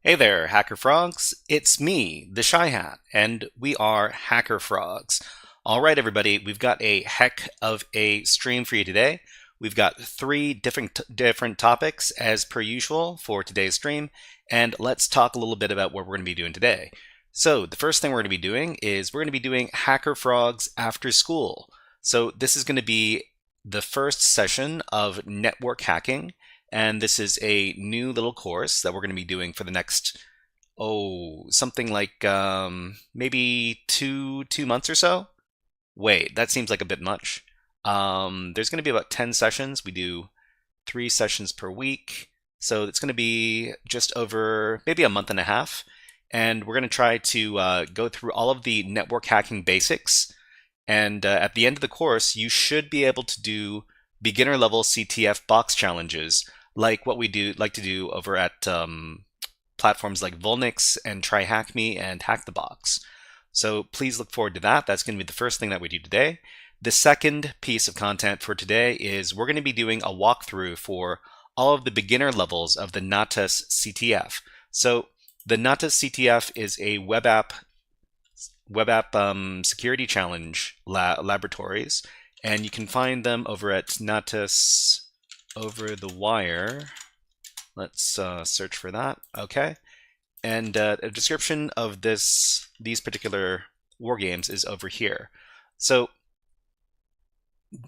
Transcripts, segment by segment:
Hey there, HackerFrogs. It's me, the Shy Hat, and we are HackerFrogs. All right, everybody, we've got a heck of a stream for you today. We've got three different topics as per usual for today's stream, and let's talk a little bit about what we're going to be doing today. So the first thing we're going to be doing is we're going to be doing HackerFrogs after school. So this is going to be the first session of network hacking. And this is a new little course that we're going to be doing for the next, something like maybe two months or so. Wait, that seems like a bit much. There's going to be about 10 sessions. We do 3 sessions per week. So it's going to be just over maybe a month and a half. And we're going to try to go through all of the network hacking basics. And at the end of the course, you should be able to do beginner level CTF box challenges like what we like to do over at platforms like Volnix and Tryhackme and Hack the Box. So please look forward to that. That's going to be the first thing that we do today. The second piece of content for today is we're going to be doing a walkthrough for all of the beginner levels of the Natas CTF. So the Natas CTF is a web app security challenge laboratories, and you can find them over at Natas Overthewire. Let's search for that. Okay, and a description of these particular war games is over here. So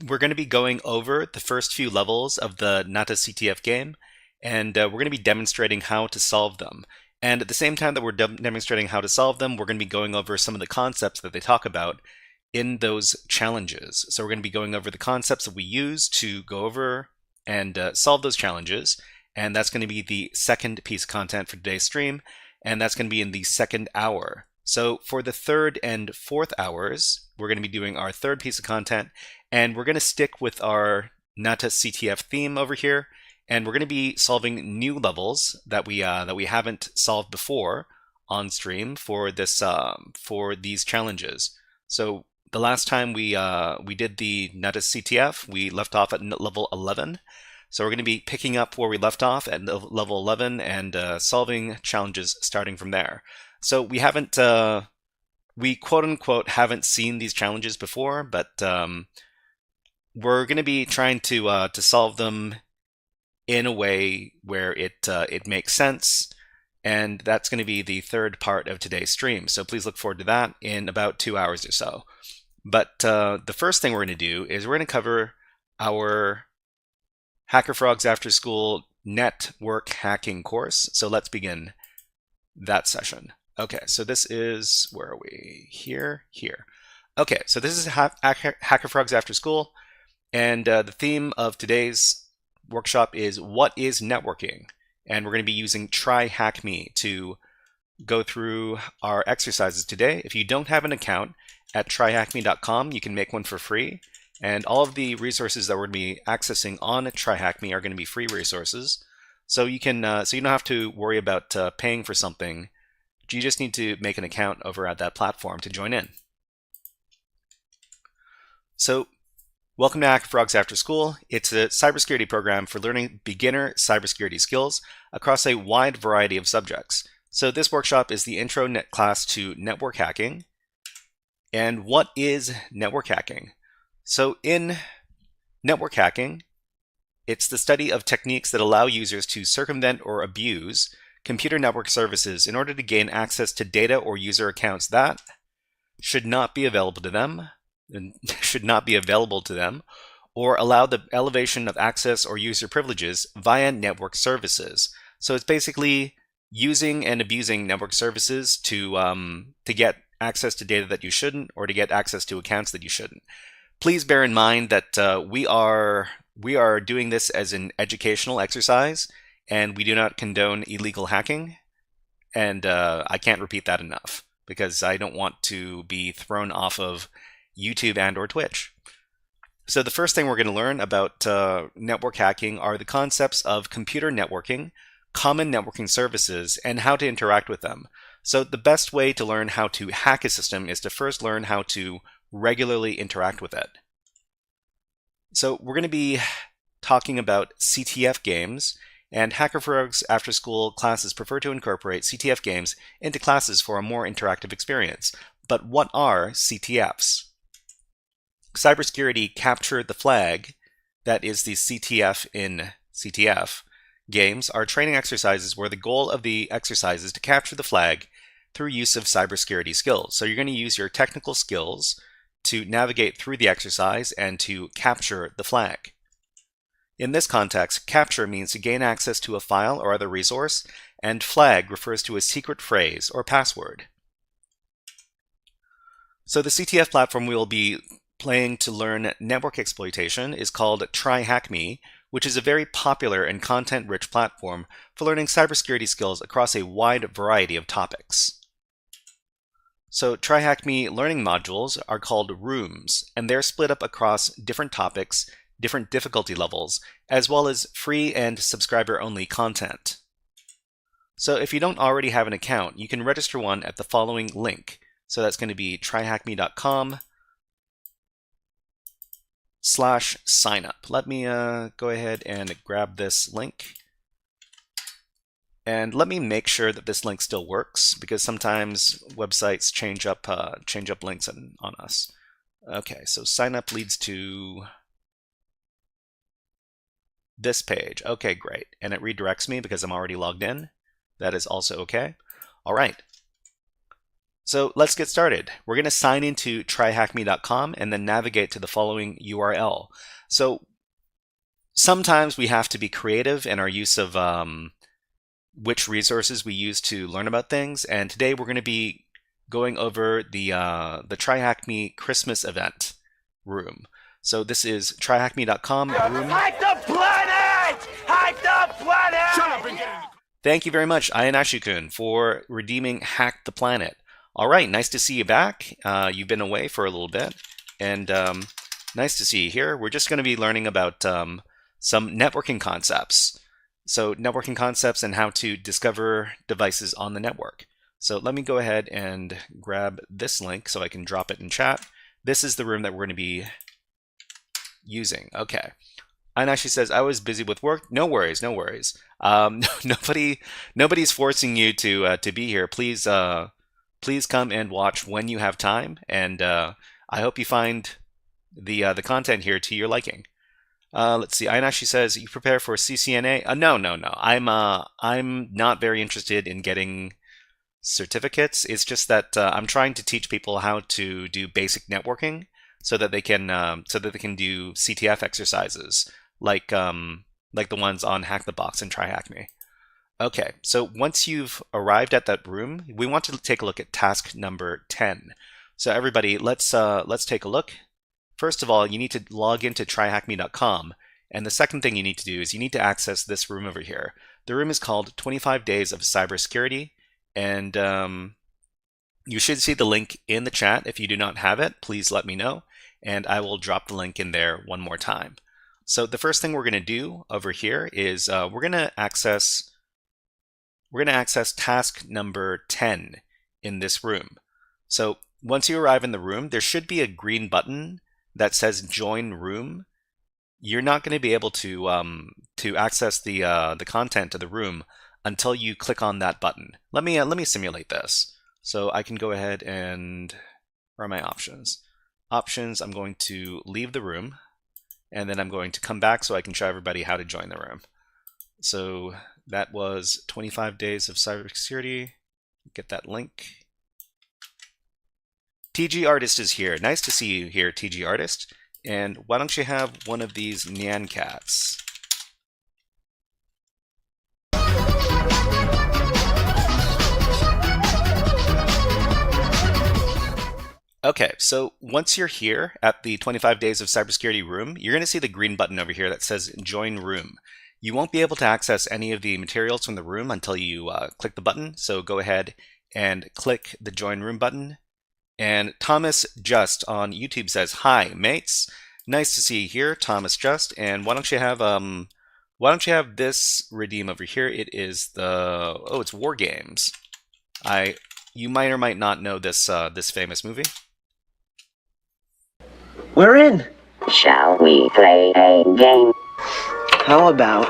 we're going to be going over the first few levels of the Natas CTF game, and we're going to be demonstrating how to solve them. And at the same time that we're demonstrating how to solve them, we're going to be going over some of the concepts that they talk about in those challenges. So we're going to be going over the concepts that we use to go over and solve those challenges. And that's going to be the second piece of content for today's stream. And that's going to be in the second hour. So for the third and fourth hours, we're going to be doing our third piece of content. And we're going to stick with our Natas CTF theme over here. And we're going to be solving new levels that we haven't solved before on stream for for these challenges. So the last time we did the Natas CTF, we left off at level 11. So we're going to be picking up where we left off at level 11 and solving challenges starting from there. So we haven't, we quote unquote haven't seen these challenges before, but we're going to be trying to solve them in a way where it makes sense. And that's going to be the third part of today's stream. So please look forward to that in about 2 hours or so. But the first thing we're going to do is we're going to cover our HackerFrogs After School Network Hacking course. So let's begin that session. Okay, so this is, where are we? Here. Okay, so this is HackerFrogs After School. And the theme of today's workshop is what is networking? And we're going to be using Tryhackme to go through our exercises today. If you don't have an account at tryhackme.com, you can make one for free. And all of the resources that we're going to be accessing on Tryhackme are going to be free resources. So you can, so you don't have to worry about paying for something. You just need to make an account over at that platform to join in. So welcome to HackerFrogs After School. It's a cybersecurity program for learning beginner cybersecurity skills across a wide variety of subjects. So this workshop is the intro class to network hacking. And what is network hacking? So in network hacking, it's the study of techniques that allow users to circumvent or abuse computer network services in order to gain access to data or user accounts that should not be available to them, or allow the elevation of access or user privileges via network services. So it's basically using and abusing network services to get access to data that you shouldn't, or to get access to accounts that you shouldn't. Please bear in mind that we are doing this as an educational exercise, and we do not condone illegal hacking. And I can't repeat that enough because I don't want to be thrown off of YouTube and or Twitch. So the first thing we're going to learn about network hacking are the concepts of computer networking, common networking services, and how to interact with them. So the best way to learn how to hack a system is to first learn how to regularly interact with it. So we're going to be talking about CTF games and HackerFrogs after-school classes prefer to incorporate CTF games into classes for a more interactive experience. But what are CTFs? Cybersecurity Capture the Flag, that is the CTF in CTF, games are training exercises where the goal of the exercise is to capture the flag through use of cybersecurity skills. So you're going to use your technical skills to navigate through the exercise and to capture the flag. In this context, capture means to gain access to a file or other resource, and flag refers to a secret phrase or password. So the CTF platform we will be playing to learn network exploitation is called Tryhackme, which is a very popular and content-rich platform for learning cybersecurity skills across a wide variety of topics. So Tryhackme learning modules are called rooms, and they're split up across different topics, different difficulty levels, as well as free and subscriber-only content. So if you don't already have an account, you can register one at the following link. So that's going to be tryhackme.com/signup. Let me go ahead and grab this link. And let me make sure that this link still works, because sometimes websites change up links on us. Okay, so sign up leads to this page. Okay, great. And it redirects me because I'm already logged in. That is also okay. All right. So let's get started. We're going to sign into tryhackme.com and then navigate to the following URL. So sometimes we have to be creative in our use of which resources we use to learn about things. And today we're going to be going over the Tryhackme Christmas event room. So this is tryhackme.com room. Hack the planet! Hack the planet! Shut up and get in. Thank you very much, Ayanashikun, for redeeming Hack the Planet. All right, nice to see you back. You've been away for a little bit, and nice to see you here. We're just going to be learning about some networking concepts. So networking concepts and how to discover devices on the network. So let me go ahead and grab this link so I can drop it in chat. This is the room that we're going to be using. Okay. Ainashi says, I was busy with work. No worries, no worries. Nobody's forcing you to be here. Please come and watch when you have time, and I hope you find the content here to your liking. Let's see. Ainashi says, you prepare for CCNA? No. I'm not very interested in getting certificates. It's just that I'm trying to teach people how to do basic networking so that they can do CTF exercises like the ones on Hack the Box and Tryhackme. Okay, so once you've arrived at that room, we want to take a look at task number 10. So everybody, let's take a look. First of all, you need to log into tryhackme.com, and the second thing you need to do is you need to access this room over here. The room is called 25 Days of Cybersecurity, and you should see the link in the chat. If you do not have it, please let me know, and I will drop the link in there one more time. So the first thing we're going to do over here is we're going to access task number 10 in this room. So once you arrive in the room, there should be a green button that says Join Room. You're not going to be able to access the content of the room until you click on that button. Let me simulate this. So I can go ahead and, where are my options? Options, I'm going to leave the room, and then I'm going to come back so I can show everybody how to join the room. So that was 25 Days of Cybersecurity. Get that link. TG Artist is here. Nice to see you here, TG Artist. And why don't you have one of these Nyan cats? Okay, so once you're here at the 25 Days of Cybersecurity room, you're going to see the green button over here that says Join Room. You won't be able to access any of the materials from the room until you click the button, so go ahead and click the Join Room button. And Thomas Just on YouTube says, hi, mates. Nice to see you here, Thomas Just. And why don't you have this redeem over here? It is it's War Games. You might or might not know this famous movie. We're in. Shall we play a game? How about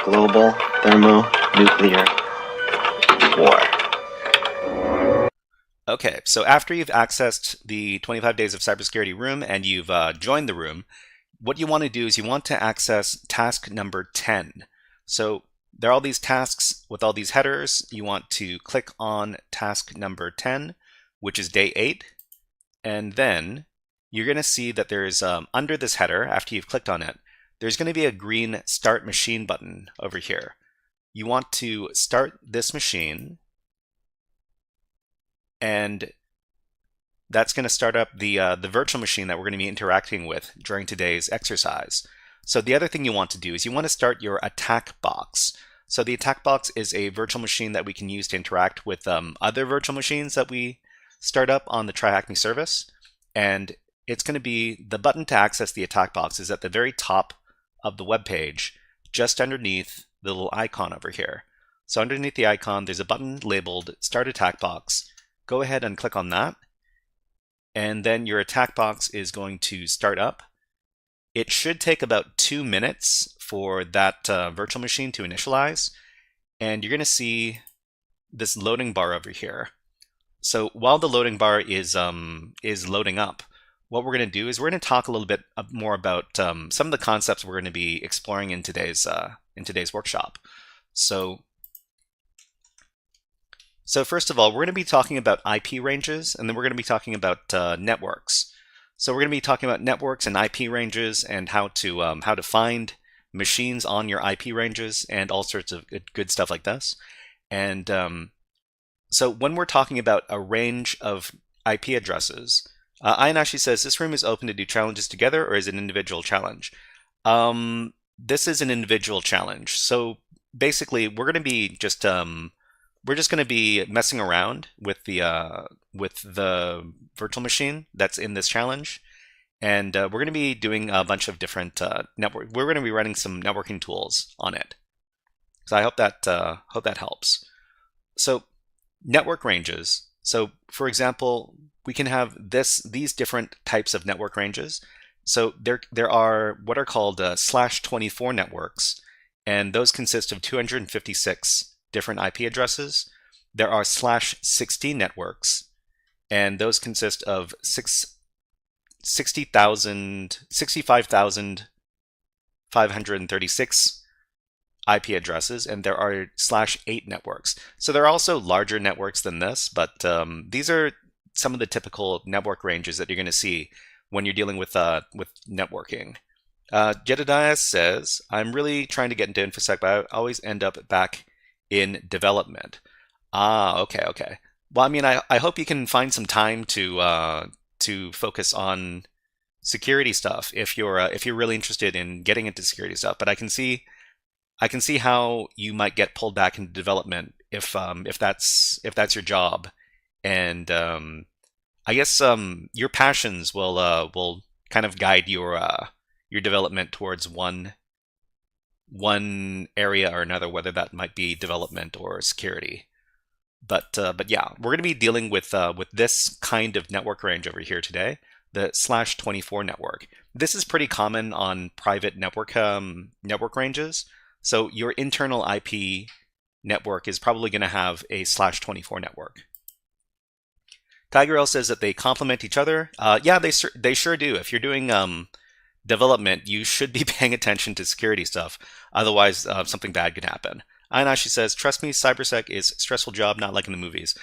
global thermonuclear war. Okay, so after you've accessed the 25 Days of Cybersecurity room and you've joined the room, what you want to do is you want to access task number 10. So there are all these tasks with all these headers. You want to click on task number 10, which is day 8, and then you're going to see that there's under this header, after you've clicked on it, there's going to be a green Start Machine button over here. You want to start this machine, and that's going to start up the virtual machine that we're going to be interacting with during today's exercise. So the other thing you want to do is you want to start your attack box. So the attack box is a virtual machine that we can use to interact with other virtual machines that we start up on the Tryhackme service. And it's going to be the button to access the attack box is at the very top of the web page, just underneath the little icon over here. So underneath the icon, there's a button labeled Start Attack Box. Go ahead and click on that, and then your attack box is going to start up. It should take about 2 minutes for that virtual machine to initialize, and you're going to see this loading bar over here. So while the loading bar is loading up, what we're going to do is we're going to talk a little bit more about some of the concepts we're going to be exploring in today's workshop. So first of all, we're going to be talking about IP ranges, and then we're going to be talking about networks. So we're going to be talking about networks and IP ranges and how to find machines on your IP ranges and all sorts of good stuff like this. And so when we're talking about a range of IP addresses, Ayanashi says, this room is open to do challenges together, or is it an individual challenge? This is an individual challenge. So basically, we're going to be just going to be messing around with the virtual machine that's in this challenge, and we're going to be doing a bunch of different network. We're going to be running some networking tools on it. So I hope that helps. So network ranges. So for example, we can have these different types of network ranges. So there are what are called /24 networks, and those consist of 256 different IP addresses. There are /16 networks, and those consist of 65,536 IP addresses, and there are /8 networks. So there are also larger networks than this, but these are some of the typical network ranges that you're going to see when you're dealing with networking. Jedediah says, I'm really trying to get into InfoSec, but I always end up back in development. Okay. Well, I mean, I hope you can find some time to focus on security stuff if you're really interested in getting into security stuff. But I can see how you might get pulled back into development if that's your job, and I guess your passions will kind of guide your development towards one area or another, whether that might be development or security. But yeah, we're going to be dealing with this kind of network range over here today, the /24 network. This is pretty common on private network ranges. So your internal IP network is probably going to have a /24 network. Tigerel says that they complement each other. Yeah, they sure do. If you're doing development, you should be paying attention to security stuff. Otherwise, something bad could happen. Ayanashi says, trust me, cybersec is a stressful job, not like in the movies.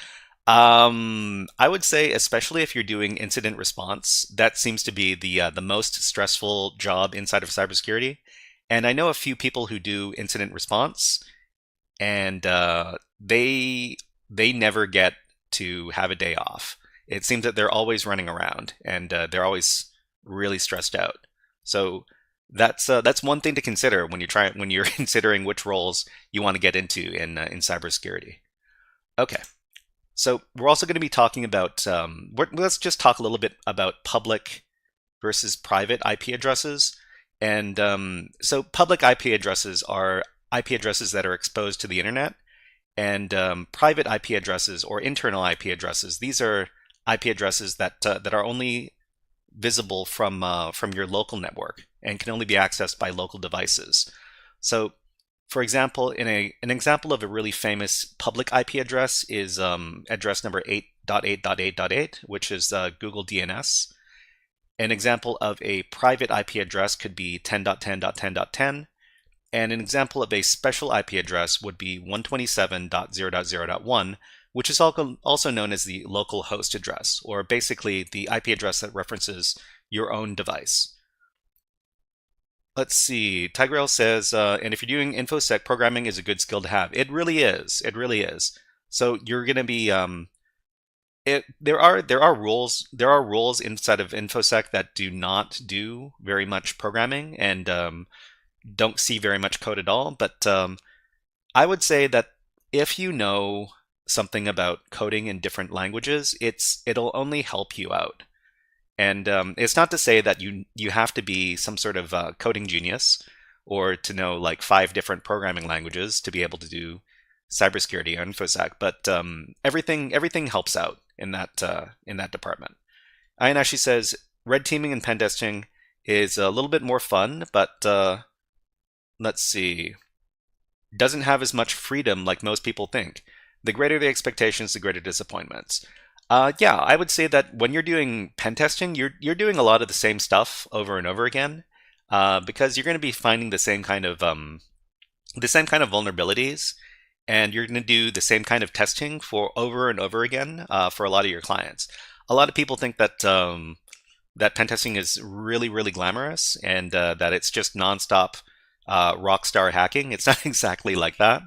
I would say, especially if you're doing incident response, that seems to be the most stressful job inside of cybersecurity. And I know a few people who do incident response, and they never get to have a day off. It seems that they're always running around, and they're always really stressed out. So that's one thing to consider when you're considering which roles you want to get into in cybersecurity. Okay, so we're also going to be talking about let's just talk a little bit about public versus private IP addresses. And so public IP addresses are IP addresses that are exposed to the internet, and private IP addresses or internal IP addresses, these are IP addresses that are only visible from your local network and can only be accessed by local devices. So For example, an example of a really famous public IP address is address number 8.8.8.8, which is Google DNS. An example of a private IP address could be 10.10.10.10, and an example of a special IP address would be 127.0.0.1, which is also known as the local host address, or basically the IP address that references your own device. Let's see, Tigrail says, and if you're doing InfoSec, programming is a good skill to have. It really is. It really is. So you're going to be, there are rules inside of InfoSec that do not do very much programming and don't see very much code at all. But I would say that if you know something about coding in different languages, it'll only help you out. And it's not to say that you have to be some sort of coding genius or to know like 5 different programming languages to be able to do cybersecurity or InfoSec, but everything helps out in that department. Ayanashi says red teaming and pen testing is a little bit more fun, but let's see, doesn't have as much freedom like most people think. The greater the expectations, the greater disappointments. Yeah, I would say that when you're doing pen testing, you're doing a lot of the same stuff over and over again, because you're going to be finding the same kind of vulnerabilities, and you're going to do the same kind of testing for over and over again for a lot of your clients. A lot of people think that that pen testing is really, really glamorous and that it's just nonstop rock star hacking. It's not exactly like that,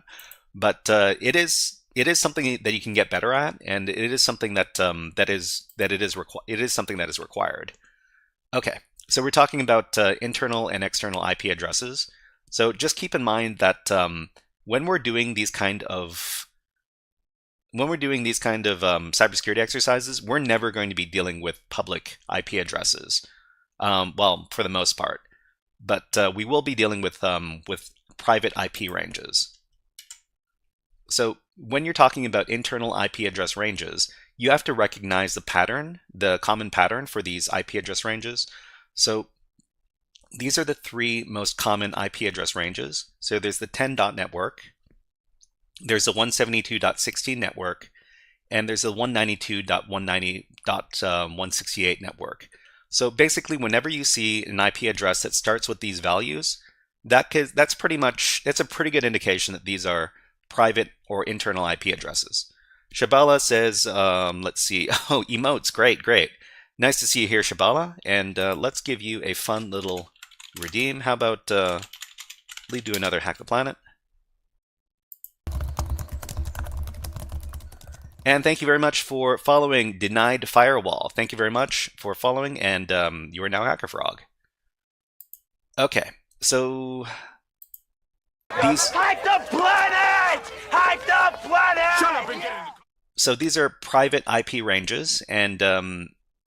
but it is something that you can get better at, and it is something that it is something that is required. Okay, so we're talking about internal and external IP addresses. So just keep in mind that when we're doing these kind of cybersecurity exercises, we're never going to be dealing with public IP addresses. Well, for the most part, but we will be dealing with private IP ranges. So when you're talking about internal IP address ranges, you have to recognize the pattern, the common pattern for these IP address ranges. So these are the 3 most common IP address ranges. So there's the 10 dot network, there's the 172.16 network, and there's the 192.190.168 network. So basically, whenever you see an IP address that starts with these values, that's a pretty good indication that these are private or internal IP addresses. Shabala says, let's see, oh, emotes, great. Nice to see you here, Shabala, and let's give you a fun little redeem. How about we do another Hack the Planet? And thank you very much for following Denied Firewall. Thank you very much for following, and you are now HackerFrog. Okay, so these... Hack the planet! Hack the planet! Shut up and get in the... So these are private IP ranges, and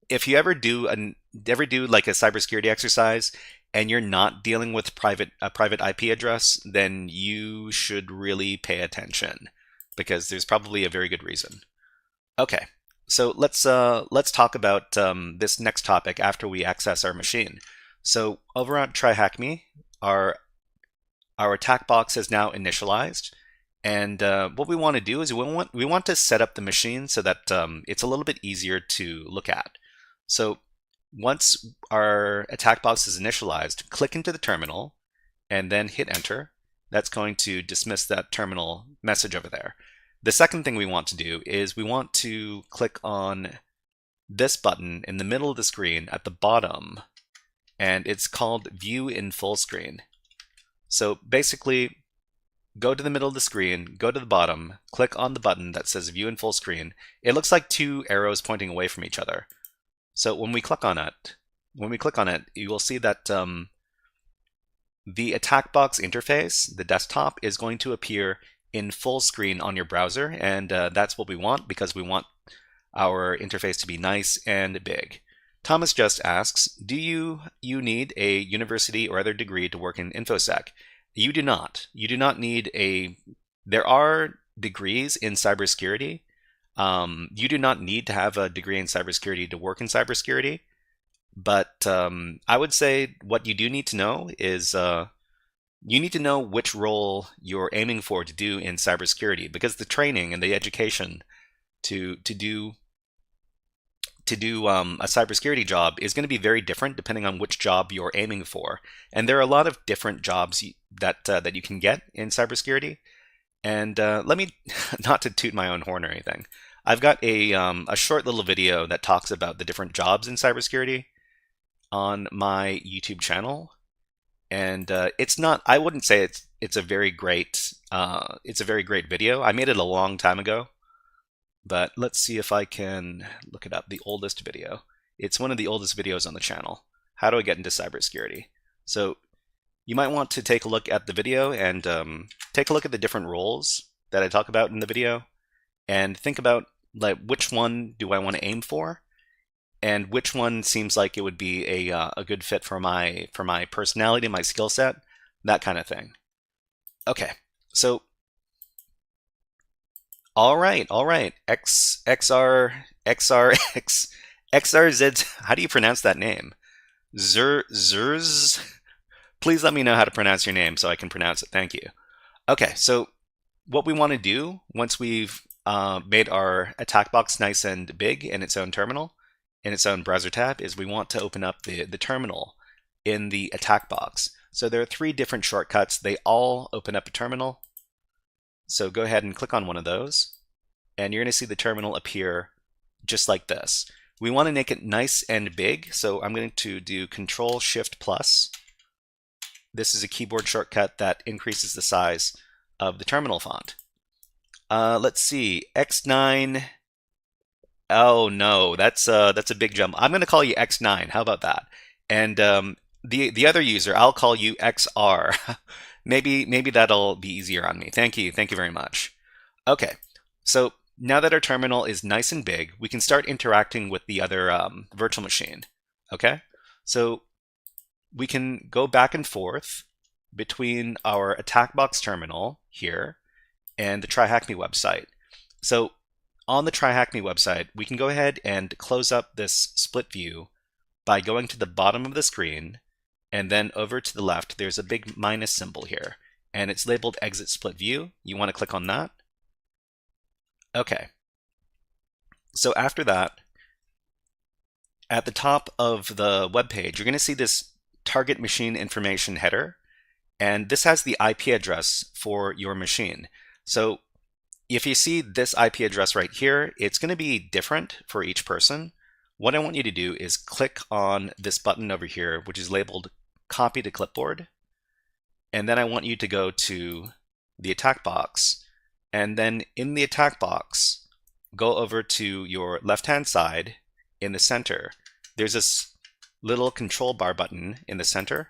if you ever do like a cybersecurity exercise and you're not dealing with a private IP address, then you should really pay attention, because there's probably a very good reason. Okay, so let's talk about this next topic after we access our machine. So over on Tryhackme, our attack box is now initialized, and what we want to do is we want to set up the machine so that it's a little bit easier to look at. So once our attack box is initialized, click into the terminal and then hit enter. That's going to dismiss that terminal message over there. The second thing we want to do is we want to click on this button in the middle of the screen at the bottom, and it's called View in Full Screen. So basically, go to the middle of the screen, go to the bottom, click on the button that says View in Full Screen. It looks like 2 arrows pointing away from each other. So when we click on it, you will see that the attack box interface, the desktop, is going to appear in full screen on your browser, and that's what we want, because we want our interface to be nice and big. Thomas just asks, do you need a university or other degree to work in InfoSec? You do not. You do not need there are degrees in cybersecurity. You do not need to have a degree in cybersecurity to work in cybersecurity, but I would say what you do need to know is you need to know which role you're aiming for to do in cybersecurity, because the training and the education to do a cybersecurity job is going to be very different depending on which job you're aiming for. And there are a lot of different jobs that you can get in cybersecurity. And let me, not to toot my own horn or anything, I've got a short little video that talks about the different jobs in cybersecurity on my YouTube channel. And it's not, I wouldn't say it's a very great video. I made it a long time ago. But let's see if I can look it up. The oldest video. It's one of the oldest videos on the channel. How do I get into cybersecurity? So you might want to take a look at the video and take a look at the different roles that I talk about in the video, and think about like which one do I want to aim for, and which one seems like it would be a good fit for my personality, my skill set, that kind of thing. Okay, so. All right. XRZ. How do you pronounce that name? Zers. Please let me know how to pronounce your name so I can pronounce it. Thank you. Okay, so what we want to do once we've made our attack box nice and big in its own terminal, in its own browser tab, is we want to open up the terminal in the attack box. So there are 3 different shortcuts. They all open up a terminal. So go ahead and click on one of those, and you're going to see the terminal appear just like this. We want to make it nice and big, so I'm going to do Control-Shift+. This is a keyboard shortcut that increases the size of the terminal font. Let's see, X9. Oh no, that's a big jump. I'm going to call you X9. How about that? And the other user, I'll call you XR. Maybe that'll be easier on me. Thank you very much. Okay, so now that our terminal is nice and big, we can start interacting with the other virtual machine. Okay, so we can go back and forth between our attack box terminal here and the Tryhackme website. So on the Tryhackme website, we can go ahead and close up this split view by going to the bottom of the screen. And then over to the left, there's a big minus symbol here, and it's labeled Exit Split View. You want to click on that. Okay. So after that, at the top of the web page, you're going to see this target machine information header, and this has the IP address for your machine. So if you see this IP address right here, it's going to be different for each person. What I want you to do is click on this button over here, which is labeled Copy to Clipboard. And then I want you to go to the attack box. And then in the attack box, go over to your left-hand side in the center. There's this little control bar button in the center.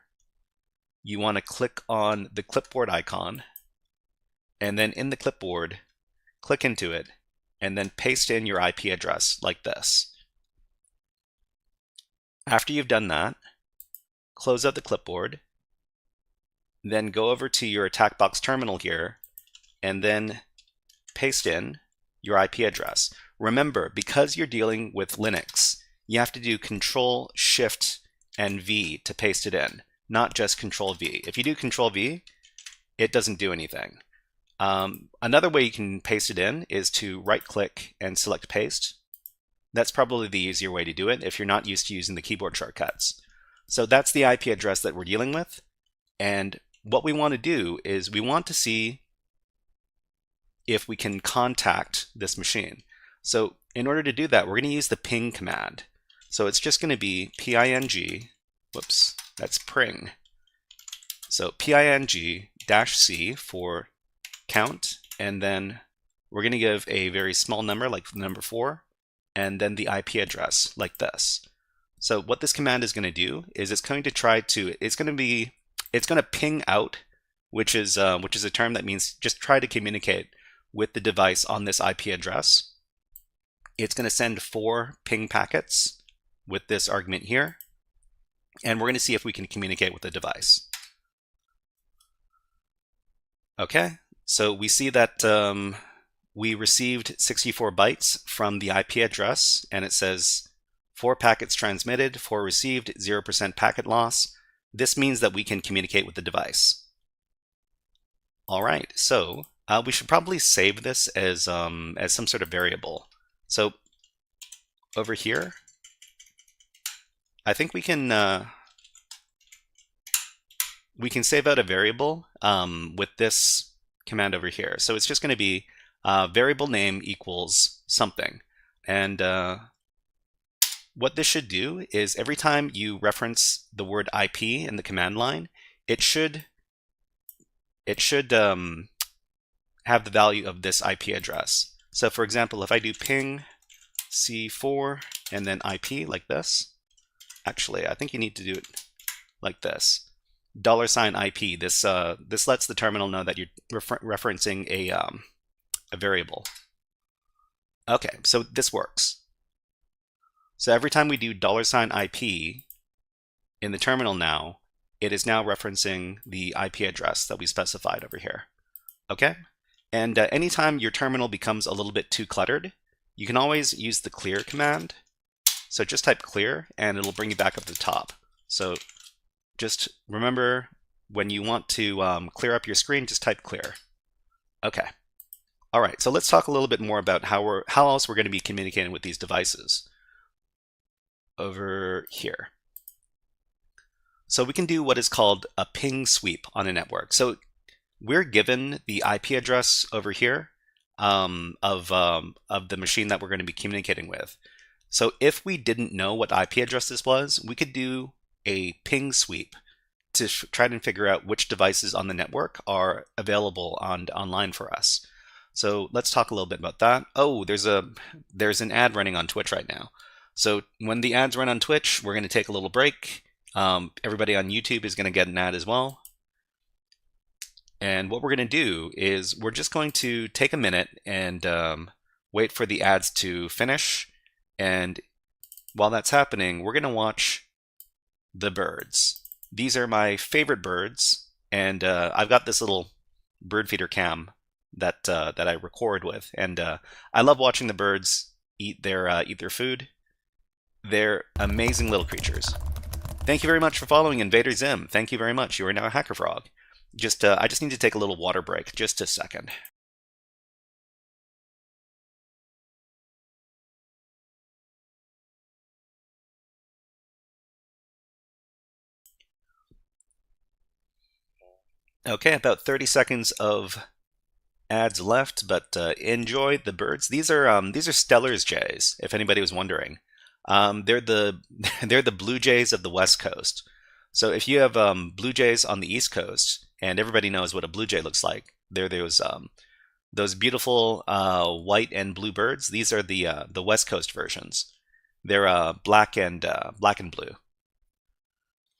You want to click on the clipboard icon. And then in the clipboard, click into it, and then paste in your IP address like this. After you've done that, close out the clipboard, then go over to your attack box terminal here, and then paste in your IP address. Remember, because you're dealing with Linux, you have to do Control, Shift, and V to paste it in, not just Control V. If you do Control V, it doesn't do anything. Another way you can paste it in is to right-click and select Paste. That's probably the easier way to do it if you're not used to using the keyboard shortcuts. So that's the IP address that we're dealing with. And what we want to do is we want to see if we can contact this machine. So in order to do that, we're going to use the ping command. So it's just going to be ping, whoops, that's pring. So ping-c for count, and then we're going to give a very small number like the number 4, and then the IP address like this. So what this command is going to do is it's going to ping out, which is a term that means just try to communicate with the device on this IP address. It's going to send 4 ping packets with this argument here, and we're going to see if we can communicate with the device. Okay, so we see that we received 64 bytes from the IP address, and it says 4 packets transmitted, 4 received, 0% packet loss. This means that we can communicate with the device. All right, so we should probably save this as some sort of variable. So over here, I think we can save out a variable with this command over here. So it's just going to be variable name equals something, and what this should do is every time you reference the word IP in the command line, it should have the value of this IP address. So for example, if I do ping C4 and then IP like this, actually I think you need to do it like this, $IP. This lets the terminal know that you're referencing a variable. Okay, so this works. So every time we do $IP in the terminal now, it is now referencing the IP address that we specified over here. Okay? And anytime your terminal becomes a little bit too cluttered, you can always use the clear command. So just type clear and it'll bring you back up to the top. So just remember, when you want to clear up your screen, just type clear. Okay. All right, so let's talk a little bit more about how else we're going to be communicating with these devices. Over here. So we can do what is called a ping sweep on a network. So we're given the IP address over here of the machine that we're going to be communicating with. So if we didn't know what IP address this was, we could do a ping sweep to try to figure out which devices on the network are available online for us. So let's talk a little bit about that. Oh, there's an ad running on Twitch right now. So when the ads run on Twitch, we're going to take a little break. Everybody on YouTube is going to get an ad as well. And what we're going to do is we're just going to take a minute and wait for the ads to finish. And while that's happening, we're going to watch the birds. These are my favorite birds. And I've got this little bird feeder cam that I record with. And I love watching the birds eat their food. They're amazing little creatures. Thank you very much for following Invader Zim. Thank you very much. You are now a HackerFrog. I just need to take a little water break. Just a second. Okay, about 30 seconds of ads left, but enjoy the birds. These are Stellar's jays, if anybody was wondering. They're the blue jays of the West Coast. So if you have blue jays on the East Coast, and everybody knows what a blue jay looks like, they're those beautiful white and blue birds. These are the West Coast versions. They're black and blue.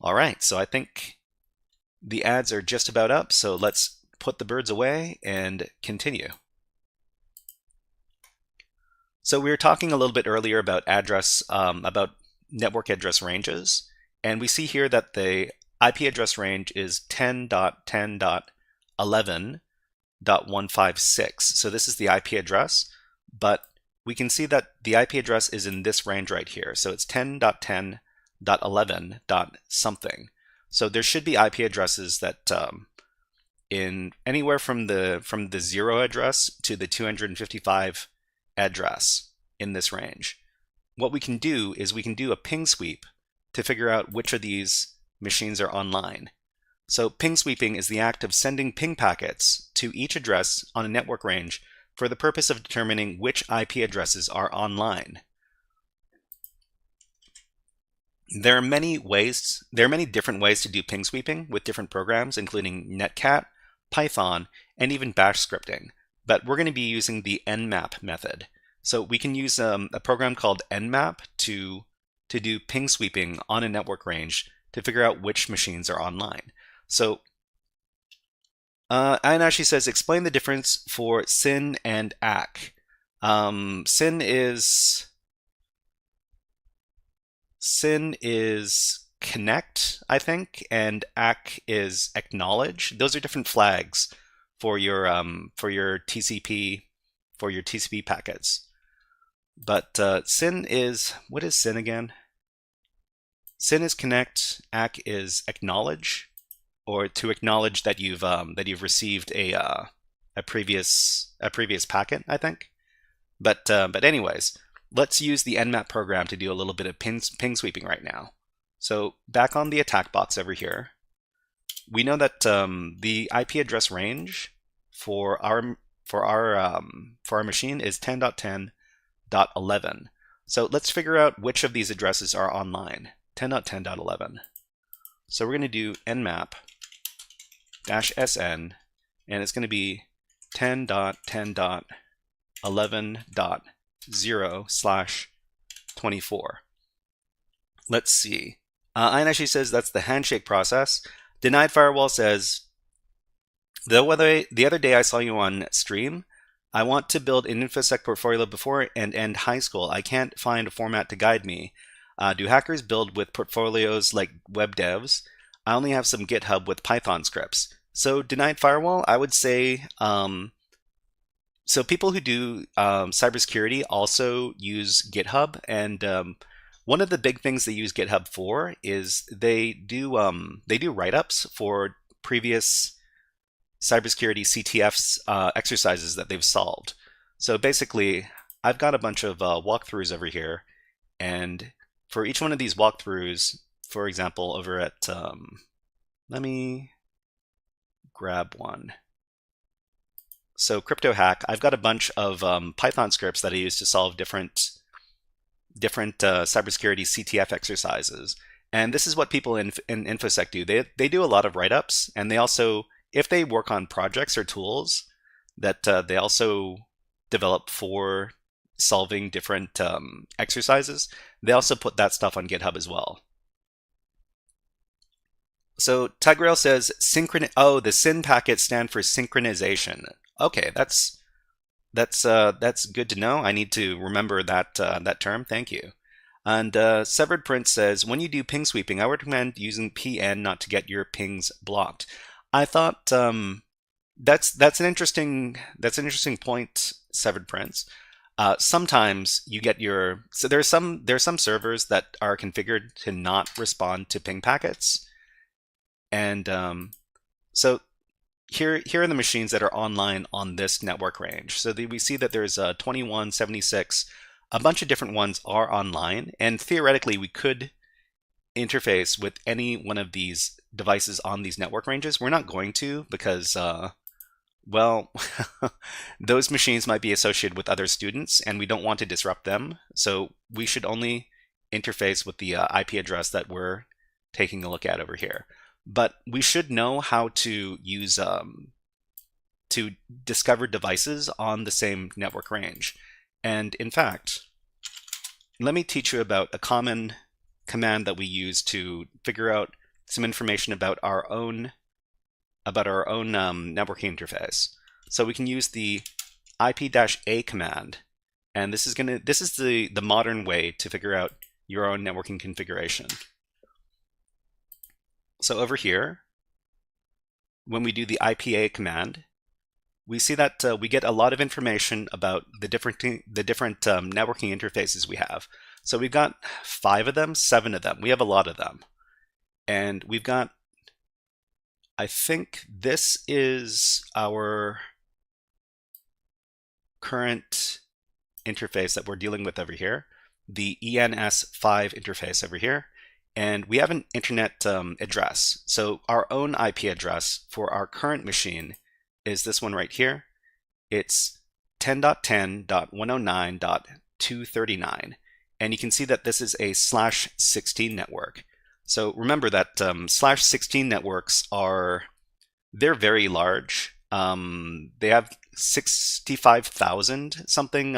All right, so I think the ads are just about up. So let's put the birds away and continue. So we were talking a little bit earlier about about network address ranges, and we see here that the IP address range is 10.10.11.156. So this is the IP address, but we can see that the IP address is in this range right here. So it's 10.10.11. something. So there should be IP addresses that in anywhere from the 0 address to the 255 address in this range. What we can do is we can do a ping sweep to figure out which of these machines are online. So ping sweeping is the act of sending ping packets to each address on a network range for the purpose of determining which IP addresses are online. There are many different ways to do ping sweeping with different programs, including Netcat, Python, and even Bash scripting. But we're going to be using the nmap method. So we can use a program called nmap to do ping sweeping on a network range to figure out which machines are online. So Anna, she says, explain the difference for SYN and ACK. SYN is connect, I think, and ACK is acknowledge. Those are different flags for your TCP packets. But SYN is, what is SYN again? SYN is connect, ACK is acknowledge. or to acknowledge that you've received a previous packet, I think. But anyways, let's use the Nmap program to do a little bit of ping sweeping right now. So back on the attack box over here, we know that the IP address range for our machine is 10.10.11. So let's figure out which of these addresses are online. 10.10.11. So we're going to do nmap-sn, and it's going to be 10.10.11.0/24. Let's see. Ian actually says that's the handshake process. Denied Firewall says, the other day I saw you on stream. I want to build an InfoSec portfolio before and end high school. I can't find a format to guide me. Do hackers build with portfolios like web devs? I only have some GitHub with Python scripts. So Denied Firewall, I would say, so people who do cybersecurity also use GitHub, and one of the big things they use GitHub for is they do write-ups for previous cybersecurity CTFs exercises that they've solved. So basically, I've got a bunch of walkthroughs over here, and for each one of these walkthroughs, for example, over at let me grab one. So CryptoHack, I've got a bunch of Python scripts that I use to solve different cybersecurity CTF exercises. And this is what people in InfoSec do. They do a lot of write-ups, and they also, if they work on projects or tools that they also develop for solving different exercises, they also put that stuff on GitHub as well. So Tigrail says the SYN packets stand for synchronization. Okay, that's good to know. I need to remember that term. Thank you. And Severed Prince says, when you do ping sweeping, I would recommend using PN not to get your pings blocked. I thought that's an interesting point, Severed Prince. Sometimes you get so there's some servers that are configured to not respond to ping packets, and so here are the machines that are online on this network range. So we see that there's 21, 76, a bunch of different ones are online, and theoretically we could interface with any one of these devices on these network ranges. We're not going to, because well, those machines might be associated with other students, and we don't want to disrupt them. So we should only interface with the IP address that we're taking a look at over here. But we should know how to use to discover devices on the same network range. And in fact, let me teach you about a common command that we use to figure out some information about our own networking interface. So we can use the IP-A command, and this is the modern way to figure out your own networking configuration. So over here, when we do the IP-A command, we see that we get a lot of information about the different networking interfaces we have. So we've got 5 of them, 7 of them. We have a lot of them, and we've got, I think this is our current interface that we're dealing with over here, the ENS5 interface over here. And we have an internet address. So our own IP address for our current machine is this one right here. It's 10.10.109.239. And you can see that this is a /16 network. So remember that /16 networks they're very large. They have 65,000 something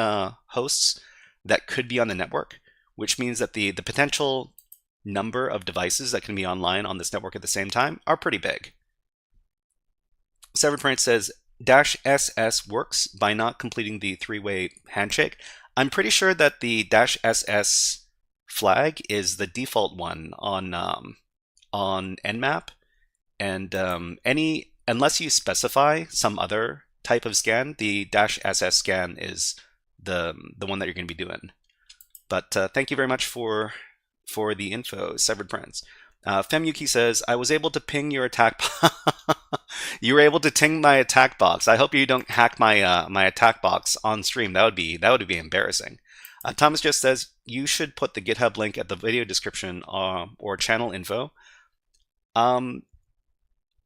hosts that could be on the network, which means that the potential number of devices that can be online on this network at the same time are pretty big. Severed Prince says -SS works by not completing the 3-way handshake. I'm pretty sure that the -SS flag is the default one on Nmap, and unless you specify some other type of scan, the -SS scan is the one that you're going to be doing. But thank you very much for the info, Severed Prince. Femyuki says, I was able to ping your attack. You were able to ping my attack box. I hope you don't hack my my attack box on stream. That would be embarrassing. Thomas just says you should put the GitHub link at the video description or channel info.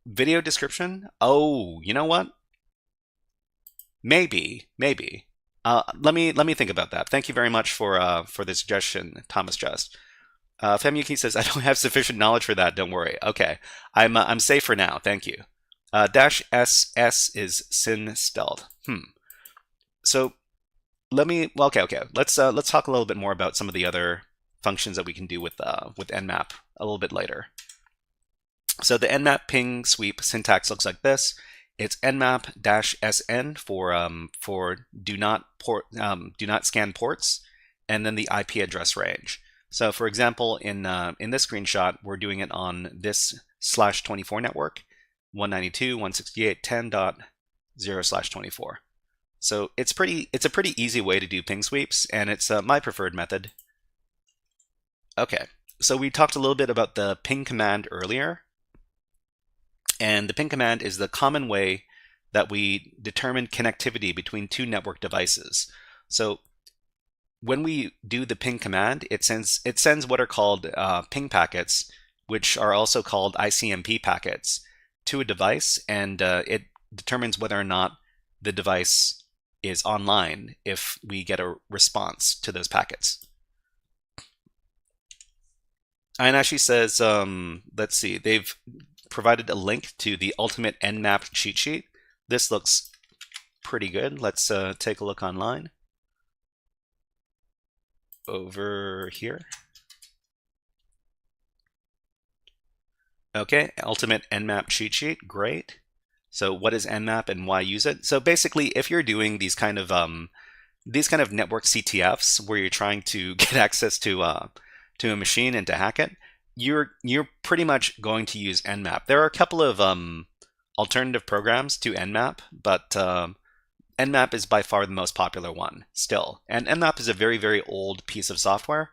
Video description. Oh, you know what? Maybe. Let me think about that. Thank you very much for the suggestion, Thomas Just. Femyuki says, I don't have sufficient knowledge for that. Don't worry. Okay, I'm safe for now. Thank you. -SS is sin stealth. So okay. Let's talk a little bit more about some of the other functions that we can do with Nmap a little bit later. So the Nmap ping sweep syntax looks like this. It's nmap-sn for do not scan ports, and then the IP address range. So for example, in this screenshot, we're doing it on this /24 network, 192.168.10.0/24. So it's a pretty easy way to do ping sweeps, and it's my preferred method. Okay, so we talked a little bit about the ping command earlier, and the ping command is the common way that we determine connectivity between two network devices. So when we do the ping command, it sends what are called ping packets, which are also called ICMP packets, to a device, and it determines whether or not the device is online if we get a response to those packets. And as she says, let's see, they've provided a link to the ultimate Nmap cheat sheet. This looks pretty good. Let's take a look online. Over here. Okay, ultimate Nmap cheat sheet, great. So what is Nmap and why use it? So basically, if you're doing these kind of network CTFs where you're trying to get access to a machine and to hack it, you're pretty much going to use Nmap. There are a couple of alternative programs to Nmap, but Nmap is by far the most popular one still. And Nmap is a very, very old piece of software.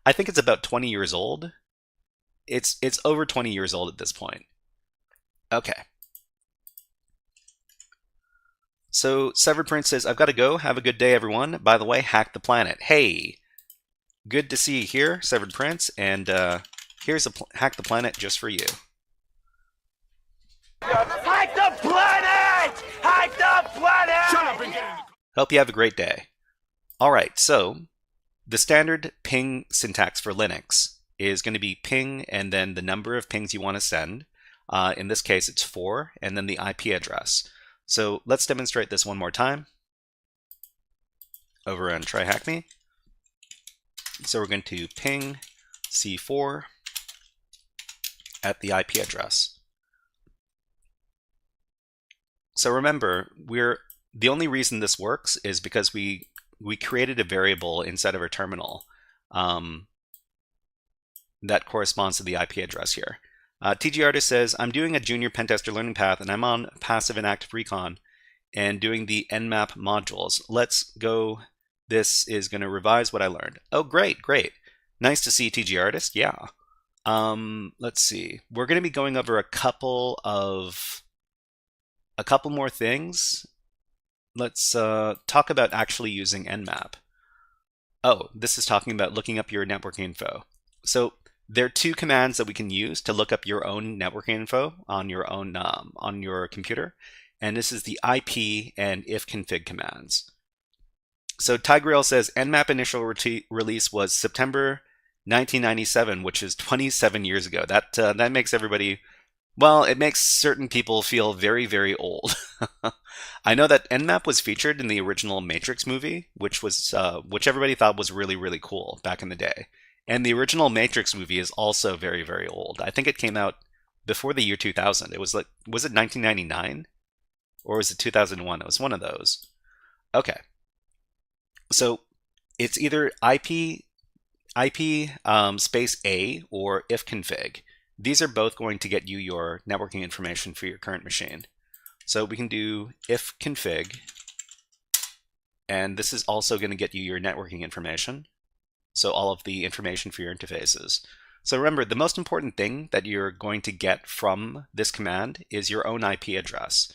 I think it's about 20 years old. It's over 20 years old at this point. Okay. So Severed Prince says, I've got to go. Have a good day, everyone. By the way, hack the planet. Hey, good to see you here, Severed Prince. And here's a hack the planet just for you. Hack the planet! Hack the planet! Shut up and get in the... Hope you have a great day. All right, so the standard ping syntax for Linux is going to be ping and then the number of pings you want to send. In this case, it's 4, and then the IP address. So let's demonstrate this one more time over on Tryhackme. So we're going to ping C4 at the IP address. So remember, the only reason this works is because we created a variable inside of our terminal that corresponds to the IP address here. TG Artist says, I'm doing a junior pentester learning path and I'm on passive and active recon and doing the Nmap modules. Let's go. This is going to revise what I learned. Oh, great. Nice to see TG Artist. Yeah. Let's see. We're going to be going over a couple more things. Let's talk about actually using Nmap. Oh, this is talking about looking up your network info. So there are 2 commands that we can use to look up your own network info on your own on your computer, and this is the IP and ifconfig commands. So Tigreal says Nmap initial release was September 1997, which is 27 years ago. That makes everybody, well, it makes certain people feel very, very old. I know that Nmap was featured in the original Matrix movie, which everybody thought was really, really cool back in the day. And the original Matrix movie is also very, very old. I think it came out before the year 2000. It was it 1999? Or was it 2001? It was one of those. Okay. So it's either IP space A or ifconfig. These are both going to get you your networking information for your current machine. So we can do ifconfig, and this is also going to get you your networking information. So all of the information for your interfaces. So remember, the most important thing that you're going to get from this command is your own IP address.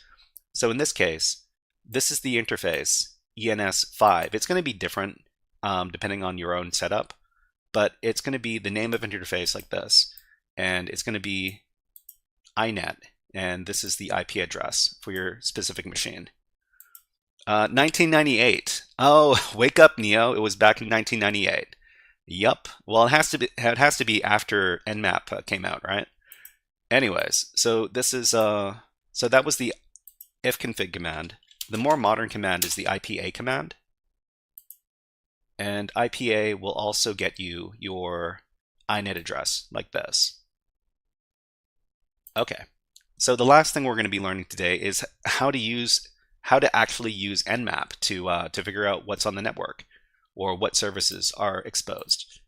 So in this case, this is the interface, ENS5. It's going to be different depending on your own setup, but it's going to be the name of interface like this, and it's going to be INET, and this is the IP address for your specific machine. 1998. Oh, wake up, Neo! It was back in 1998. Yup. Well, it has to be after Nmap came out, right? Anyways, so this is so that was the ifconfig command. The more modern command is the IPA command, and IPA will also get you your INET address like this. Okay. So the last thing we're going to be learning today is how to actually use Nmap to figure out what's on the network or what services are exposed.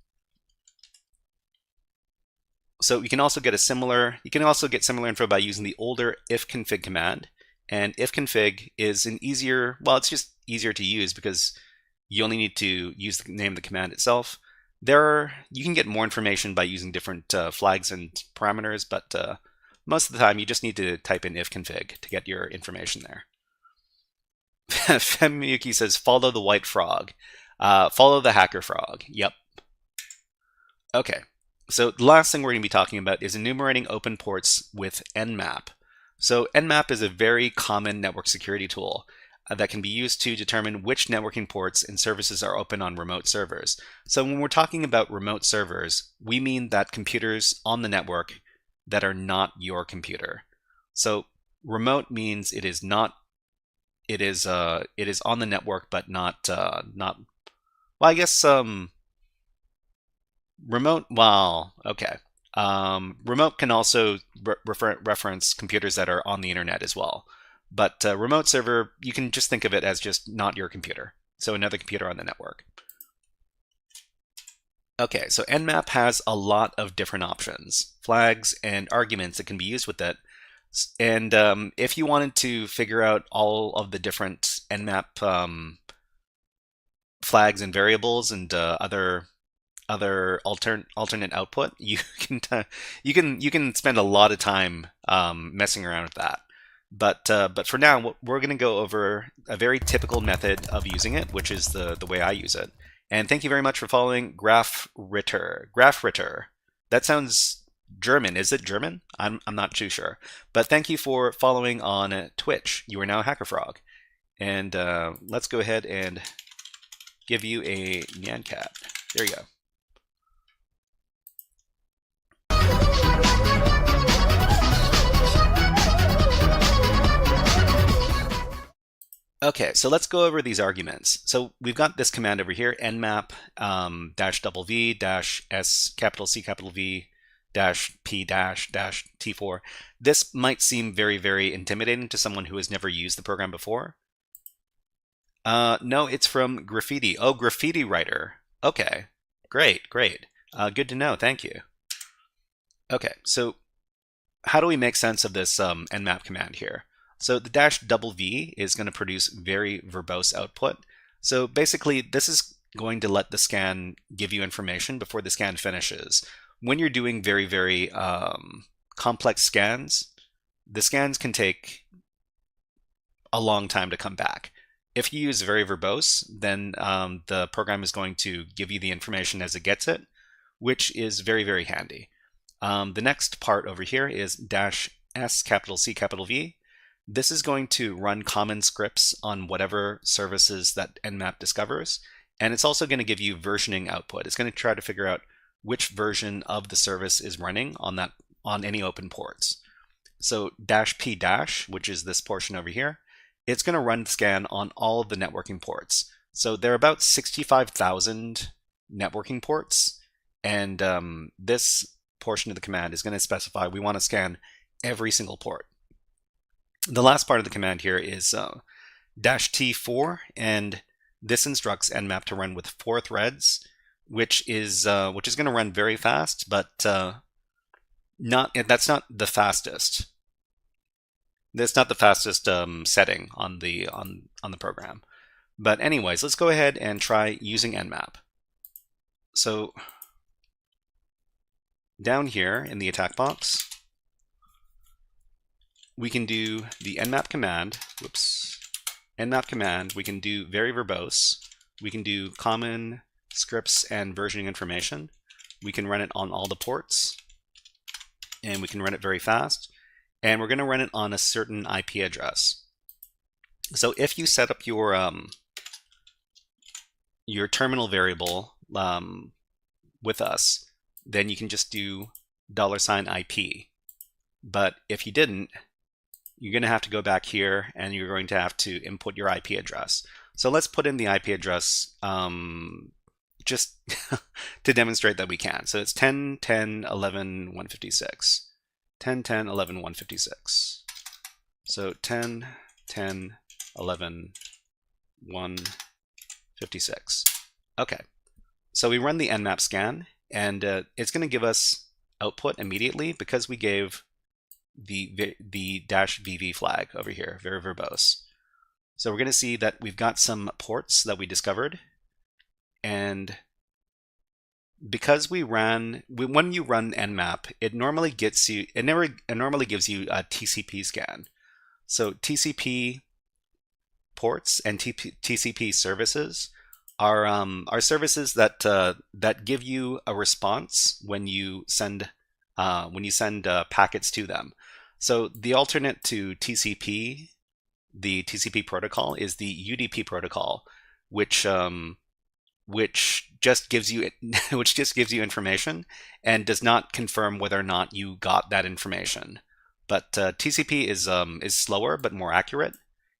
So you can also get similar info by using the older ifconfig command. And ifconfig is it's just easier to use because you only need to use the name of the command itself. You can get more information by using different flags and parameters, but most of the time you just need to type in ifconfig to get your information there. Femiyuki says, follow the white frog. Follow the HackerFrog. Yep. Okay. So the last thing we're going to be talking about is enumerating open ports with Nmap. So Nmap is a very common network security tool that can be used to determine which networking ports and services are open on remote servers. So when we're talking about remote servers, we mean that computers on the network that are not your computer. So remote means it is on the network, but not well, I guess remote. Well, okay. Remote can also reference computers that are on the internet as well. But remote server, you can just think of it as just not your computer. So another computer on the network. Okay, so Nmap has a lot of different options, flags and arguments that can be used with it. And if you wanted to figure out all of the different Nmap flags and variables and other alternate output, you can spend a lot of time messing around with that. But for now, we're going to go over a very typical method of using it, which is the way I use it. And thank you very much for following Grafritter. Grafritter. That sounds German. Is it German? I'm not too sure. But thank you for following on Twitch. You are now a HackerFrog. And let's go ahead and give you a Nyan Cat. There you go. Okay, so let's go over these arguments. So we've got this command over here, nmap -v -s capital C capital V -p -t4. This might seem very, very intimidating to someone who has never used the program before. No, it's from Graffiti. Oh, Graffiti Writer. Okay, great. Good to know, thank you. Okay, so how do we make sense of this nmap command here? So the -v is going to produce very verbose output. So basically, this is going to let the scan give you information before the scan finishes. When you're doing very, very complex scans, the scans can take a long time to come back. If you use very verbose, then the program is going to give you the information as it gets it, which is very, very handy. The next part over here is -s capital C capital V. This is going to run common scripts on whatever services that Nmap discovers, and it's also going to give you versioning output. It's going to try to figure out which version of the service is running on any open ports. So -p-, which is this portion over here, it's going to run the scan on all of the networking ports. So there are about 65,000 networking ports, and this portion of the command is going to specify we want to scan every single port. The last part of the command here is -t4, and this instructs Nmap to run with 4 threads, which is going to run very fast, but that's not the fastest. That's not the fastest setting on the program. But anyways, let's go ahead and try using Nmap. So down here in the attack box, we can do the nmap command. Whoops. Nmap command. We can do very verbose. We can do common scripts and versioning information. We can run it on all the ports, and we can run it very fast. And we're going to run it on a certain IP address. So if you set up your terminal variable with us, then you can just do $IP. But if you didn't, you're going to have to go back here and you're going to have to input your IP address. So let's put in the IP address just to demonstrate that we can. So it's 10.10.11.156. 10.10.11.156. So 10.10.11.156. Okay. So we run the nmap scan, and it's going to give us output immediately because we gave the -VV flag over here, very verbose. So we're going to see that we've got some ports that we discovered, and because when you run nmap, it normally gives you a TCP scan. So TCP ports and TCP services are services that give you a response when you send packets to them. So the alternate to TCP, the TCP protocol, is the UDP protocol, which just gives you information and does not confirm whether or not you got that information. But TCP is slower but more accurate,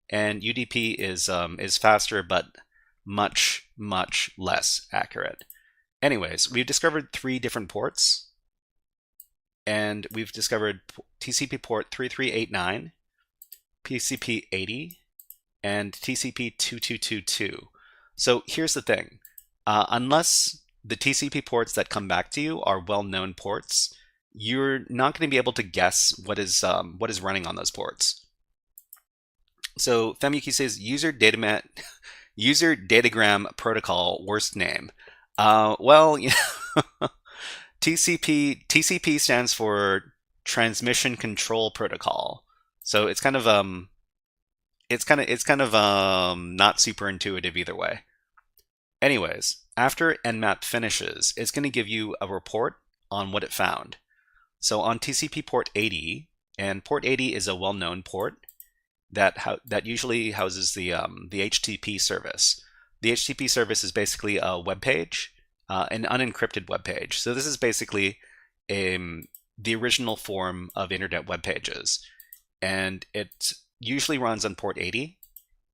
and UDP is faster but much less accurate. Anyways, we've discovered 3 different ports, and we've discovered TCP port 3389, TCP 80, and TCP 2222. So here's the thing. Unless the TCP ports that come back to you are well-known ports, you're not going to be able to guess what is running on those ports. So Femyuki says user datagram protocol worst name. Well, you know, TCP stands for Transmission Control Protocol. So it's kind of not super intuitive either way. Anyways, after nmap finishes, it's going to give you a report on what it found. So on TCP port 80, and port 80 is a well-known port that usually houses the HTTP service. The HTTP service is basically a web page, an unencrypted web page. So this is basically the original form of internet web pages, and it usually runs on port 80.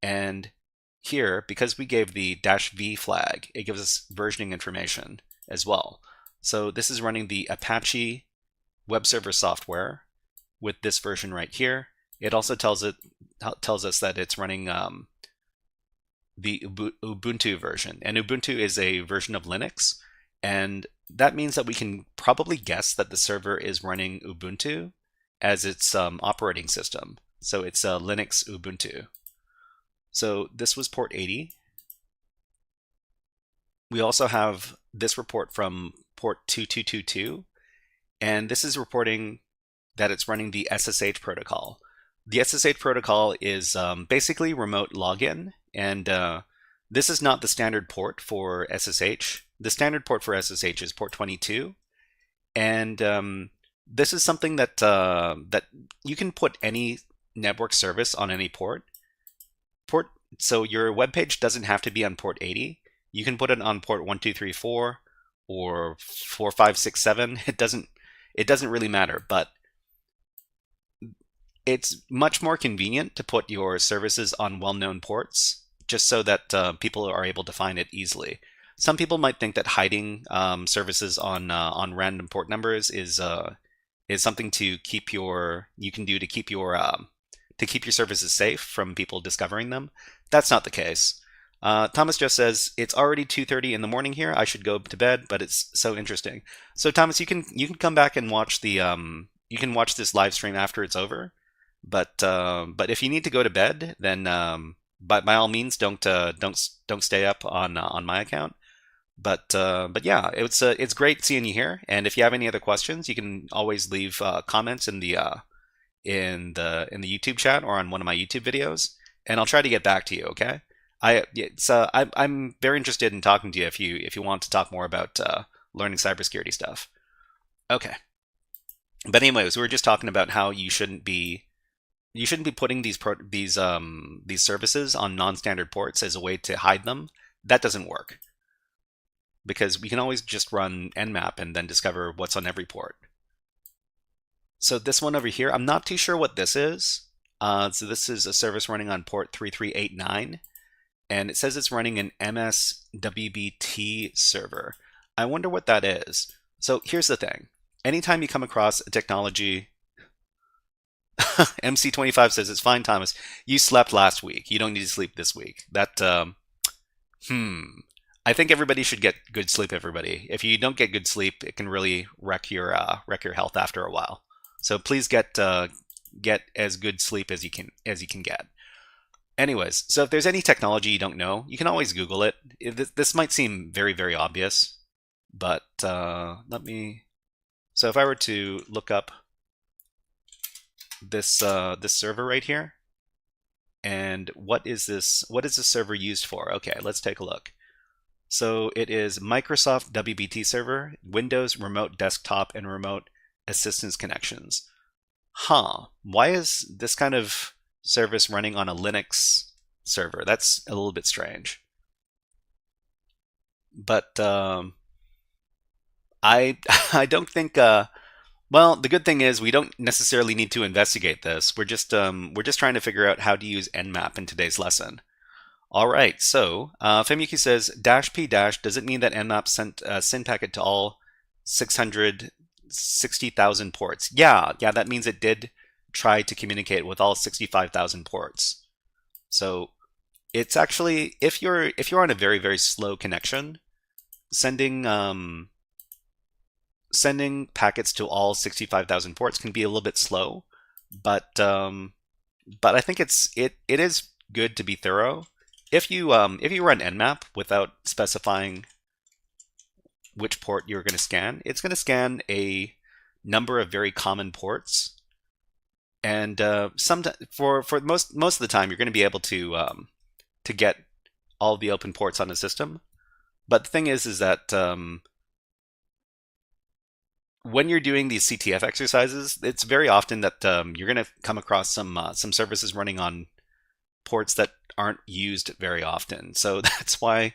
And here, because we gave the -V flag, it gives us versioning information as well. So this is running the Apache web server software with this version right here. It also tells us that it's running the Ubuntu version, and Ubuntu is a version of Linux, and that means that we can probably guess that the server is running Ubuntu as its operating system. So it's Linux Ubuntu. So this was port 80. We also have this report from port 2222, and this is reporting that it's running the SSH protocol. The SSH protocol is basically remote login, and this is not the standard port for SSH. The standard port for SSH is port 22, and this is something that that you can put any network service on any port. So your web page doesn't have to be on port 80. You can put it on port 1234 or 4567. It doesn't really matter, but it's much more convenient to put your services on well-known ports, just so that people are able to find it easily. Some people might think that hiding services on random port numbers is something you can do to keep your services safe from people discovering them. That's not the case. Thomas just says it's already 2:30 in the morning here. I should go to bed, but it's so interesting. So Thomas, you can come back and watch the you can watch this live stream after it's over. But if you need to go to bed, then by all means don't stay up on my account. But yeah, it's great seeing you here. And if you have any other questions, you can always leave comments in the YouTube chat or on one of my YouTube videos, and I'll try to get back to you. Okay? I'm very interested in talking to you if you want to talk more about learning cybersecurity stuff. Okay. But anyways, we were just talking about how you shouldn't be putting these services on non-standard ports as a way to hide them. That doesn't work, because we can always just run nmap and then discover what's on every port. So this one over here, I'm not too sure what this is. So this is a service running on port 3389, and it says it's running an MSWBT server. I wonder what that is. So here's the thing. Anytime you come across a technology, MC25 says, it's fine, Thomas. You slept last week. You don't need to sleep this week. I think everybody should get good sleep, everybody. If you don't get good sleep, it can really wreck your health after a while. So please get as good sleep as you can get. Anyways, so if there's any technology you don't know, you can always Google it. This might seem very, very obvious, but let me. So if I were to look up this server right here, and what is this server used for? Okay, let's take a look. So it is Microsoft WBT server, Windows remote desktop and remote assistance connections. Why is this kind of service running on a Linux server? That's a little bit strange. But I don't think. Well, the good thing is we don't necessarily need to investigate this. We're just trying to figure out how to use nmap in today's lesson. All right. So Femyuki says -p- does it mean that nmap sent a SYN packet to all 660,000 ports? Yeah. That means it did try to communicate with all 65,000 ports. So it's actually, if you're on a very, very slow connection, sending packets to all 65,000 ports can be a little bit slow, but I think it is good to be thorough. If you run nmap without specifying which port you're going to scan, it's going to scan a number of very common ports, and for most of the time you're going to be able to get all the open ports on the system. But the thing is that when you're doing these CTF exercises, it's very often that you're going to come across some services running on ports that aren't used very often. So that's why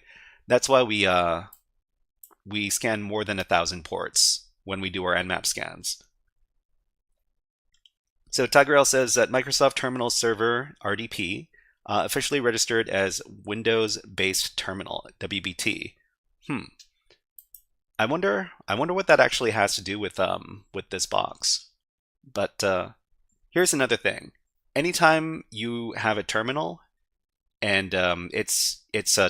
we scan more than 1,000 ports when we do our nmap scans. So Tigerel says that Microsoft Terminal Server RDP officially registered as Windows-based terminal WBT. I wonder what that actually has to do with this box. But here's another thing. Anytime you have a terminal and it's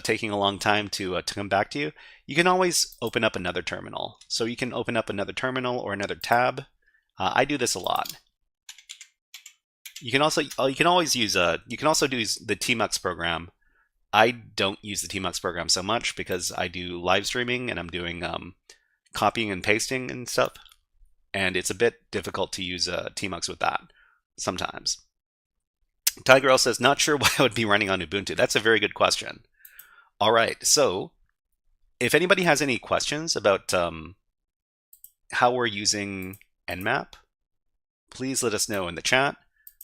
taking a long time to come back to you, you can always open up another terminal. So you can open up another terminal or another tab. I do this a lot. You can also do the tmux program. I don't use the tmux program so much because I do live streaming and I'm doing copying and pasting and stuff, and it's a bit difficult to use tmux with that sometimes. Tigerel says, not sure why I would be running on Ubuntu. That's a very good question. All right, so if anybody has any questions about how we're using nmap, please let us know in the chat.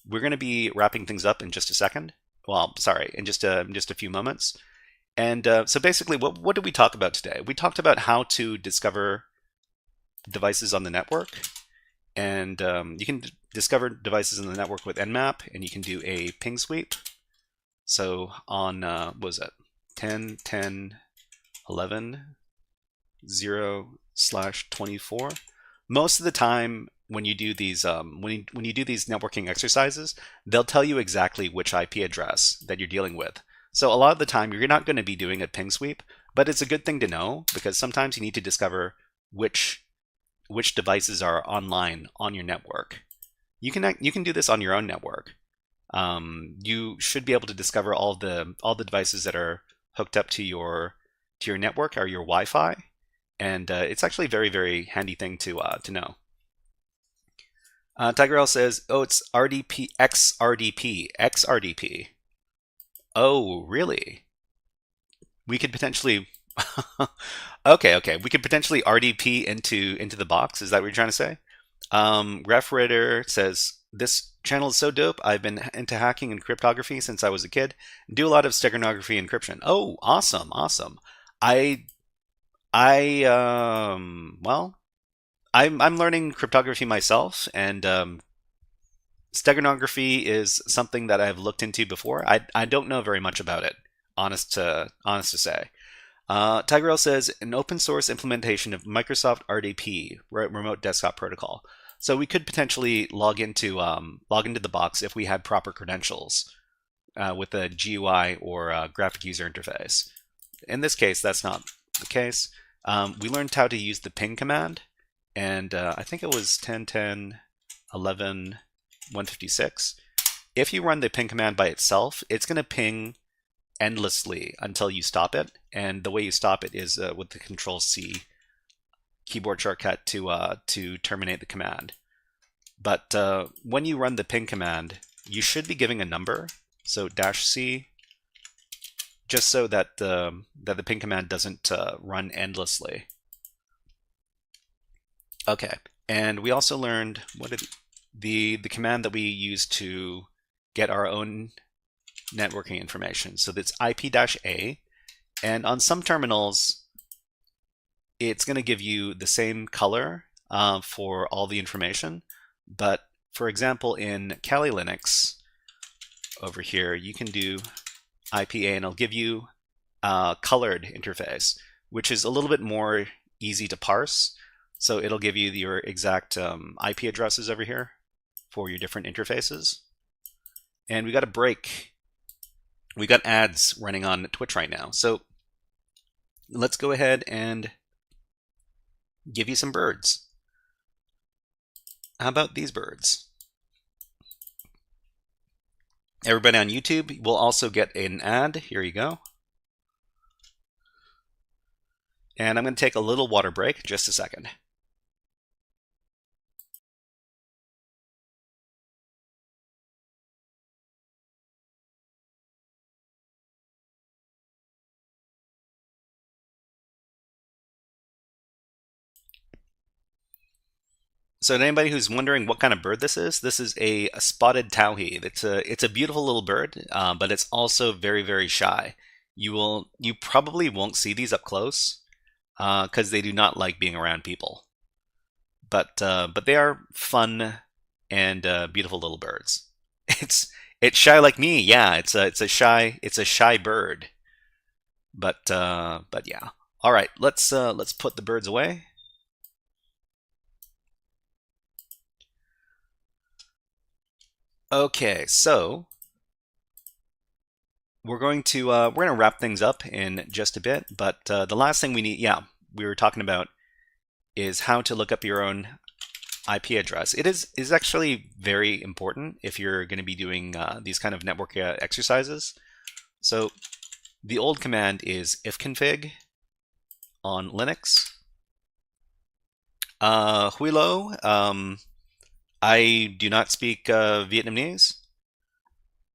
We're going to be wrapping things up in just a second. Well, sorry, in just a few moments. And so basically, what did we talk about today? We talked about how to discover devices on the network. And you can discover devices in the network with nmap, and you can do a ping sweep. So on, what was it? 10, 10, 11, 0/24. Most of the time, when you do these when you do these networking exercises, they'll tell you exactly which IP address that you're dealing with. So a lot of the time, you're not going to be doing a ping sweep, but it's a good thing to know because sometimes you need to discover which devices are online on your network. You can do this on your own network. You should be able to discover all the devices that are hooked up to your your network or your Wi-Fi, and it's actually a very, very handy thing to know. Tigerl says, "Oh, it's RDP XRDP. Oh, really? We could potentially." Okay. We could potentially RDP into the box. Is that what you're trying to say? Refrator says, "This channel is so dope. I've been into hacking and cryptography since I was a kid. Do a lot of steganography encryption." Oh, awesome. Well, I'm learning cryptography myself, and steganography is something that I've looked into before. I don't know very much about it, honest to say. Tigerl says, "An open source implementation of Microsoft RDP, Remote Desktop Protocol." So we could potentially log into the box if we had proper credentials with a GUI or a graphic user interface. In this case, that's not the case. We learned how to use the ping command, and I think it was 10.10.11.156. If you run the ping command by itself, it's going to ping endlessly until you stop it, and the way you stop it is with the Control-C keyboard shortcut to terminate the command. But when you run the ping command, you should be giving a number, so -C, just so that the ping command doesn't run endlessly. Okay, and we also learned the command that we use to get our own networking information. So that's IP-A, and on some terminals, it's going to give you the same color for all the information. But for example, in Kali Linux, over here, you can do IP-A, and it'll give you a colored interface, which is a little bit more easy to parse. So it'll give you your exact IP addresses over here for your different interfaces. And we got a break. We got ads running on Twitch right now. So let's go ahead and give you some birds. How about these birds? Everybody on YouTube will also get an ad. Here you go. And I'm going to take a little water break, just a second. So anybody who's wondering what kind of bird this is a spotted towhee. It's a beautiful little bird, but it's also very, very shy. You probably won't see these up close because they do not like being around people. But they are fun and beautiful little birds. It's shy like me. Yeah, it's a shy bird. But yeah. All right, let's put the birds away. Okay, so we're going to wrap things up in just a bit, but the last thing we need, we were talking about, is how to look up your own IP address. It is actually very important if you're going to be doing these kind of network exercises. So the old command is ifconfig on Linux. Huilo. I do not speak Vietnamese,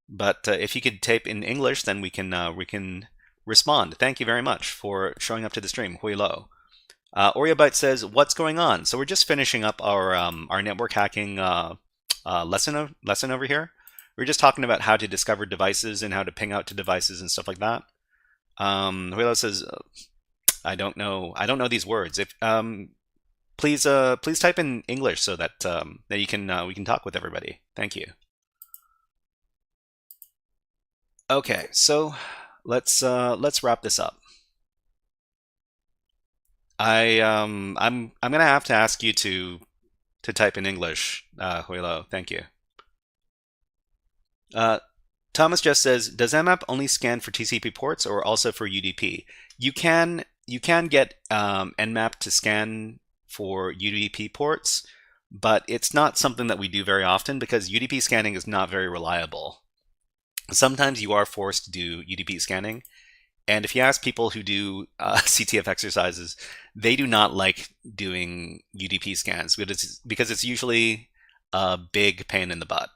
but if you could type in English, then we can respond. Thank you very much for showing up to the stream, Hui Lo. Oreobyte says, "What's going on?" So we're just finishing up our network hacking lesson over here. We're just talking about how to discover devices and how to ping out to devices and stuff like that. Hui Lo says, "I don't know these words." If please type in English so that we can talk with everybody. Thank you. Okay, so let's wrap this up. I'm gonna have to ask you to type in English, Huilo. Thank you. Thomas just says, "Does Nmap only scan for TCP ports or also for UDP?" You can get Nmap to scan for UDP ports, but it's not something that we do very often because UDP scanning is not very reliable. Sometimes you are forced to do UDP scanning, And if you ask people who do CTF exercises, they do not like doing UDP scans because it's usually a big pain in the butt.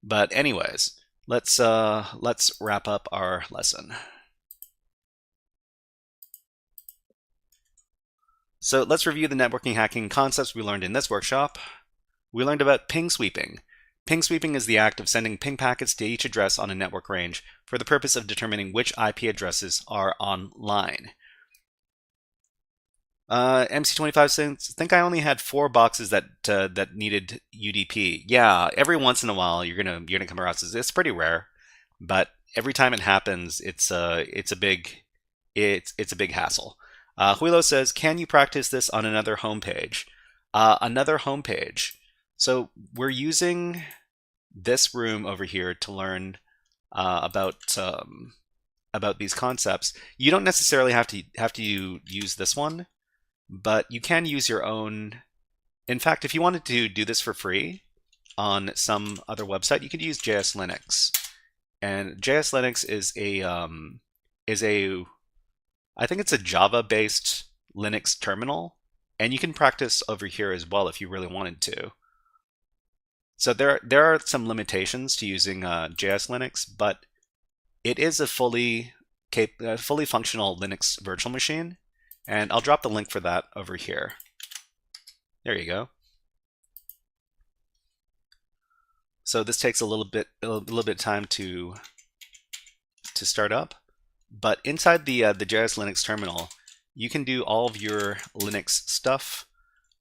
But anyways, let's wrap up our lesson. So let's review the networking hacking concepts we learned in this workshop. We learned about ping sweeping. Ping sweeping is the act of sending ping packets to each address on a network range for the purpose of determining which IP addresses are online. MC25 says, I think I only had 4 boxes that needed UDP. Yeah, every once in a while you're gonna come across this. It's pretty rare, but every time it happens, it's a big hassle. Huilo says, can you practice this on another homepage? Another homepage. So we're using this room over here to learn about these concepts. You don't necessarily have to use this one, but you can use your own. In fact, if you wanted to do this for free on some other website, you could use JS Linux. And JS Linux is a I think it's a Java-based Linux terminal, and you can practice over here as well if you really wanted to. So there are some limitations to using JS Linux, but it is a fully functional Linux virtual machine, and I'll drop the link for that over here. There you go. So this takes a little bit of time to start up, but inside the JS Linux terminal, you can do all of your Linux stuff.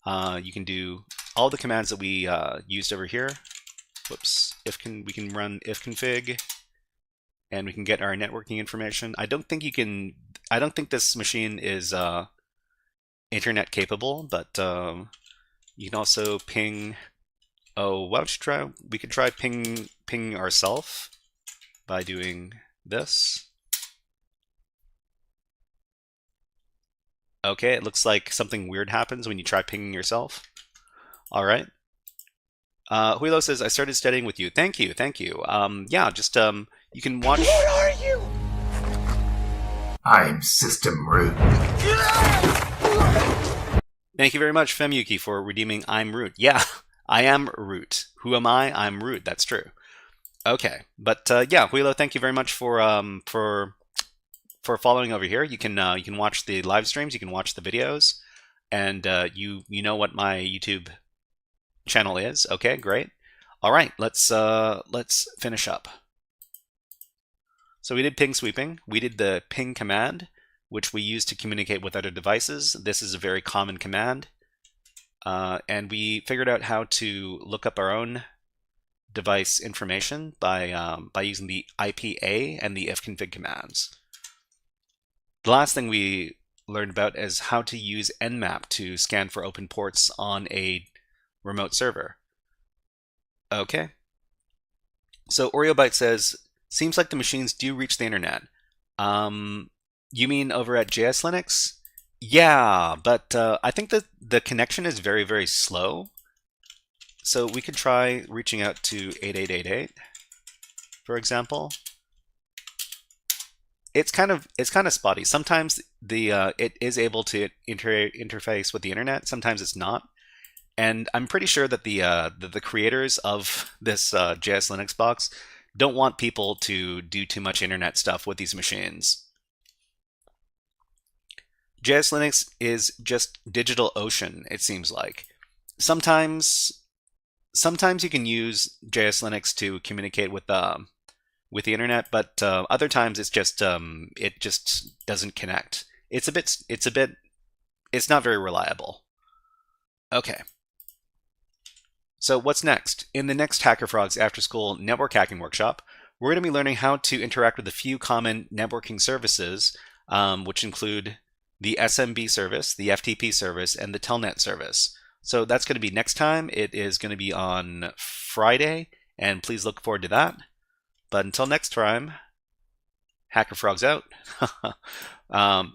You can do all the commands that we used over here. Whoops! We can run ifconfig, and we can get our networking information. I don't think this machine is internet capable, but you can also ping. Oh, why don't you try? We could try ping ourselves by doing this. Okay, it looks like something weird happens when you try pinging yourself. All right. Huilo says, I started studying with you. Thank you, thank you. Yeah, just you can watch. What are you? I'm system root. Thank you very much, Femyuki, for redeeming I'm root. Yeah, I am root. Who am I? I'm root. That's true. Okay, but yeah, Huilo, thank you very much for following over here. You can watch the live streams, you can watch the videos, and you know what my YouTube channel is. Okay, great. All right, let's finish up. So we did ping sweeping. We did the ping command, which we use to communicate with other devices. This is a very common command, and we figured out how to look up our own device information by using the IPA and the ifconfig commands. The last thing we learned about is how to use Nmap to scan for open ports on a remote server. Okay. So OreoByte says, seems like the machines do reach the internet. You mean over at JS Linux? Yeah, but I think that the connection is very, very slow. So we could try reaching out to 8888, for example. It's kind of spotty. Sometimes it is able to interface with the internet. Sometimes it's not. And I'm pretty sure that the creators of this JS Linux box don't want people to do too much internet stuff with these machines. JS Linux is just DigitalOcean, it seems like. Sometimes you can use JS Linux to communicate with the internet, but other times it's just it just doesn't connect. It's not very reliable. Okay. So what's next? In the next HackerFrogs After School Network Hacking Workshop, we're going to be learning how to interact with a few common networking services, which include the SMB service, the FTP service, and the Telnet service. So that's going to be next time. It is going to be on Friday, and please look forward to that. But until next time, HackerFrogs out.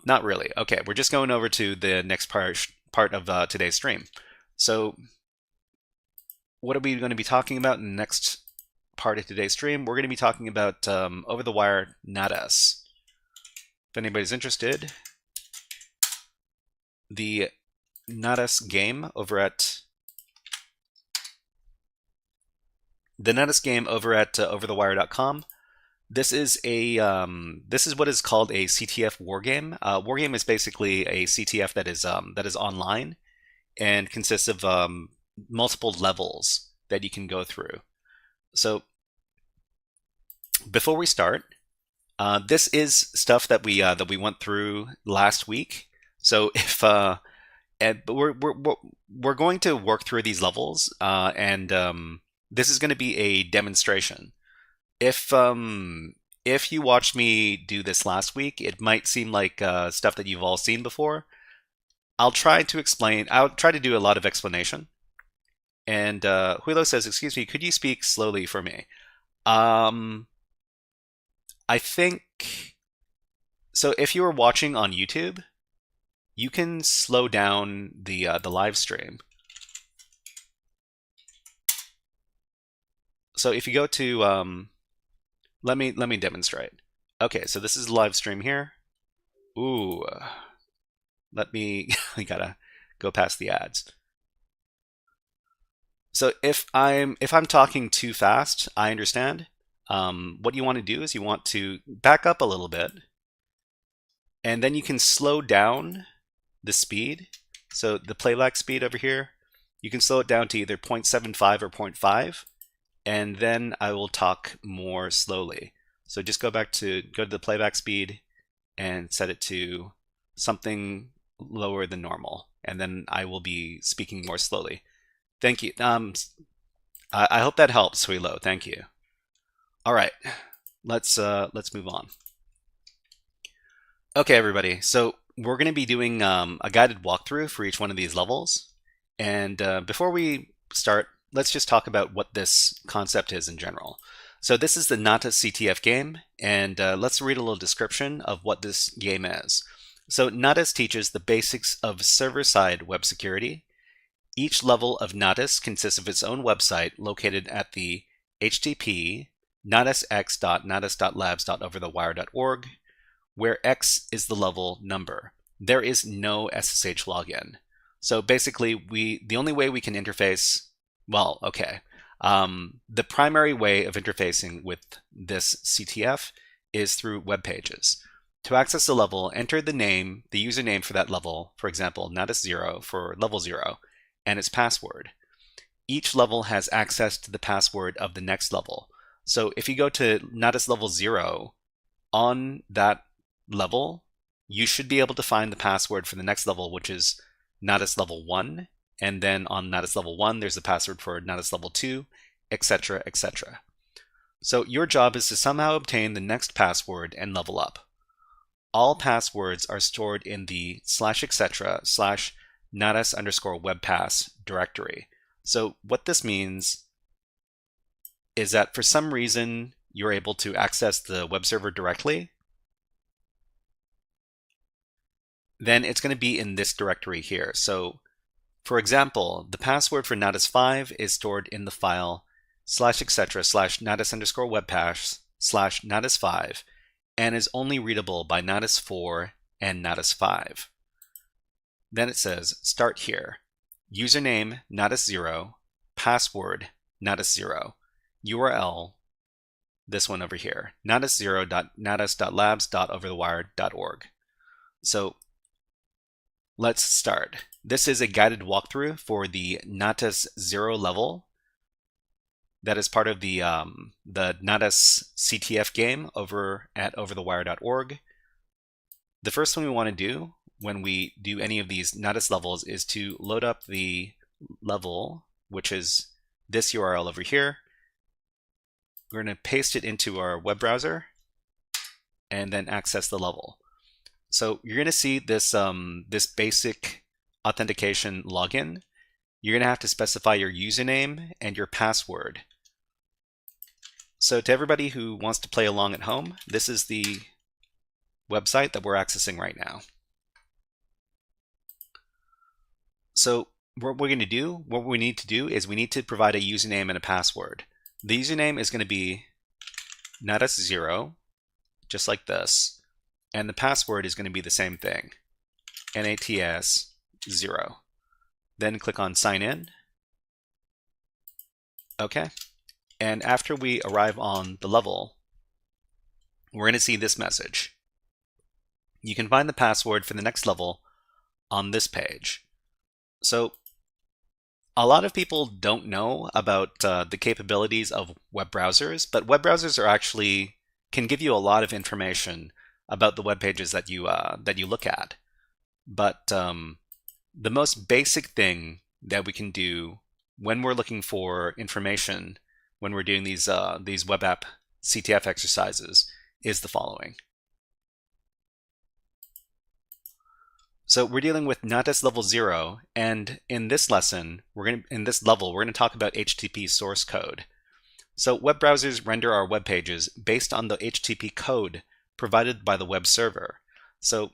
Not really. Okay, we're just going over to the next part of today's stream. So what are we going to be talking about in the next part of today's stream? We're going to be talking about Over-the-Wire Natas. if anybody's interested, the Natas game over at overthewire.com. This is what is called a CTF wargame. Wargame is basically a CTF that is online and consists of multiple levels that you can go through. So before we start, this is stuff that we went through last week. So if we're going to work through these levels, and this is going to be a demonstration. If you watched me do this last week, it might seem like stuff that you've all seen before. I'll try to explain. I'll try to do a lot of explanation. And Huilo says, "Excuse me, could you speak slowly for me?" I think so. If you were watching on YouTube, you can slow down the live stream. So if you go to let me demonstrate. Okay, so this is the live stream here. Ooh, we gotta go past the ads. So if I'm talking too fast, I understand. What you want to do is you want to back up a little bit, and then you can slow down the speed. So the playback speed over here, you can slow it down to either 0.75 or 0.5, and then I will talk more slowly. So just go to the playback speed and set it to something lower than normal, and then I will be speaking more slowly. Thank you. I hope that helps, Huilo. Thank you. All right, let's move on. Okay, everybody. So we're going to be doing a guided walkthrough for each one of these levels. And before we start, let's just talk about what this concept is in general. So this is the Natas CTF game, and let's read a little description of what this game is. So Natas teaches the basics of server-side web security. Each level of Natas consists of its own website located at the http natasx.natas.labs.overthewire.org, where X is the level number. There is no SSH login. So basically, the only way we can interface, the primary way of interfacing with this CTF is through web pages. To access the level, enter the username for that level, for example, Natas0 for level 0, and its password. Each level has access to the password of the next level. So if you go to Natas level 0, on that level, you should be able to find the password for the next level, which is Natas level 1. And then on Natas level 1, there's the password for Natas level 2, etc., etc. So your job is to somehow obtain the next password and level up. All passwords are stored in the /etc/natas_webpass directory. So what this means is that for some reason you're able to access the web server directly, then it's going to be in this directory here. So for example, the password for Natas5 is stored in the file /etc/natas_webpass/natas5 and is only readable by Natas4 and Natas5. Then it says start here. Username Natas0, password Natas0, URL, this one over here, natas0.natas.labs.overthewire.org. So let's start. This is a guided walkthrough for the Natas 0 level that is part of the Natas CTF game over at overthewire.org. The first thing we want to do when we do any of these Natas levels is to load up the level, which is this URL over here. We're going to paste it into our web browser and then access the level. So you're going to see this, this basic authentication login. You're going to have to specify your username and your password. So to everybody who wants to play along at home, this is the website that we're accessing right now. So what we need to do is we need to provide a username and a password. The username is going to be Natas0, just like this. and the password is going to be the same thing, Nats 0. Then click on sign in. Okay, and after we arrive on the level, we're going to see this message. You can find the password for the next level on this page. So a lot of people don't know about the capabilities of web browsers, but web browsers are actually can give you a lot of information about the web pages that you look at. But the most basic thing that we can do when we're looking for information, when we're doing these Web App CTF exercises, is the following. So we're dealing with Natas level 0, and in this lesson, in this level, we're going to talk about HTTP source code. So web browsers render our web pages based on the HTTP code provided by the web server. So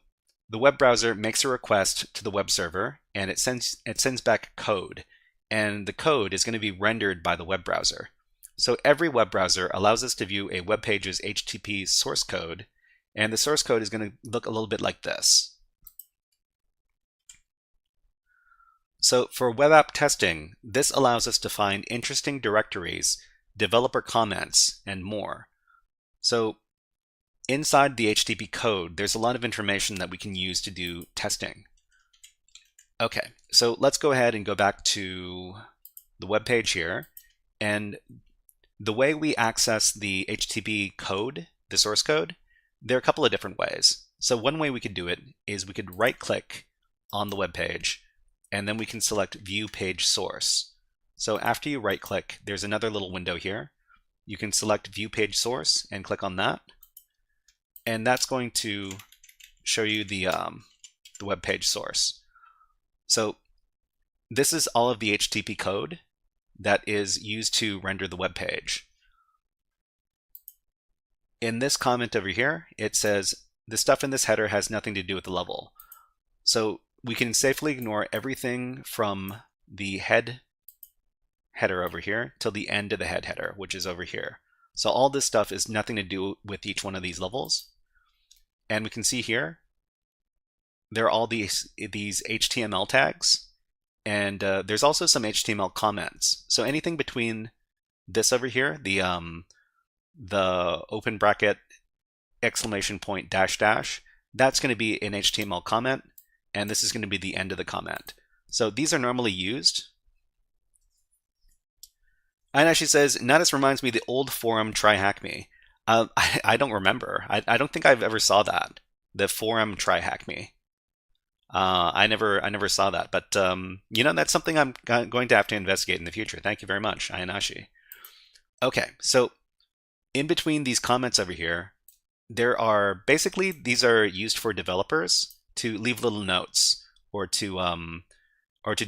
the web browser makes a request to the web server, and it sends back code, and the code is going to be rendered by the web browser. So every web browser allows us to view a web page's HTTP source code, and the source code is going to look a little bit like this. So for web app testing, this allows us to find interesting directories, developer comments, and more. So inside the HTTP code, there's a lot of information that we can use to do testing. Okay, so let's go ahead and go back to the web page here. And the way we access the HTTP code, the source code, there are a couple of different ways. So one way we could do it is we could right-click on the web page, and then we can select View Page Source. So after you right-click, there's another little window here. You can select View Page Source and click on that, and that's going to show you the web page source. So this is all of the HTTP code that is used to render the web page. In this comment over here, it says, the stuff in this header has nothing to do with the level. So we can safely ignore everything from the header over here till the end of the header, which is over here. So all this stuff is nothing to do with each one of these levels. And we can see here, there are all these HTML tags, and there's also some HTML comments. So anything between this over here, the open bracket, exclamation point, dash dash, that's going to be an HTML comment, and this is going to be the end of the comment. So these are normally used. And she says, Natas reminds me of the old forum Tryhackme. I don't remember. I don't think I've ever saw that. The forum Tryhackme. I never saw that. But you know, that's something I'm going to have to investigate in the future. Thank you very much, Ayanashi. Okay, so in between these comments over here, there are basically, these are used for developers to leave little notes or to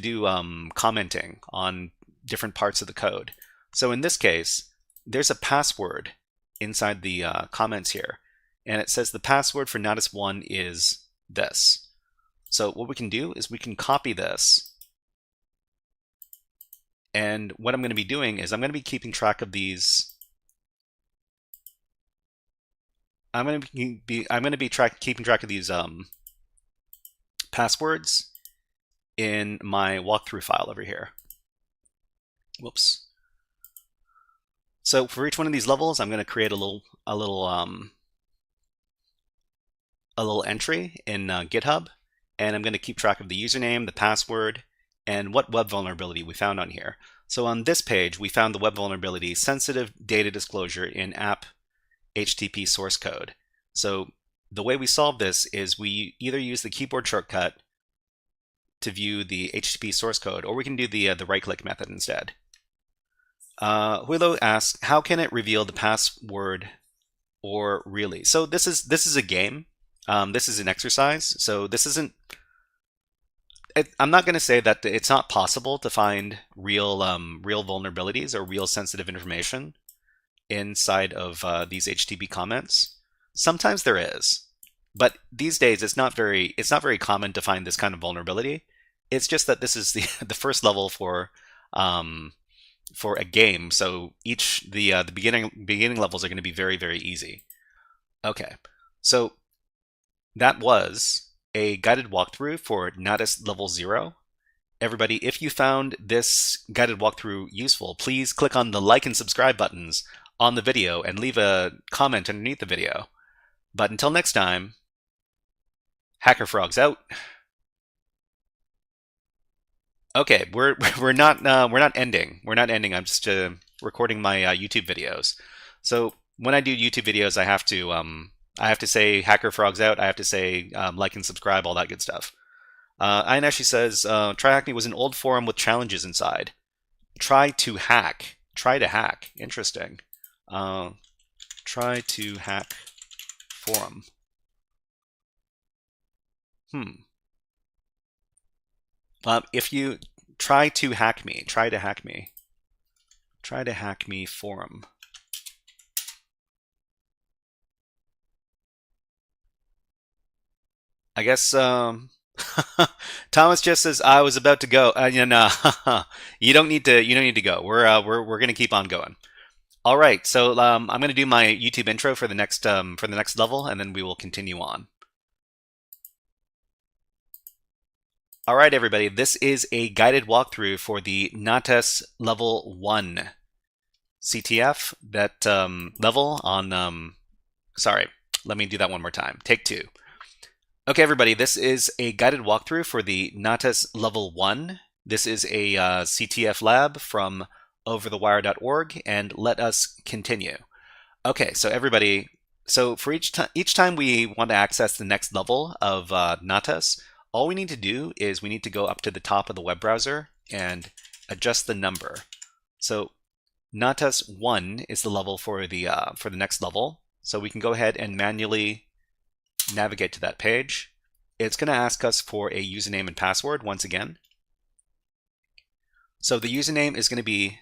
do commenting on different parts of the code. So in this case, there's a password inside the comments here, and it says the password for Natas1 is this. So what we can do is we can copy this, and what I'm going to be doing is I'm going to be keeping track of these. I'm going to be keeping track of these passwords in my walkthrough file over here. Whoops. So for each one of these levels, I'm going to create a little entry in GitHub, and I'm going to keep track of the username, the password, and what web vulnerability we found on here. So on this page, we found the web vulnerability sensitive data disclosure in app HTTP source code. So the way we solve this is we either use the keyboard shortcut to view the HTTP source code, or we can do the right-click method instead. Huilo asks, how can it reveal the password or really? So this is a game. This is an exercise. So this isn't. I'm not going to say that it's not possible to find real vulnerabilities or real sensitive information inside of these HTTP comments. Sometimes there is, but these days it's not very common to find this kind of vulnerability. It's just that this is the first level for a game, so the beginning levels are going to be very, very easy. Okay, so that was a guided walkthrough for Natas Level 0. Everybody, if you found this guided walkthrough useful, please click on the like and subscribe buttons on the video and leave a comment underneath the video. But until next time, HackerFrogs out. Okay, we're not ending. We're not ending. I'm just recording my YouTube videos. So when I do YouTube videos, I have to say HackerFrogs out. I have to say like and subscribe, all that good stuff. Ian actually says Tryhackme was an old forum with challenges inside. Try to hack. Interesting. Try to hack forum. If you try to hack me forum. I guess Thomas just says I was about to go. No, you don't need to go. We're gonna keep on going. All right, so I'm gonna do my YouTube intro for the next level, and then we will continue on. All right, everybody, this is a guided walkthrough for the Natas Level 1 CTF. That level on. Sorry, let me do that one more time. Take 2. Okay, everybody, this is a guided walkthrough for the Natas Level 1. This is a CTF lab from overthewire.org, and let us continue. Okay, so everybody, for each time we want to access the next level of Natas, all we need to do is we need to go up to the top of the web browser and adjust the number. So Natas 1 is the level for the next level. So we can go ahead and manually navigate to that page. It's going to ask us for a username and password once again. So the username is going to be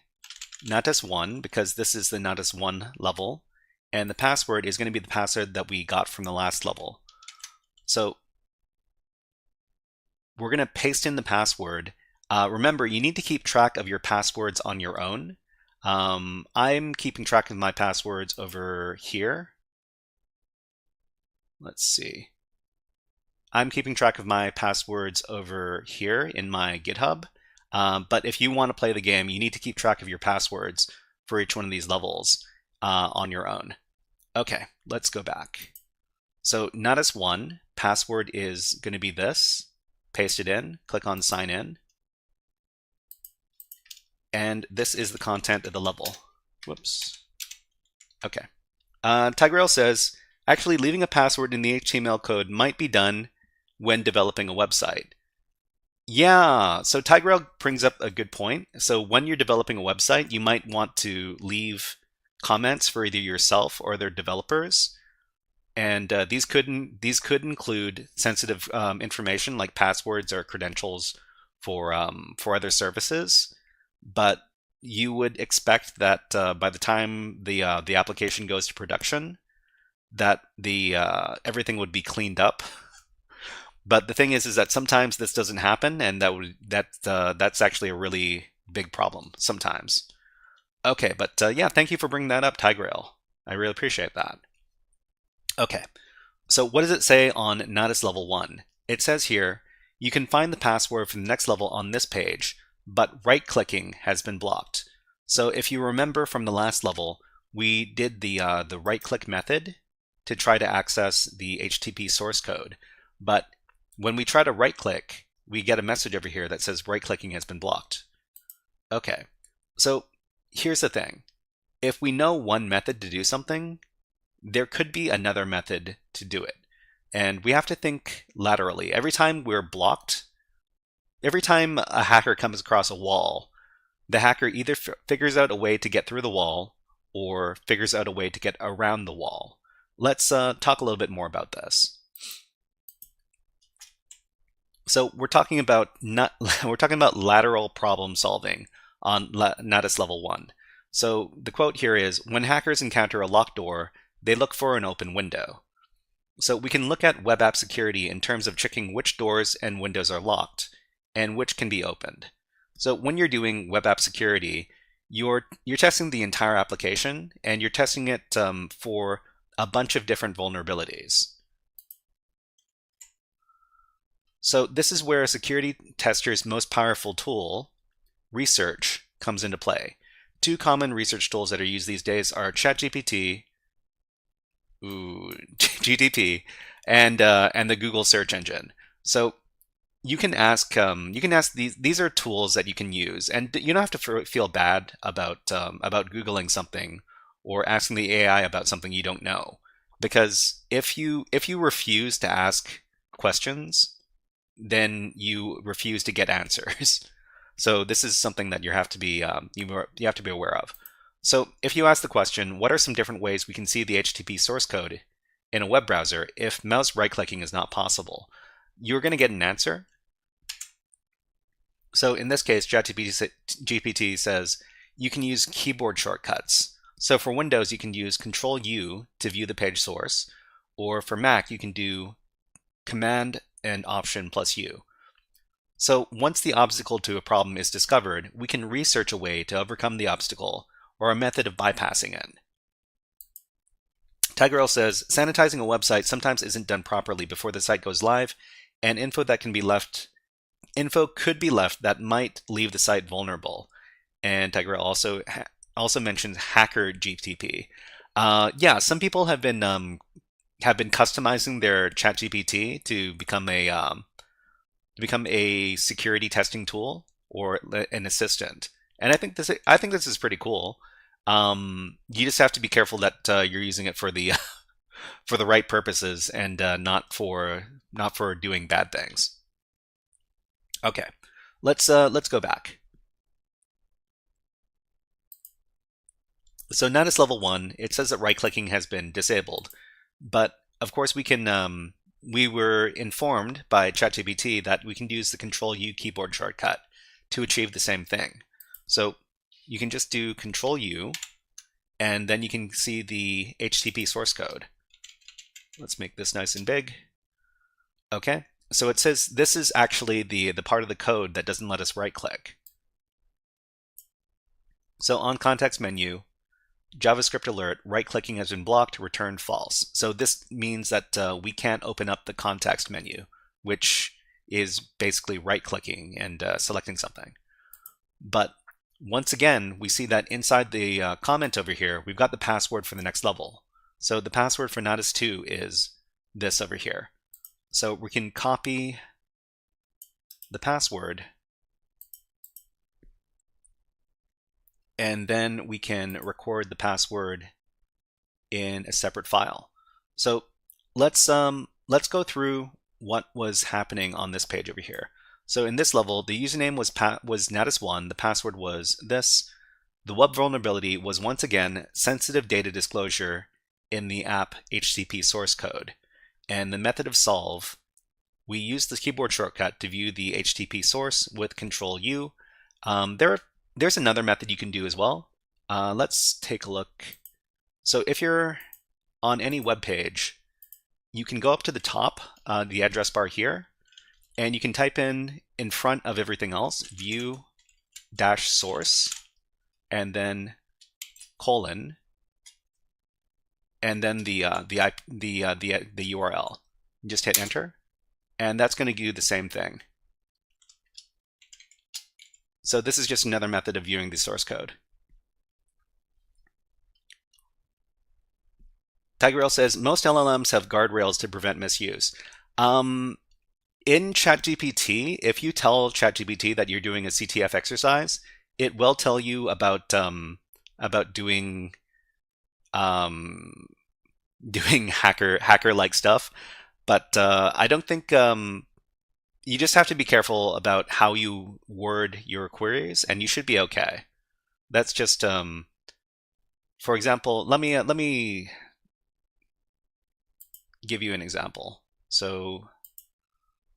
Natas1 because this is the Natas 1 level, and the password is going to be the password that we got from the last level. So we're going to paste in the password. Remember, you need to keep track of your passwords on your own. I'm keeping track of my passwords over here. Let's see. I'm keeping track of my passwords over here in my GitHub. But if you want to play the game, you need to keep track of your passwords for each one of these levels on your own. Okay, let's go back. So Natas1, password is going to be this. Paste it in, click on sign in. And this is the content of the level. Whoops. Okay. Tigrail says, actually leaving a password in the HTML code might be done when developing a website. Yeah, so Tigrail brings up a good point. So when you're developing a website, you might want to leave comments for either yourself or their developers. And these could include sensitive information like passwords or credentials for other services. But you would expect that by the time the application goes to production, that everything would be cleaned up. But the thing is that sometimes this doesn't happen, and that's actually a really big problem sometimes. Okay, but yeah, thank you for bringing that up, Tigrail. I really appreciate that. Okay, so what does it say on Natas Level 1? It says here, you can find the password for the next level on this page, but right-clicking has been blocked. So if you remember from the last level, we did the right-click method to try to access the HTTP source code. But when we try to right-click, we get a message over here that says right-clicking has been blocked. Okay, so here's the thing. If we know one method to do something, there could be another method to do it. And we have to think laterally. Every time we're blocked, every time a hacker comes across a wall, the hacker either figures out a way to get through the wall or figures out a way to get around the wall. Let's talk a little bit more about this. So we're talking about lateral problem solving on Natas Level 1. So the quote here is, when hackers encounter a locked door, they look for an open window. So we can look at web app security in terms of checking which doors and windows are locked and which can be opened. So when you're doing web app security, you're testing the entire application, and you're testing it for a bunch of different vulnerabilities. So this is where a security tester's most powerful tool, research, comes into play. Two common research tools that are used these days are ChatGPT, GTP, and the Google search engine. So you can ask these are tools that you can use, and you don't have to feel bad about Googling something or asking the AI about something you don't know, because if you refuse to ask questions, then you refuse to get answers. So this is something that you have to be aware of. So if you ask the question, what are some different ways we can see the HTTP source code in a web browser if mouse right-clicking is not possible, you're going to get an answer. So in this case, ChatGPT says you can use keyboard shortcuts. So for Windows, you can use Control-U to view the page source, or for Mac, you can do Command and Option plus U. So once the obstacle to a problem is discovered, we can research a way to overcome the obstacle or a method of bypassing it. Tigerl says, sanitizing a website sometimes isn't done properly before the site goes live, and info could be left that might leave the site vulnerable. And Tigerl also mentions Hacker GTP. Yeah, some people have been customizing their ChatGPT to become a security testing tool or an assistant, and I think this is pretty cool. You just have to be careful that you're using it for the for the right purposes and not for doing bad things. Okay, let's go back. So Natas level 1, it says that right-clicking has been disabled, but of course we were informed by ChatGPT that we can use the Control-U keyboard shortcut to achieve the same thing. So you can just do Control-U, and then you can see the HTTP source code. Let's make this nice and big. Okay, so it says this is actually the part of the code that doesn't let us right-click. So on context menu, JavaScript alert, right-clicking has been blocked, return false. So this means that we can't open up the context menu, which is basically right-clicking and selecting something. But once again, we see that inside the comment over here, we've got the password for the next level. So the password for Natas 2 is this over here. So we can copy the password, and then we can record the password in a separate file. So let's go through what was happening on this page over here. So in this level, the username was Natas1, the password was this. The web vulnerability was once again sensitive data disclosure in the app HTTP source code. And the method of solve, we used the keyboard shortcut to view the HTTP source with Control-U. There's another method you can do as well. Let's take a look. So if you're on any web page, you can go up to the top, the address bar here, and you can type in front of everything else, view-source, and then colon, and then the URL. Just hit enter, and that's going to do the same thing. So this is just another method of viewing the source code. Tigerl says, most LLMs have guardrails to prevent misuse. In ChatGPT, if you tell ChatGPT that you're doing a CTF exercise, it will tell you about doing hacker-like stuff. But I don't think you just have to be careful about how you word your queries, and you should be okay. That's just, for example, let me give you an example. So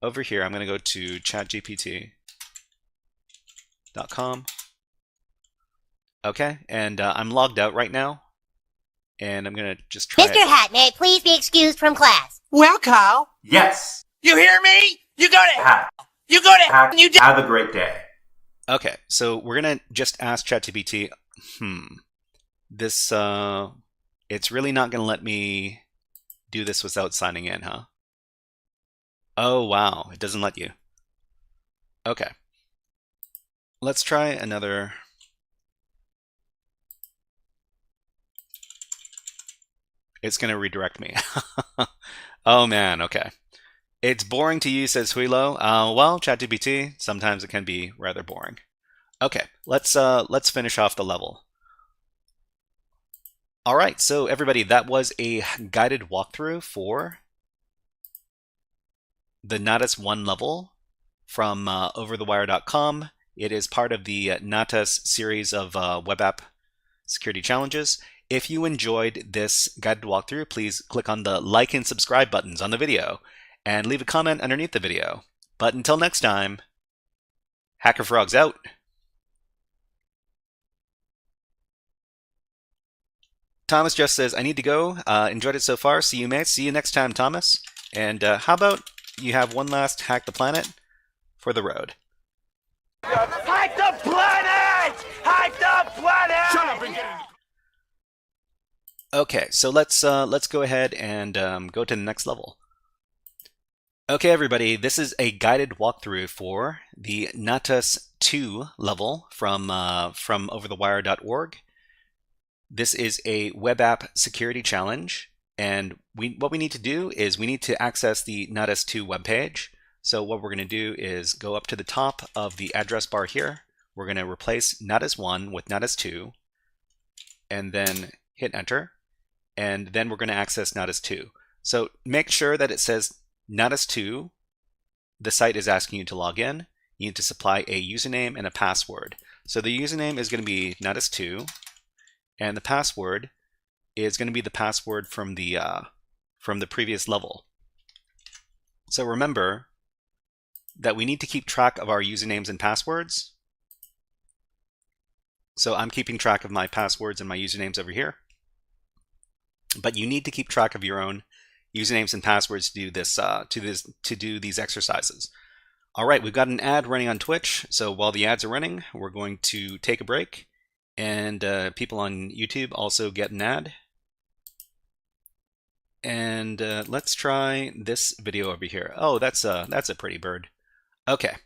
over here, I'm going to go to chatgpt.com. Okay, and I'm logged out right now, and I'm going to just try Mr. Hackme, please be excused from class. Well, Kyle, Yes. you hear me? You go to Hack. You go to Hack. You Have a great day. Okay, so we're going to just ask ChatGPT, this, it's really not going to let me do this without signing in, huh? Oh, wow. It doesn't let you. Okay. Let's try another. It's going to redirect me. Oh, man. Okay. It's boring to use, says Huilo. Well, ChatGPT, sometimes it can be rather boring. Okay, let's finish off the level. All right, so everybody, that was a guided walkthrough for the Natas 1 level from overthewire.com. It is part of the Natas series of web app security challenges. If you enjoyed this guided walkthrough, please click on the like and subscribe buttons on the video and leave a comment underneath the video. But until next time, HackerFrogs out. Thomas just says, I need to go. Enjoyed it so far. See you, mates. See you next time, Thomas. And how about you have one last Hack the Planet for the road? Hack the planet! Hack the planet! Shut up and get in. Okay, so let's go ahead and go to the next level. Okay, everybody, this is a guided walkthrough for the Natas 2 level from overthewire.org. This is a web app security challenge, and what we need to do is we need to access the Natas 2 webpage. So what we're going to do is go up to the top of the address bar here. We're going to replace Natas 1 with Natas 2, and then hit enter, and then we're going to access Natas 2. So make sure that it says Natas 2. The site is asking you to log in. You need to supply a username and a password. So the username is going to be Natas 2. And the password is going to be the password from the previous level. So remember that we need to keep track of our usernames and passwords. So I'm keeping track of my passwords and my usernames over here. But you need to keep track of your own usernames and passwords to do this to do these exercises. All right, we've got an ad running on Twitch. So while the ads are running, we're going to take a break. And people on YouTube also get an ad. And let's try this video over here. Oh, that's a pretty bird. Okay,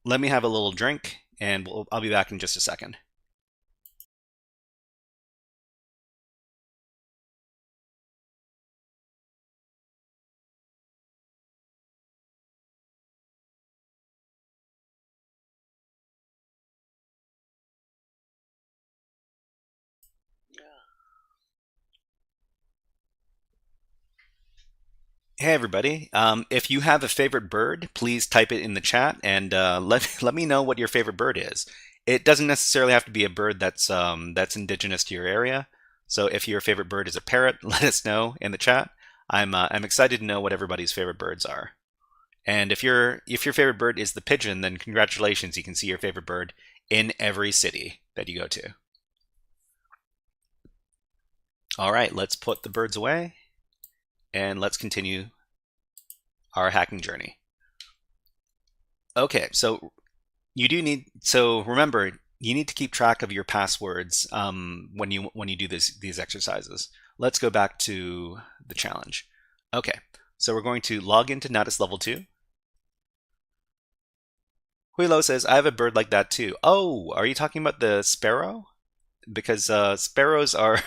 let me have a little drink, and I'll be back in just a second. Hey everybody, if you have a favorite bird, please type it in the chat and let me know what your favorite bird is. It doesn't necessarily have to be a bird that's indigenous to your area. So if your favorite bird is a parrot, let us know in the chat. I'm excited to know what everybody's favorite birds are. And if your favorite bird is the pigeon, then congratulations, you can see your favorite bird in every city that you go to. All right, let's put the birds away. And let's continue our hacking journey. Okay, so remember, you need to keep track of your passwords when you do these exercises. Let's go back to the challenge. Okay, so we're going to log into Natas level 2. Huilo says, I have a bird like that too. Oh, are you talking about the sparrow? Because sparrows are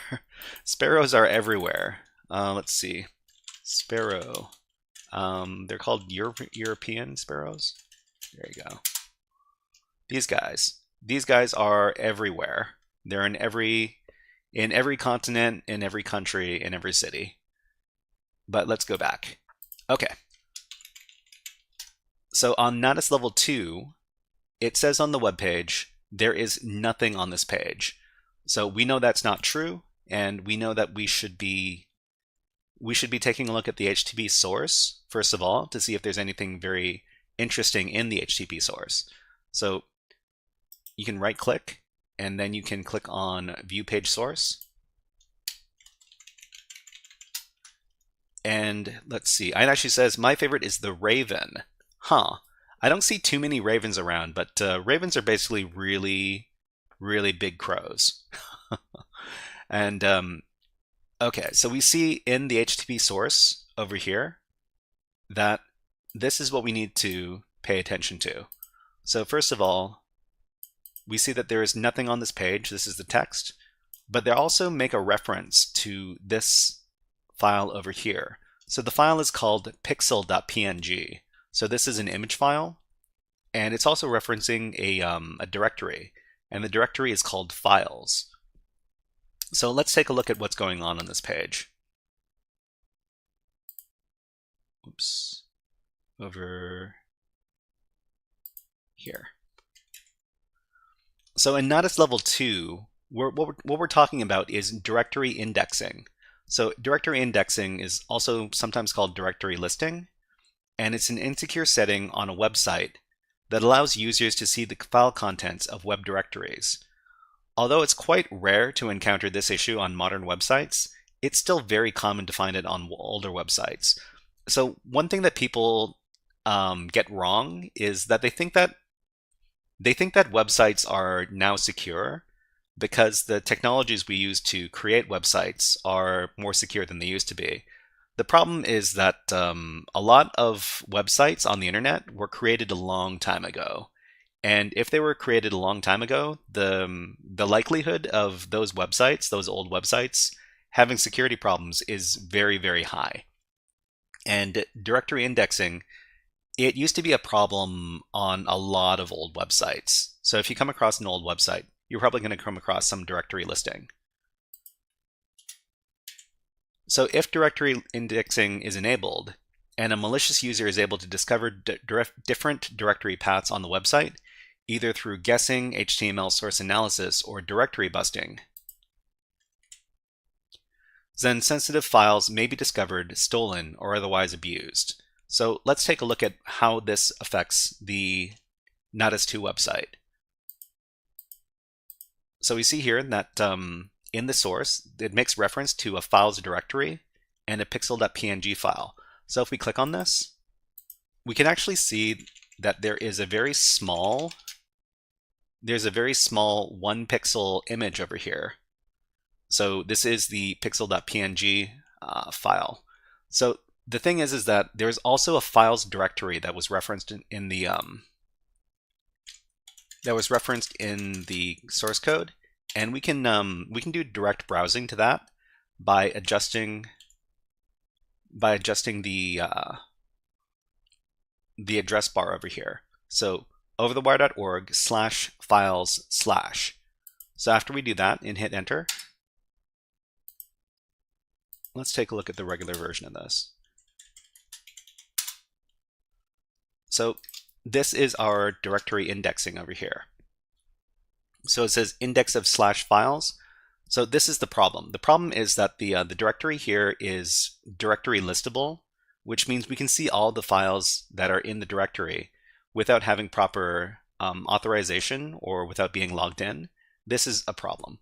sparrows are everywhere. Let's see. Sparrow. They're called European sparrows. There you go. These guys are everywhere. They're in every continent, in every country, in every city. But let's go back. Okay. So on Natas level 2, it says on the web page there is nothing on this page. So we know that's not true, and we know that we should be taking a look at the HTTP source, first of all, to see if there's anything very interesting in the HTTP source. So you can right click, and then you can click on View Page Source. And let's see, it actually says, my favorite is the raven. Huh. I don't see too many ravens around, but ravens are basically really, really big crows. And okay, so we see in the HTTP source over here that this is what we need to pay attention to. So first of all, we see that there is nothing on this page. This is the text, but they also make a reference to this file over here. So the file is called pixel.png. So this is an image file, and it's also referencing a directory, and the directory is called files. So let's take a look at what's going on this page. Oops, over here. So in Natas level 2, what we're talking about is directory indexing. So directory indexing is also sometimes called directory listing, and it's an insecure setting on a website that allows users to see the file contents of web directories. Although it's quite rare to encounter this issue on modern websites, it's still very common to find it on older websites. So one thing that people get wrong is that they think that websites are now secure because the technologies we use to create websites are more secure than they used to be. The problem is that a lot of websites on the internet were created a long time ago. And if they were created a long time ago, the likelihood of those websites, those old websites, having security problems is very, very high. And directory indexing, it used to be a problem on a lot of old websites. So if you come across an old website, you're probably going to come across some directory listing. So if directory indexing is enabled, and a malicious user is able to discover different directory paths on the website, either through guessing, HTML source analysis, or directory busting, then sensitive files may be discovered, stolen, or otherwise abused. So let's take a look at how this affects the Natas 2 website. So we see here that in the source, it makes reference to a files directory and a pixel.png file. So if we click on this, we can actually see that there is a very small 1 pixel image over here. So this is the pixel.png file. So the thing is that there's also a files directory that was referenced in the source code, and we can do direct browsing to that by adjusting the address bar over here. So overthewire.org/files/. So after we do that and hit enter, let's take a look at the regular version of this. So this is our directory indexing over here. So it says index of /files. So this is the problem. The problem is that the directory here is directory listable, which means we can see all the files that are in the directory without having proper authorization or without being logged in. This is a problem.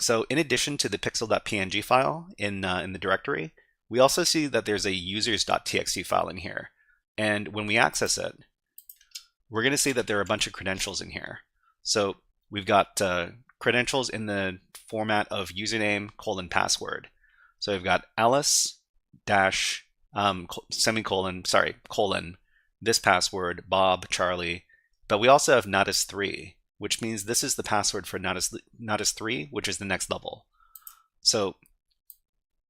So in addition to the pixel.png file in the directory, we also see that there's a users.txt file in here. And when we access it, we're going to see that there are a bunch of credentials in here. So we've got credentials in the format of username : password. So we've got Alice dash semicolon, sorry, colon, this password, Bob, Charlie. But we also have Natas 3, which means this is the password for Natas 3, which is the next level. So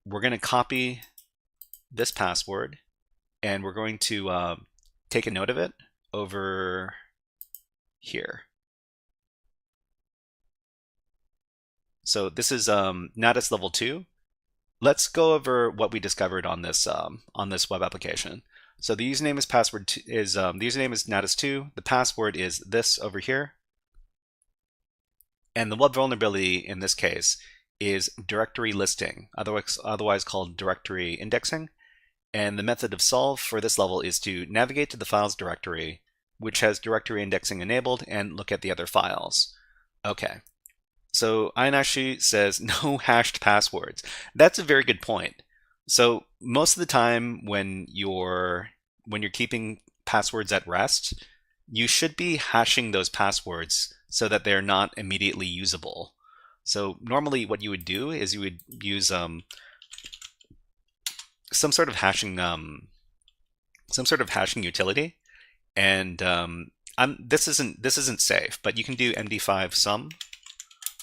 we're going to copy this password, and we're going to take a note of it over here. So this is Natas level 2. Let's go over what we discovered on this web application. So the username is the username is Natas 2. The password is this over here. And the web vulnerability in this case is directory listing, otherwise called directory indexing. And the method of solve for this level is to navigate to the files directory, which has directory indexing enabled, and look at the other files. Okay. So Ayanashi says no hashed passwords. That's a very good point. So most of the time when you're keeping passwords at rest, you should be hashing those passwords so that they're not immediately usable. So normally what you would do is you would use some sort of hashing some sort of hashing utility, and this isn't safe, but you can do MD5 sum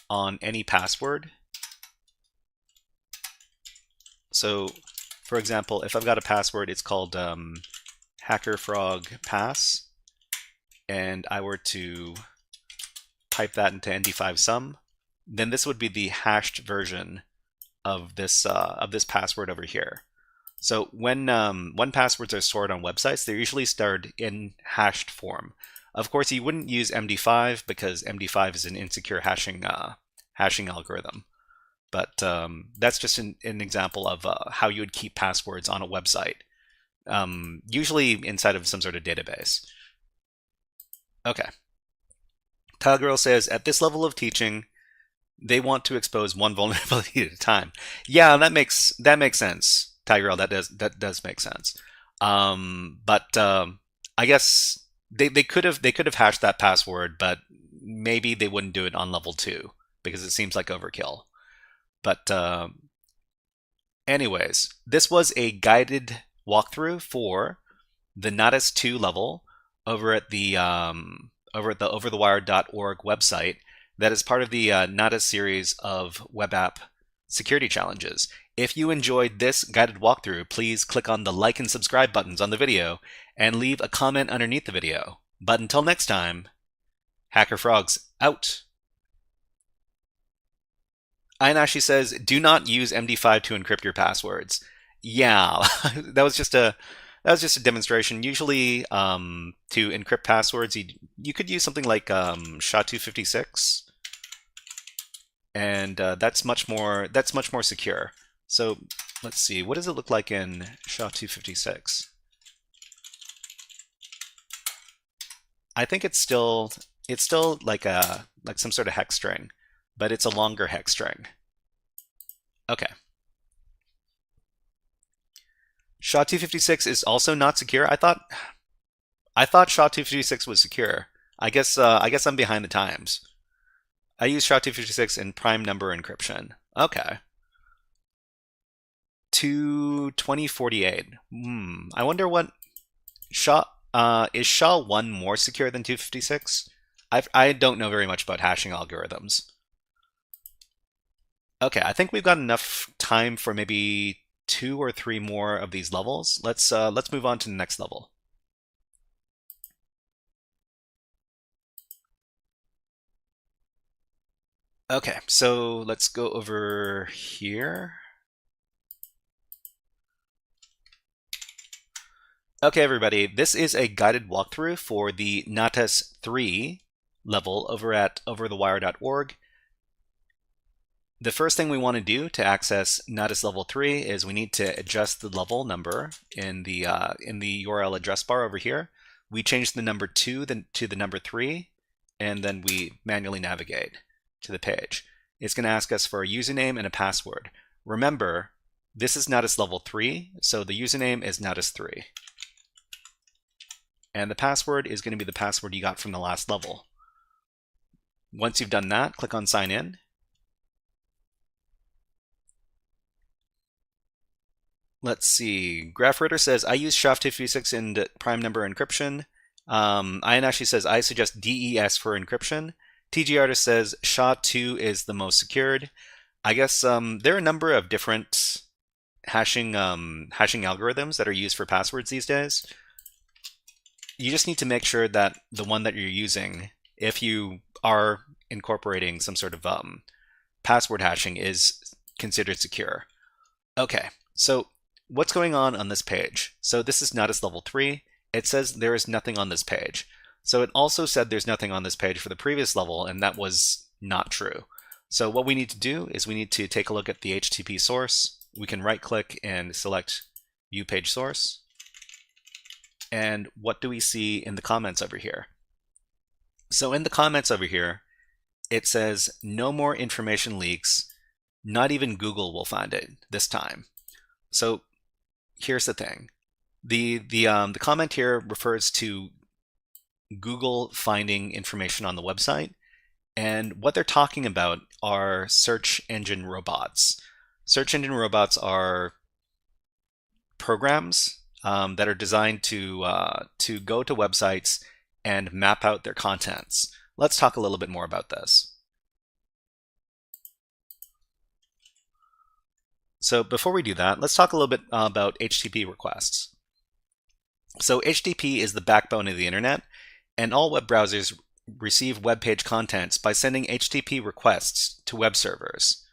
on any password. So, for example, if I've got a password, it's called HackerFrog pass, and I were to type that into MD5 sum, then this would be the hashed version of this password over here. So when passwords are stored on websites, they're usually stored in hashed form. Of course, you wouldn't use MD5 because MD5 is an insecure hashing algorithm. But that's just an example of how you would keep passwords on a website, usually inside of some sort of database. Okay. Tilegirl says, at this level of teaching, they want to expose one vulnerability at a time. Yeah, that makes sense. Tilegirl, that does make sense. But I guess they could have hashed that password, but maybe they wouldn't do it on level 2 because it seems like overkill. But anyways, this was a guided walkthrough for the Natas 2 level over at the overthewire.org website that is part of the Natas series of web app security challenges. If you enjoyed this guided walkthrough, please click on the like and subscribe buttons on the video and leave a comment underneath the video. But until next time, HackerFrogs out. Ayanashi says, do not use MD5 to encrypt your passwords. Yeah, that was just a demonstration. Usually, to encrypt passwords, you could use something like SHA-256, and that's much more secure. So let's see, what does it look like in SHA-256? I think it's still like some sort of hex string, but it's a longer hex string. Okay. SHA-256 is also not secure. I thought SHA-256 was secure. I guess I'm behind the times. I use SHA-256 in prime number encryption. Okay. To 2048. I wonder what is SHA-1 more secure than 256? I don't know very much about hashing algorithms. Okay, I think we've got enough time for maybe 2 or 3 more of these levels. Let's move on to the next level. Okay, so let's go over here. Okay, everybody, this is a guided walkthrough for the Natas 3 level over at overthewire.org. The first thing we want to do to access Natas level 3 is we need to adjust the level number in the URL address bar over here. We change the number 2 to the number 3, and then we manually navigate to the page. It's going to ask us for a username and a password. Remember, this is Natas level 3, so the username is Natas 3. And the password is going to be the password you got from the last level. Once you've done that, click on Sign In. Let's see. GraphRitter says, I use SHA-256 in prime number encryption. Ayanashi says, I suggest DES for encryption. TG Artist says, SHA-2 is the most secured. I guess there are a number of different hashing algorithms that are used for passwords these days. You just need to make sure that the one that you're using, if you are incorporating some sort of password hashing, is considered secure. Okay, so what's going on this page? So this is Natas level 3. It says there is nothing on this page. So it also said there's nothing on this page for the previous level, and that was not true. So what we need to do is we need to take a look at the HTTP source. We can right-click and select View Page Source. And what do we see in the comments over here? So in the comments over here, it says no more information leaks. Not even Google will find it this time. So here's the thing. The comment here refers to Google finding information on the website, and what they're talking about are search engine robots. Search engine robots are programs that are designed to go to websites and map out their contents. Let's talk a little bit more about this. So before we do that, let's talk a little bit about HTTP requests. So HTTP is the backbone of the internet, and all web browsers receive web page contents by sending HTTP requests to web servers.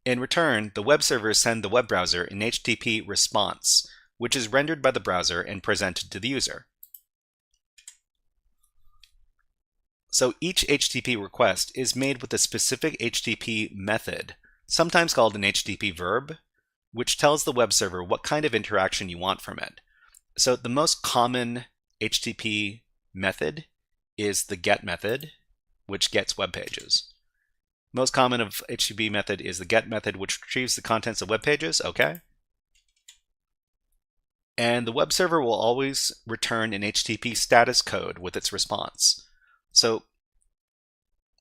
In return, the web servers send the web browser an HTTP response, which is rendered by the browser and presented to the user. So each HTTP request is made with a specific HTTP method, sometimes called an HTTP verb, which tells the web server what kind of interaction you want from it. So the most common HTTP method is the get method, which gets web pages. Most common of HTTP method is the get method, which retrieves the contents of web pages. Okay. And the web server will always return an HTTP status code with its response. So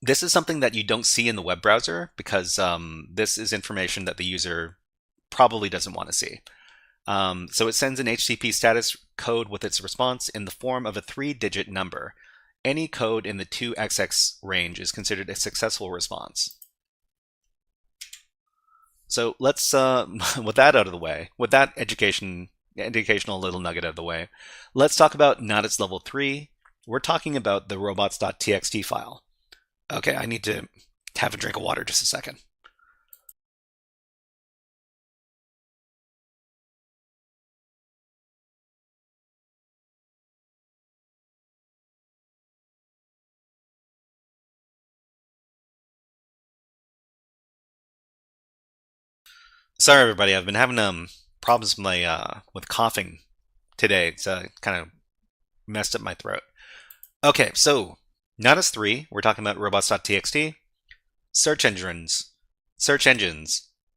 this is something that you don't see in the web browser because this is information that the user probably doesn't want to see. So it sends an HTTP status code with its response in the form of a 3-digit number. Any code in the 2XX range is considered a successful response. So let's, with that out of the way, with that educational little nugget out of the way, let's talk about Natas level 3. We're talking about the robots.txt file. Okay, I need to have a drink of water just a second. Sorry, everybody. I've been having problems with my with coughing today. It's kind of messed up my throat. Okay, so Natas 3, we're talking about robots.txt. Search engines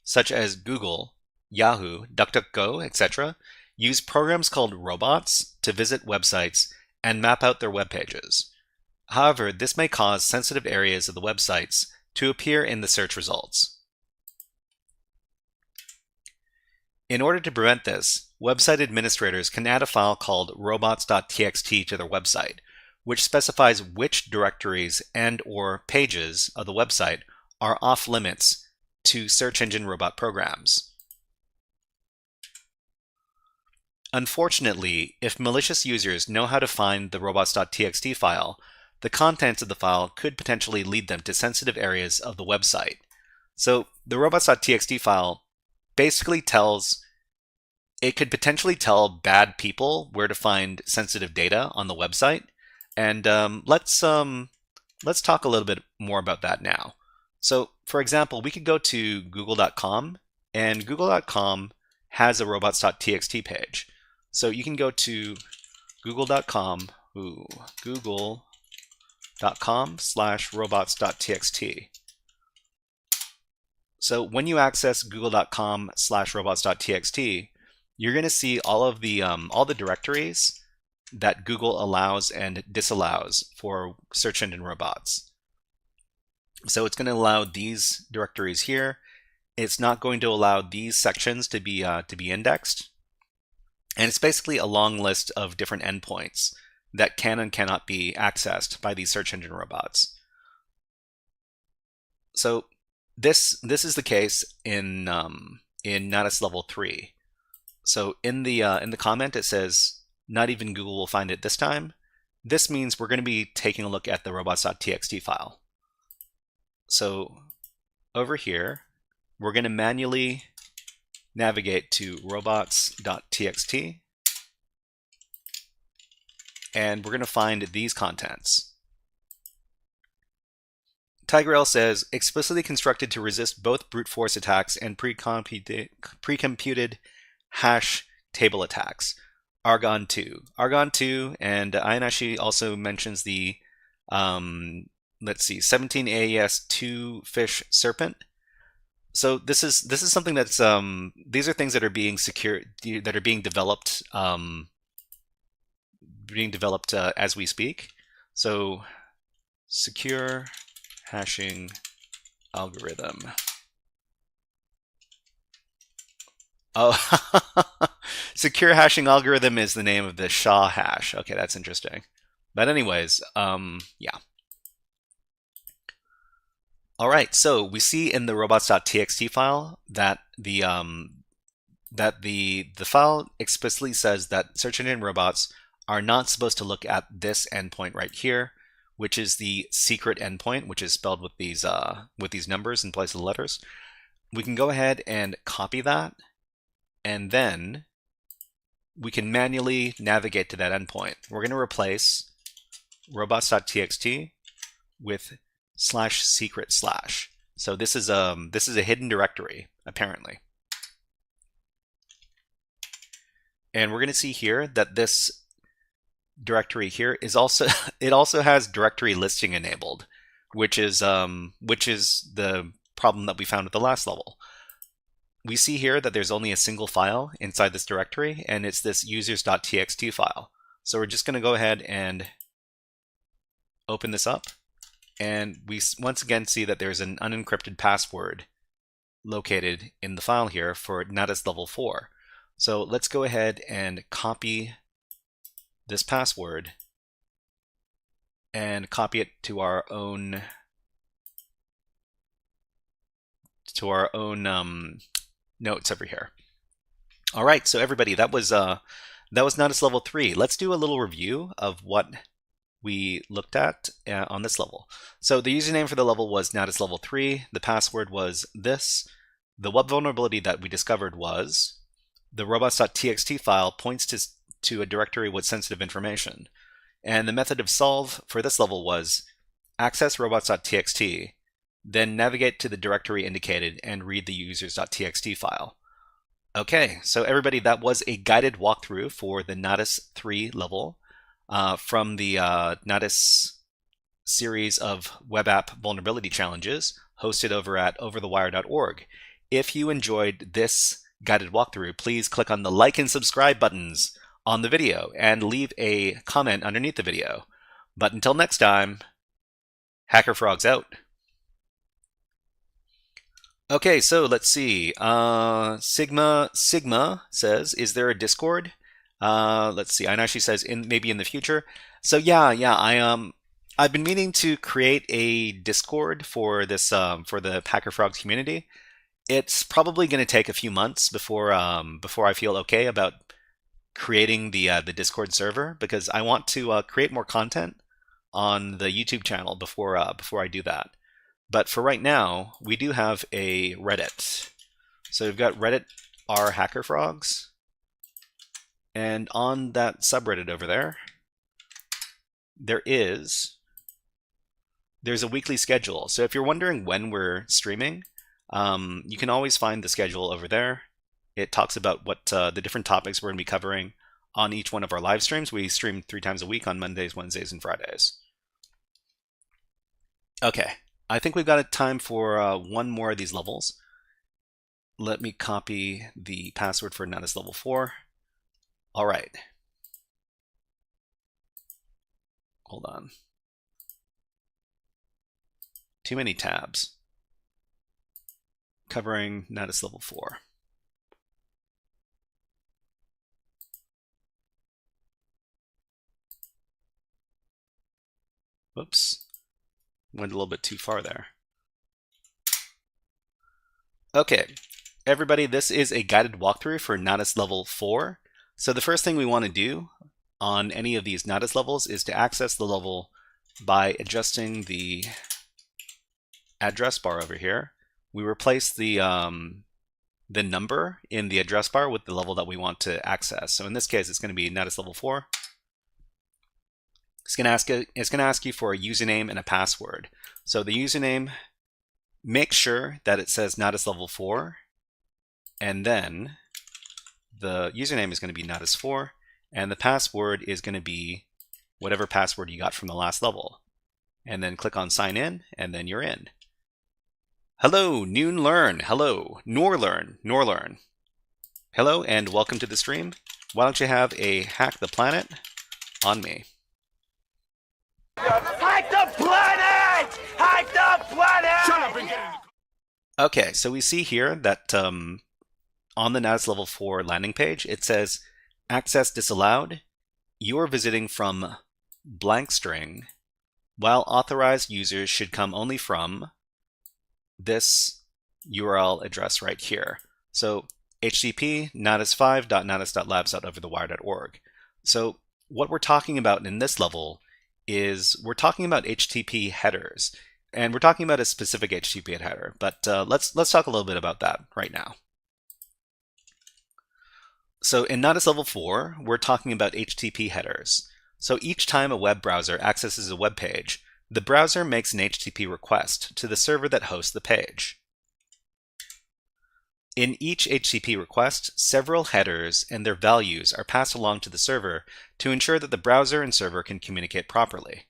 such as Google, Yahoo, DuckDuckGo, etc., use programs called robots to visit websites and map out their web pages. However, this may cause sensitive areas of the websites to appear in the search results. In order to prevent this, website administrators can add a file called robots.txt to their website, which specifies which directories and/or pages of the website are off limits to search engine robot programs. Unfortunately, if malicious users know how to find the robots.txt file, the contents of the file could potentially lead them to sensitive areas of the website. So the robots.txt file basically it could potentially tell bad people where to find sensitive data on the website. And let's talk a little bit more about that now. So for example, we could go to google.com, and google.com has a robots.txt page. So you can go to google.com, google.com/robots.txt. So when you access google.com/robots.txt, you're going to see all the directories that Google allows and disallows for search engine robots. So it's going to allow these directories here. It's not going to allow these sections to be indexed. And it's basically a long list of different endpoints that can and cannot be accessed by these search engine robots. So this is the case in Natas level 3. So in the comment it says not even Google will find it this time. This means we're going to be taking a look at the robots.txt file. So over here, we're going to manually navigate to robots.txt, and we're going to find these contents. TigerL says, explicitly constructed to resist both brute force attacks and pre-computed hash table attacks. Argon 2. Argon 2, and Ayanashi also mentions the, 17 AES 2 fish serpent. So this is something that's, these are things that are being developed, as we speak. So secure hashing algorithm. Oh, secure hashing algorithm is the name of the SHA hash. Okay, that's interesting. But anyways, yeah. All right, so we see in the robots.txt file that the file explicitly says that search engine robots are not supposed to look at this endpoint right here, which is the secret endpoint, which is spelled with these numbers in place of the letters. We can go ahead and copy that, and then we can manually navigate to that endpoint. We're going to replace robots.txt with /secret/. So this is a hidden directory apparently, and we're going to see here that this directory here is also it also has directory listing enabled, which is the problem that we found at the last level. We see here that there's only a single file inside this directory, and it's this users.txt file. So we're just going to go ahead and open this up, and we once again see that there's an unencrypted password located in the file here for Natas level 4. So let's go ahead and copy this password and copy it to our own notes over here. All right, so everybody, that was Natas level 3. Let's do a little review of what we looked at on this level. So the username for the level was Natas level 3. The password was this. The web vulnerability that we discovered was the robots.txt file points to a directory with sensitive information. And the method of solve for this level was access robots.txt, then navigate to the directory indicated and read the users.txt file. Okay, so everybody, that was a guided walkthrough for the Natas 3 level from the Natas series of web app vulnerability challenges hosted over at overthewire.org. If you enjoyed this guided walkthrough, please click on the like and subscribe buttons on the video and leave a comment underneath the video. But until next time, HackerFrogs out. Okay, so let's see. Sigma says, is there a Discord? Let's see. I know she says maybe in the future. So yeah, I've been meaning to create a Discord for this for the HackerFrogs community. It's probably going to take a few months before I feel okay about creating the Discord server, because I want to create more content on the YouTube channel before I do that. But for right now, we do have a Reddit. So we've got Reddit r HackerFrogs, and on that subreddit over there, there's a weekly schedule. So if you're wondering when we're streaming, you can always find the schedule over there. It talks about what the different topics we're going to be covering on each one of our live streams. We stream 3 times a week on Mondays, Wednesdays, and Fridays. Okay, I think we've got time for one more of these levels. Let me copy the password for Natas level 4. All right. Hold on. Too many tabs. Covering Natas level 4. Whoops. Went a little bit too far there. Okay, everybody, this is a guided walkthrough for Natas level 4. So the first thing we want to do on any of these Natas levels is to access the level by adjusting the address bar over here. We replace the number in the address bar with the level that we want to access. So in this case, it's going to be Natas level 4. It's going to ask you for a username and a password. So the username, make sure that it says Natas level 4, and then the username is going to be Natas 4, and the password is going to be whatever password you got from the last level. And then click on sign in, and then you're in. Hello, NoonLearn. Hello, Norlearn. Hello, and welcome to the stream. Why don't you have a Hack the Planet on me? Hack the planet! Hack the planet! Shut up and get in the... Okay, so we see here that on the Natas Level 4 landing page, it says access disallowed. You are visiting from blank string, while authorized users should come only from this URL address right here. So http natas5.natas.labs.overthewire.org. So what we're talking about in this level is we're talking about HTTP headers, and we're talking about a specific HTTP header. But let's talk a little bit about that right now. So in Natas Level 4, we're talking about HTTP headers. So each time a web browser accesses a web page, the browser makes an HTTP request to the server that hosts the page. In each HTTP request, several headers and their values are passed along to the server to ensure that the browser and server can communicate properly.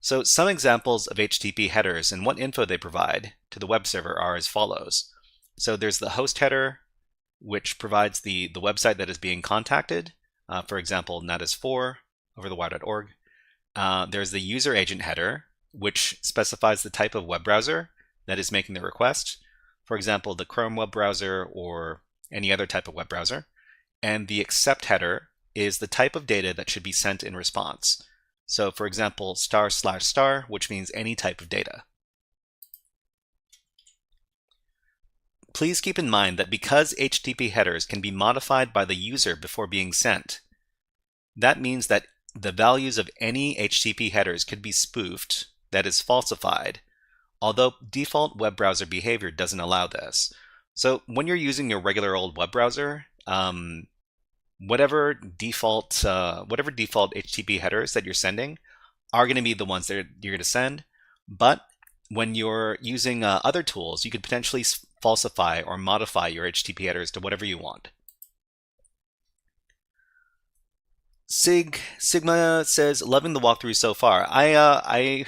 So some examples of HTTP headers and what info they provide to the web server are as follows. So there's the host header, which provides the website that is being contacted, for example, natas4 overthewire.org. There's the user agent header, which specifies the type of web browser that is making the request, for example, the Chrome web browser or any other type of web browser. And the accept header is the type of data that should be sent in response. So for example, */*, which means any type of data. Please keep in mind that because HTTP headers can be modified by the user before being sent, that means that the values of any HTTP headers could be spoofed, that is falsified, although default web browser behavior doesn't allow this. So when you're using your regular old web browser, whatever default HTTP headers that you're sending are going to be the ones that you're going to send. But when you're using other tools, you could potentially falsify or modify your HTTP headers to whatever you want. Sigma says, loving the walkthrough so far. I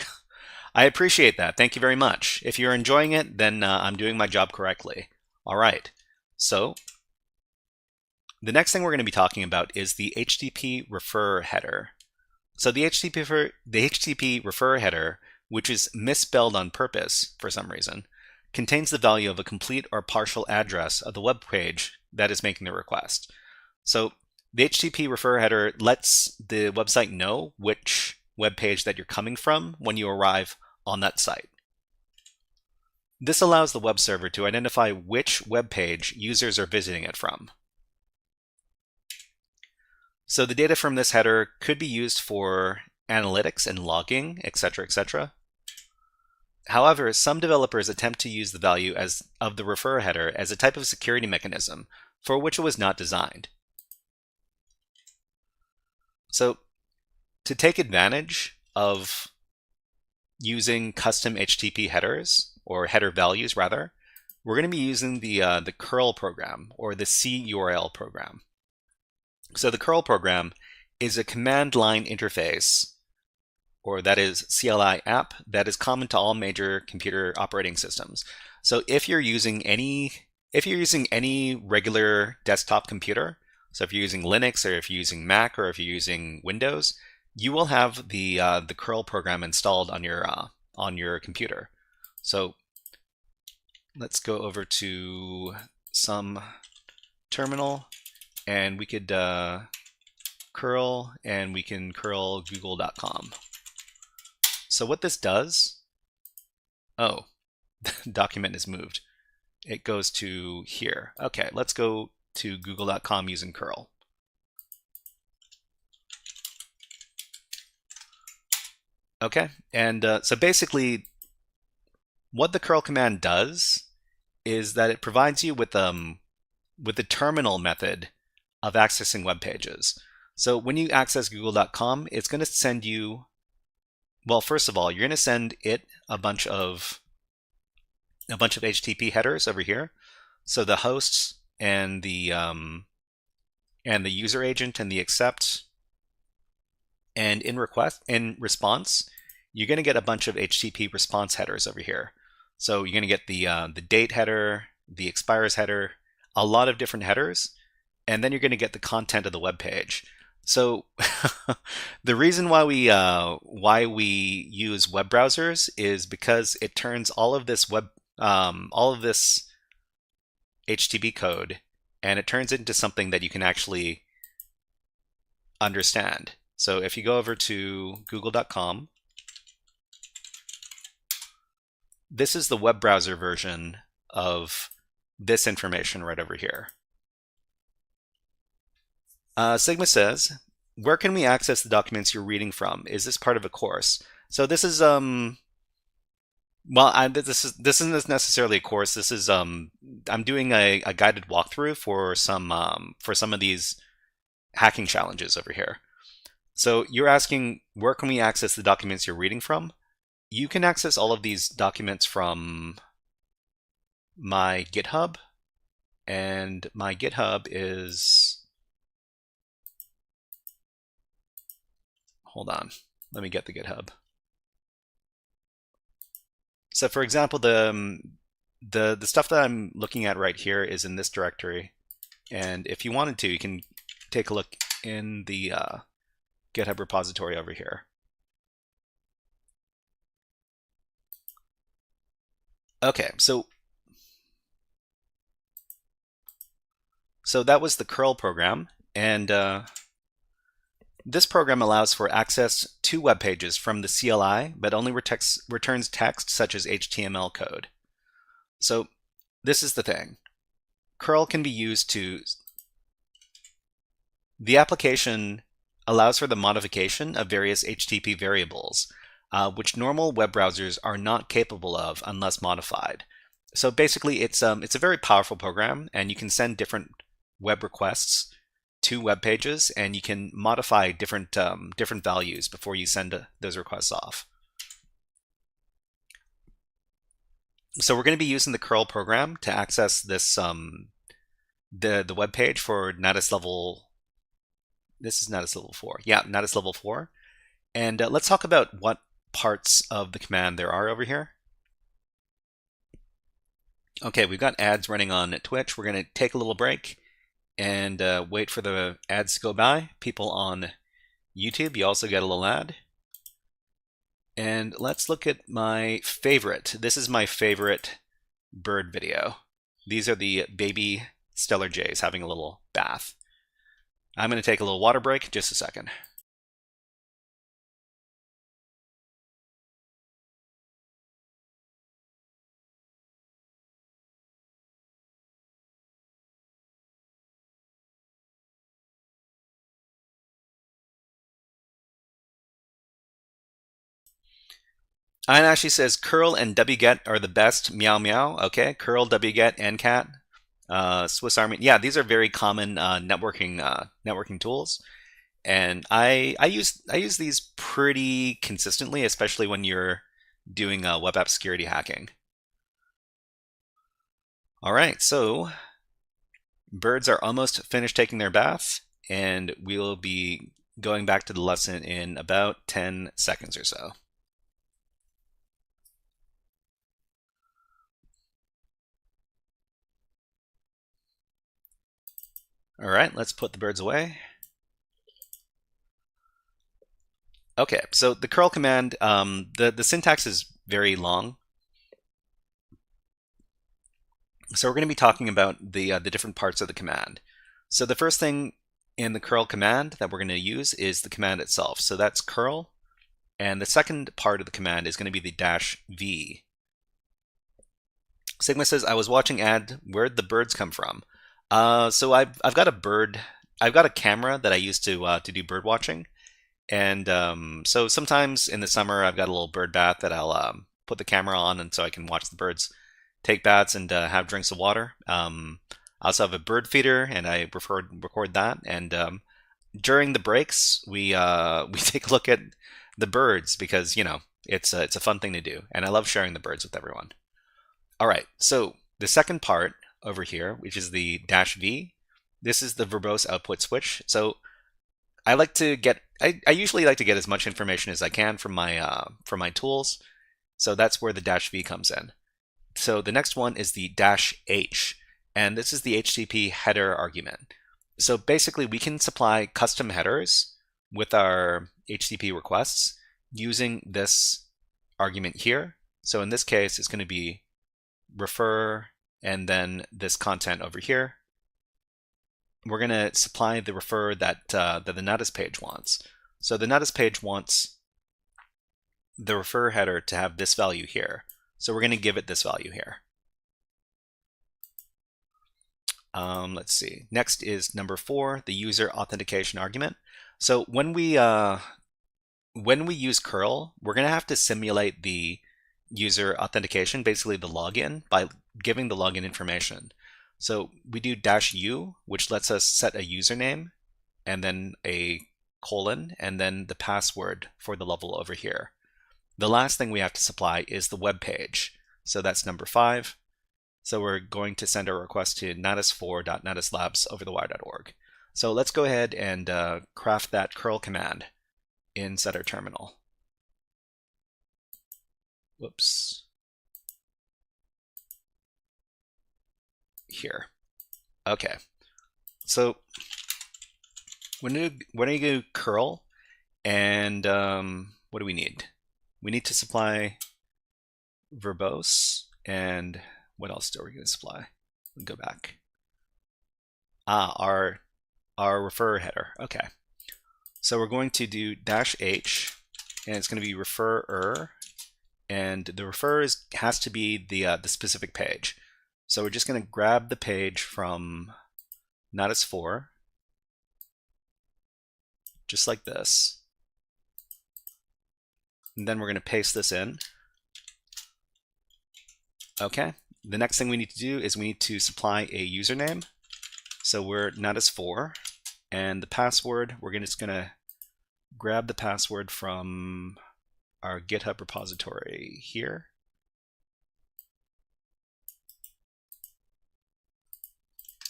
appreciate that. Thank you very much. If you're enjoying it, then I'm doing my job correctly. All right. So the next thing we're going to be talking about is the HTTP refer header. So the HTTP refer header, which is misspelled on purpose for some reason, contains the value of a complete or partial address of the web page that is making the request. So the HTTP refer header lets the website know which web page that you're coming from when you arrive on that site. This allows the web server to identify which web page users are visiting it from. So the data from this header could be used for analytics and logging, etc., etc. However, some developers attempt to use the value of the refer header as a type of security mechanism for which it was not designed. So to take advantage of using custom HTTP headers, or header values rather, we're going to be using the curl program, or the curl program. So the curl program is a command line interface, or that is CLI app, that is common to all major computer operating systems. So if you're using any regular desktop computer, so if you're using Linux, or if you're using Mac, or if you're using Windows, you will have the curl program installed on your computer. So let's go over to some terminal, and we could curl, and we can curl google.com. So what this does, oh, the document is moved. It goes to here. Okay, let's go to google.com using curl. Okay, and so basically what the curl command does is that it provides you with the terminal method of accessing web pages. So when you access google.com, it's going to send you, well, first of all, you're going to send it a bunch of HTTP headers over here. So the hosts and the user agent and the accept, and in response, you're going to get a bunch of HTTP response headers over here. So you're going to get the date header, the expires header, a lot of different headers, and then you're going to get the content of the web page. So the reason why we use web browsers is because it turns all of this HTTP code, and it turns into something that you can actually understand. So if you go over to google.com, this is the web browser version of this information right over here. Sigma says, where can we access the documents you're reading from? Is this part of a course? So this is this isn't necessarily a course. This is I'm doing a guided walkthrough for some of these hacking challenges over here. So you're asking, where can we access the documents you're reading from? You can access all of these documents from my GitHub, and my GitHub is, hold on, let me get the GitHub. So for example, the stuff that I'm looking at right here is in this directory, and if you wanted to, you can take a look in the GitHub repository over here. Okay, so that was the curl program, and this program allows for access to web pages from the CLI, but only returns text such as HTML code. So this is the thing. Curl can be used to... The application allows for the modification of various HTTP variables, which normal web browsers are not capable of unless modified. So basically, it's a very powerful program, and you can send different web requests to web pages, and you can modify different values before you send those requests off. So we're going to be using the curl program to access this the web page for Natas level. This is Natas level 4. Yeah, Natas level 4. And let's talk about what parts of the command there are over here. Okay, we've got ads running on Twitch. We're going to take a little break and wait for the ads to go by. People on YouTube, you also get a little ad. And let's look at my favorite. This is my favorite bird video. These are the baby Stellar Jays having a little bath. I'm going to take a little water break, just a second. Ian Ashley says curl and wget are the best. Meow meow. Okay, curl, wget, and cat. Swiss Army. Yeah, these are very common networking tools, and I use these pretty consistently, especially when you're doing web app security hacking. All right, so birds are almost finished taking their bath, and we'll be going back to the lesson in about 10 seconds or so. All right, let's put the birds away. Okay, so the curl command, the syntax is very long. So we're going to be talking about the different parts of the command. So the first thing in the curl command that we're going to use is the command itself. So that's curl, and the second part of the command is going to be the -v. Sigma says, I was watching ad, where'd the birds come from? So I've got a bird. I've got a camera that I use to do bird watching, and so sometimes in the summer I've got a little bird bath that I'll put the camera on, and so I can watch the birds take baths and have drinks of water. I also have a bird feeder, and I record that. And during the breaks, we take a look at the birds because it's a fun thing to do, and I love sharing the birds with everyone. All right, so the second part over here, which is the -v. This is the verbose output switch. So I usually like to get as much information as I can from my tools. So that's where the -v comes in. So the next one is the -h, and this is the HTTP header argument. So basically we can supply custom headers with our HTTP requests using this argument here. So in this case, it's going to be refer and then this content over here. We're going to supply the refer that the Natas page wants. So the Natas page wants the refer header to have this value here. So we're going to give it this value here. Let's see. Next is number 4, the user authentication argument. So when we use curl, we're going to have to simulate the user authentication, basically the login, by giving the login information. So we do -u, which lets us set a username and then a colon and then the password for the level over here. The last thing we have to supply is the web page. So that's number 5. So we're going to send a request to natas4.nataslabs.overthewire.org. So let's go ahead and craft that curl command inside our terminal. Whoops. Here. Okay. So when you do curl, and what do we need? We need to supply verbose, and what else are we going to supply? We'll go back. Our refer header. Okay. So we're going to do -h, and it's going to be refer, and the refer has to be the specific page. So we're just going to grab the page from Natas4, just like this. And then we're going to paste this in. Okay. The next thing we need to do is we need to supply a username. So we're Natas4, and the password, we're just going to grab the password from our GitHub repository here.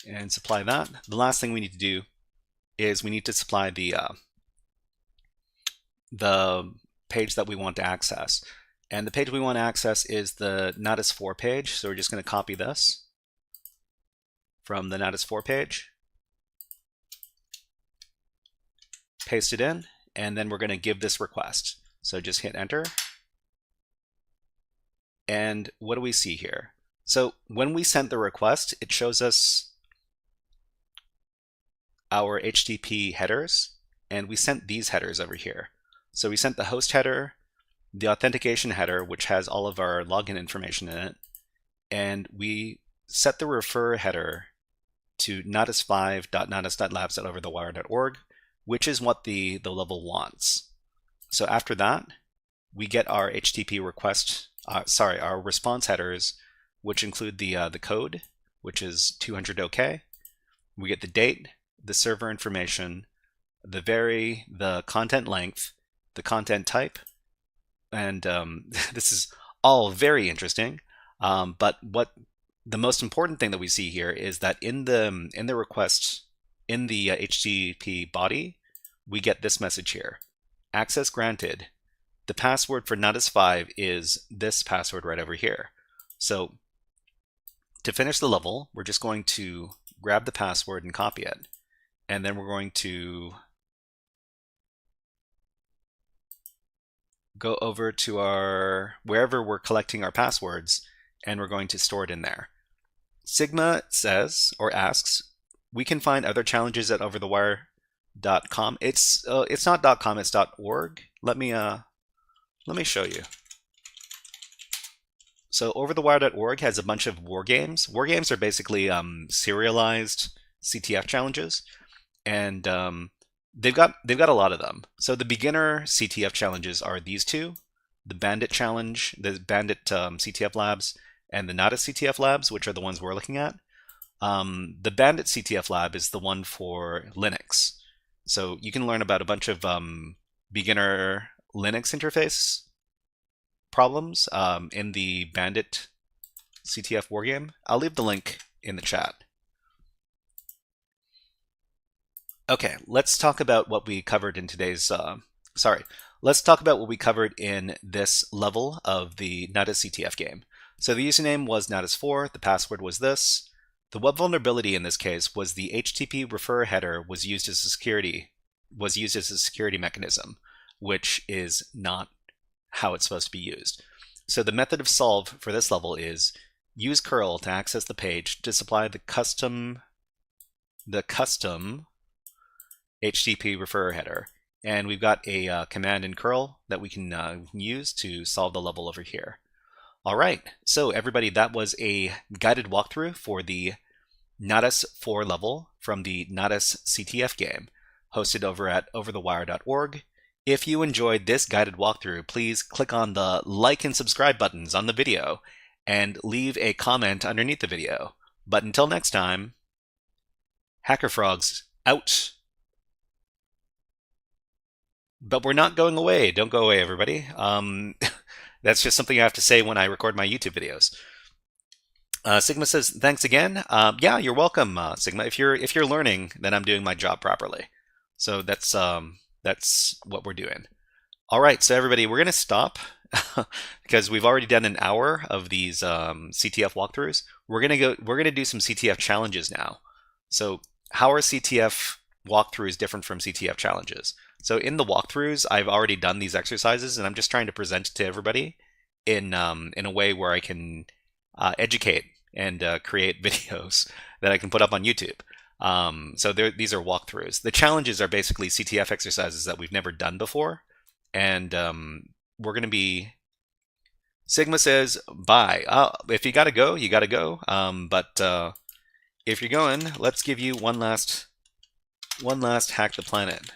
And supply that. The last thing we need to do is we need to supply the page that we want to access. And the page we want to access is the Natas4 page. So we're just going to copy this from the Natas4 page, paste it in, and then we're going to give this request. So just hit enter. And what do we see here? So when we sent the request, it shows us our HTTP headers, and we sent these headers over here. So we sent the host header, the authentication header, which has all of our login information in it, and we set the refer header to natas5.natas.labs.overthewire.org, which is what the level wants. So after that, we get our HTTP request, our response headers, which include the code, which is 200 OK. We get the date, the server information, the content length, the content type, and this is all very interesting. But what the most important thing that we see here is that in the request, in the HTTP body, we get this message here: access granted. The password for Natas5 is this password right over here. So to finish the level, we're just going to grab the password and copy it. And then we're going to go over to wherever we're collecting our passwords, and we're going to store it in there. Sigma says, or asks, we can find other challenges at overthewire.com. It's not .com, it's .org. Let me show you. So overthewire.org has a bunch of war games. War games are basically serialized CTF challenges, and they've got a lot of them. So the beginner CTF challenges are these two: the Bandit challenge, the Bandit CTF labs, and the Natas CTF labs, which are the ones we're looking at. The Bandit CTF lab is the one for Linux. So you can learn about a bunch of beginner Linux interface problems in the Bandit CTF wargame. I'll leave the link in the chat. Okay, let's talk about what we covered in today's, let's talk about what we covered in this level of the Natas CTF game. So the username was Natas4, the password was this. The web vulnerability in this case was the HTTP refer header was used as a security mechanism, which is not how it's supposed to be used. So the method of solve for this level is use curl to access the page to supply the custom HTTP referrer header. And we've got a command in curl that we can use to solve the level over here. All right, so everybody, that was a guided walkthrough for the Natas 4 level from the Natas CTF game, hosted over at overthewire.org. If you enjoyed this guided walkthrough, please click on the like and subscribe buttons on the video and leave a comment underneath the video. But until next time, HackerFrogs out. But we're not going away. Don't go away, everybody. That's just something I have to say when I record my YouTube videos. Sigma says, thanks again. Yeah, you're welcome, Sigma. If you're learning, then I'm doing my job properly. So that's what we're doing. All right, so everybody, we're gonna stop because we've already done an hour of these CTF walkthroughs. We're gonna do some CTF challenges now. So how are CTF walkthroughs different from CTF challenges? So in the walkthroughs, I've already done these exercises, and I'm just trying to present to everybody in a way where I can educate and create videos that I can put up on YouTube. So these are walkthroughs. The challenges are basically CTF exercises that we've never done before, and we're going to be. Sigma says bye. If you gotta go, you gotta go. But if you're going, let's give you one last hack the planet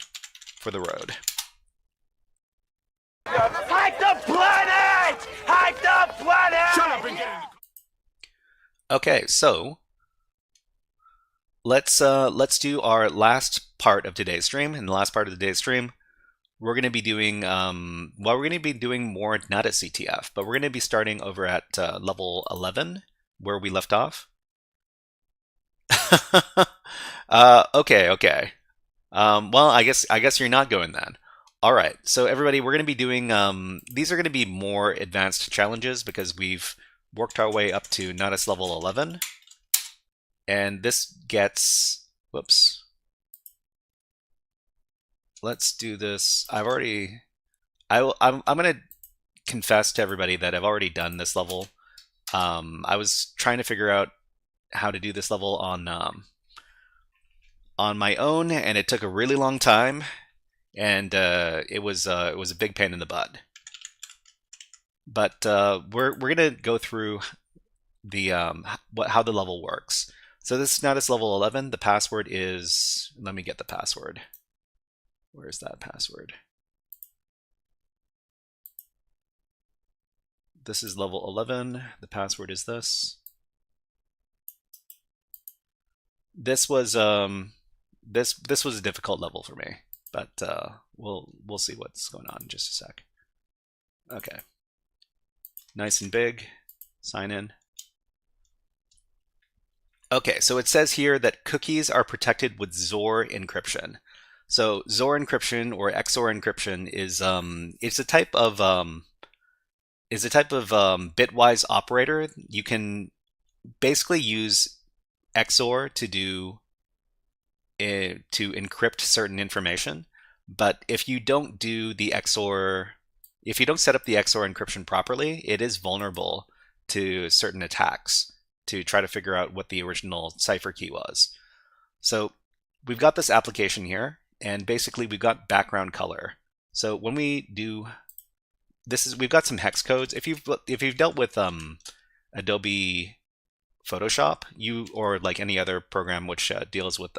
for the road. Hack the planet! Hack the planet! Shut up and get in the... Okay, so let's do our last part of today's stream. In the last part of today's stream, we're going to be doing we're going to be doing more Natas CTF, but we're going to be starting over at level 11 where we left off. Okay. Well, I guess you're not going then. All right. So everybody, we're going to be doing these are going to be more advanced challenges because we've worked our way up to Natas level 11, and this gets whoops. Let's do this. I'm going to confess to everybody that I've already done this level. I was trying to figure out how to do this level on my own, and it took a really long time, and it was a big pain in the butt. But we're gonna go through the how the level works. So this is Natas level 11. The password is, let me get the password. Where is that password? This is level 11. The password is this. This was this was a difficult level for me, but we'll see what's going on in just a sec. Okay. Nice and big. Sign in. Okay, so it says here that cookies are protected with XOR encryption. So XOR encryption or XOR encryption is it's a type of bitwise operator. You can basically use XOR to encrypt certain information, but if you don't do the XOR, if you don't set up the XOR encryption properly, it is vulnerable to certain attacks to try to figure out what the original cipher key was. So we've got this application here, and basically we've got background color. So when we do this, we've got some hex codes. If you've dealt with Adobe Photoshop, or like any other program which deals with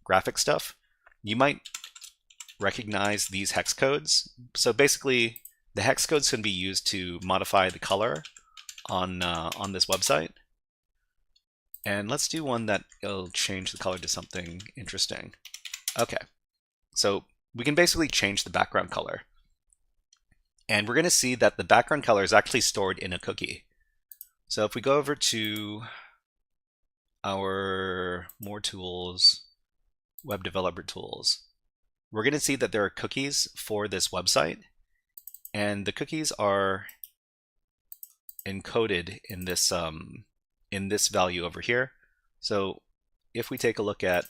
graphic stuff, you might recognize these hex codes. So basically, the hex codes can be used to modify the color on this website. And let's do one that will change the color to something interesting. Okay, so we can basically change the background color. And we're going to see that the background color is actually stored in a cookie. So if we go over to our more tools, web developer tools, we're going to see that there are cookies for this website. And the cookies are encoded in this value over here. So if we take a look at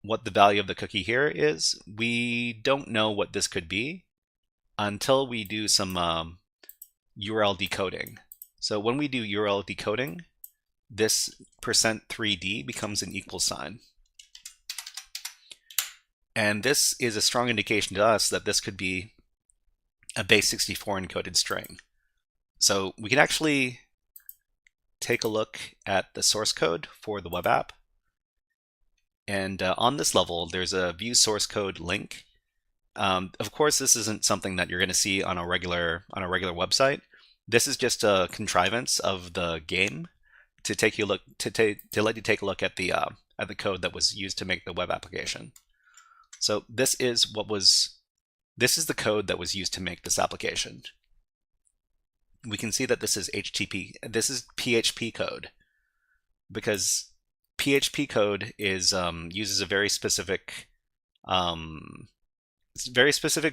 what the value of the cookie here is, we don't know what this could be until we do some URL decoding. So when we do URL decoding, this %3d becomes an equal sign. And this is a strong indication to us that this could be a base 64 encoded string. So we can actually take a look at the source code for the web app. And on this level, there's a view source code link. Of course, this isn't something that you're going to see on a regular website. This is just a contrivance of the game to take you look to let you take a look at the code that was used to make the web application. So this is the code that was used to make this application. We can see that this is PHP code, because PHP code is uses a very specific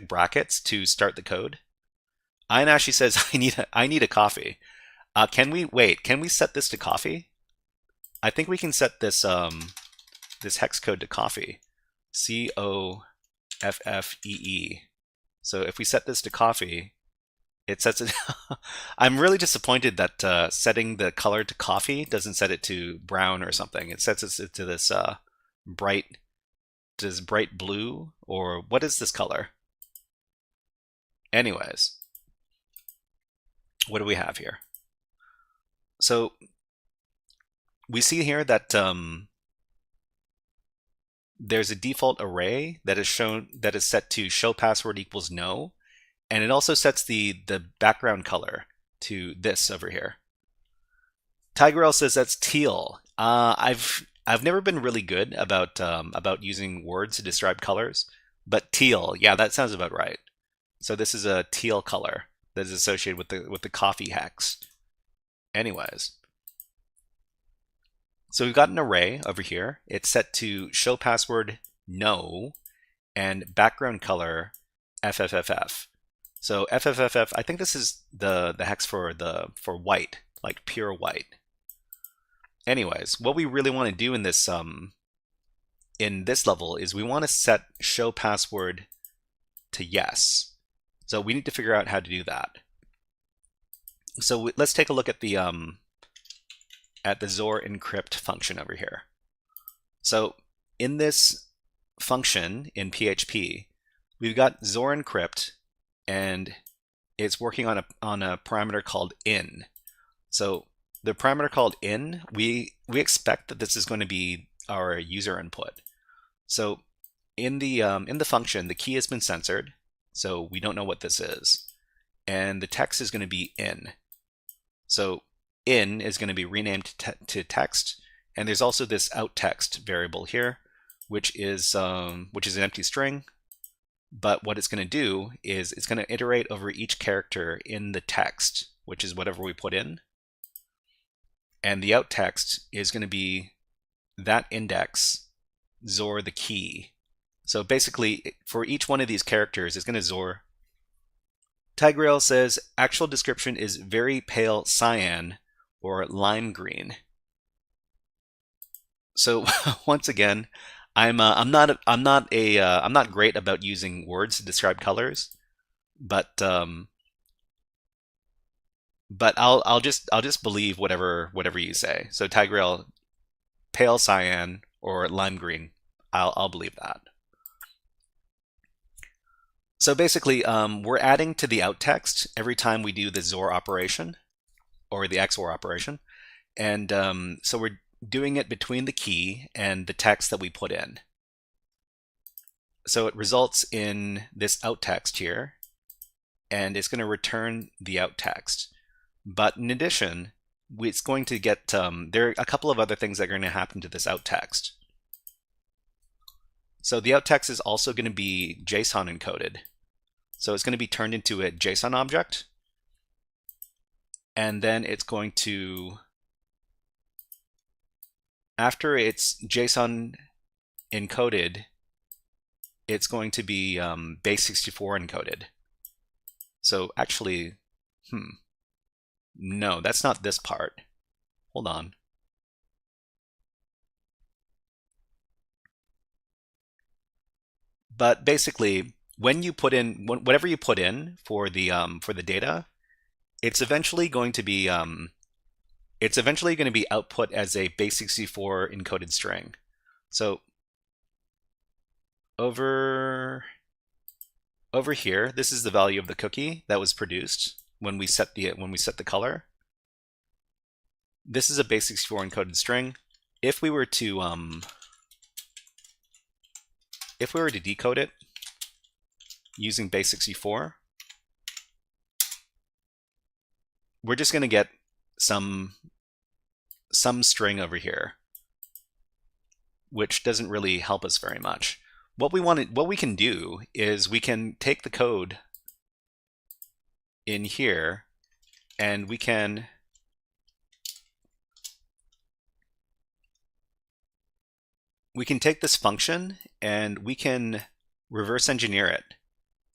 brackets to start the code. Ian actually says, I need a coffee. Can we set this to coffee? I think we can set this this hex code to coffee. COFFEE. So if we set this to coffee, it sets it. I'm really disappointed that setting the color to coffee doesn't set it to brown or something. It sets it to this bright blue, or what is this color? Anyways, what do we have here? So we see here that there's a default array that is set to show password equals no, and it also sets the background color to this over here. Tigerel says that's teal. I've never been really good about using words to describe colors, but teal, yeah, that sounds about right. So this is a teal color that is associated with the coffee hex. Anyways, so we've got an array over here. It's set to show password no and background color FFFF. So FFFF, I think this is the hex for white, like pure white. Anyways, what we really want to do in this level is we want to set show password to yes. So we need to figure out how to do that. So let's take a look at the Zor encrypt function over here. So in this function in PHP, we've got Zor encrypt, and it's working on a parameter called in. So the parameter called in, we expect that this is going to be our user input. So in the function, the key has been censored, so we don't know what this is, and the text is going to be in. So in is going to be renamed to text, and there's also this out text variable here, which is an empty string. But what it's going to do is it's going to iterate over each character in the text, which is whatever we put in. And the out text is going to be that index, Zor the key. So basically, for each one of these characters, it's going to Zor. Tigrail says, actual description is very pale cyan or lime green. So once again, I'm not great about using words to describe colors, but I'll just believe whatever you say. So Tigrail, pale cyan or lime green, I'll believe that. So basically, we're adding to the out text every time we do the Zor operation or the XOR operation, and so we're doing it between the key and the text that we put in. So it results in this out text here, and it's going to return the out text. But in addition, it's going to get, there are a couple of other things that are going to happen to this out text. So the out text is also going to be JSON encoded. So it's going to be turned into a JSON object, and then it's going to, after it's JSON encoded, it's going to be base 64 encoded. So actually, no, that's not this part. Hold on. But basically, when you put in whatever you put in for the data, it's eventually going to be output as a base64 encoded string. So over here, this is the value of the cookie that was produced when we set the color. This is a base64 encoded string. If we were to decode it using base64, we're just going to get some string over here, which doesn't really help us very much. What we can do is we can take the code in here, and we can take this function and we can reverse engineer it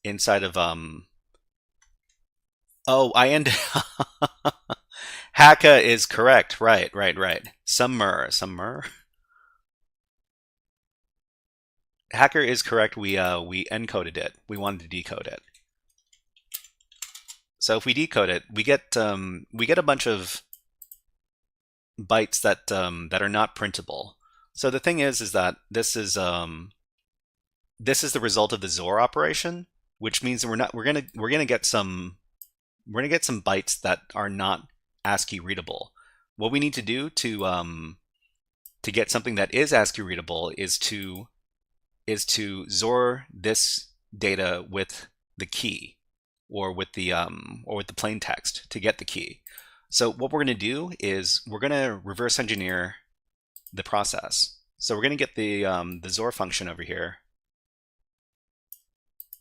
inside of Hacka is correct. Right. Some Hacker is correct. We encoded it. We wanted to decode it. So if we decode it, we get a bunch of bytes that are not printable. So the thing is that this is the result of the XOR operation, which means we're gonna get some bytes that are not ASCII readable. What we need to do to get something that is ASCII readable is to XOR this data with the key, or with the plain text to get the key. So what we're going to do is we're going to reverse engineer the process. So we're going to get the XOR function over here.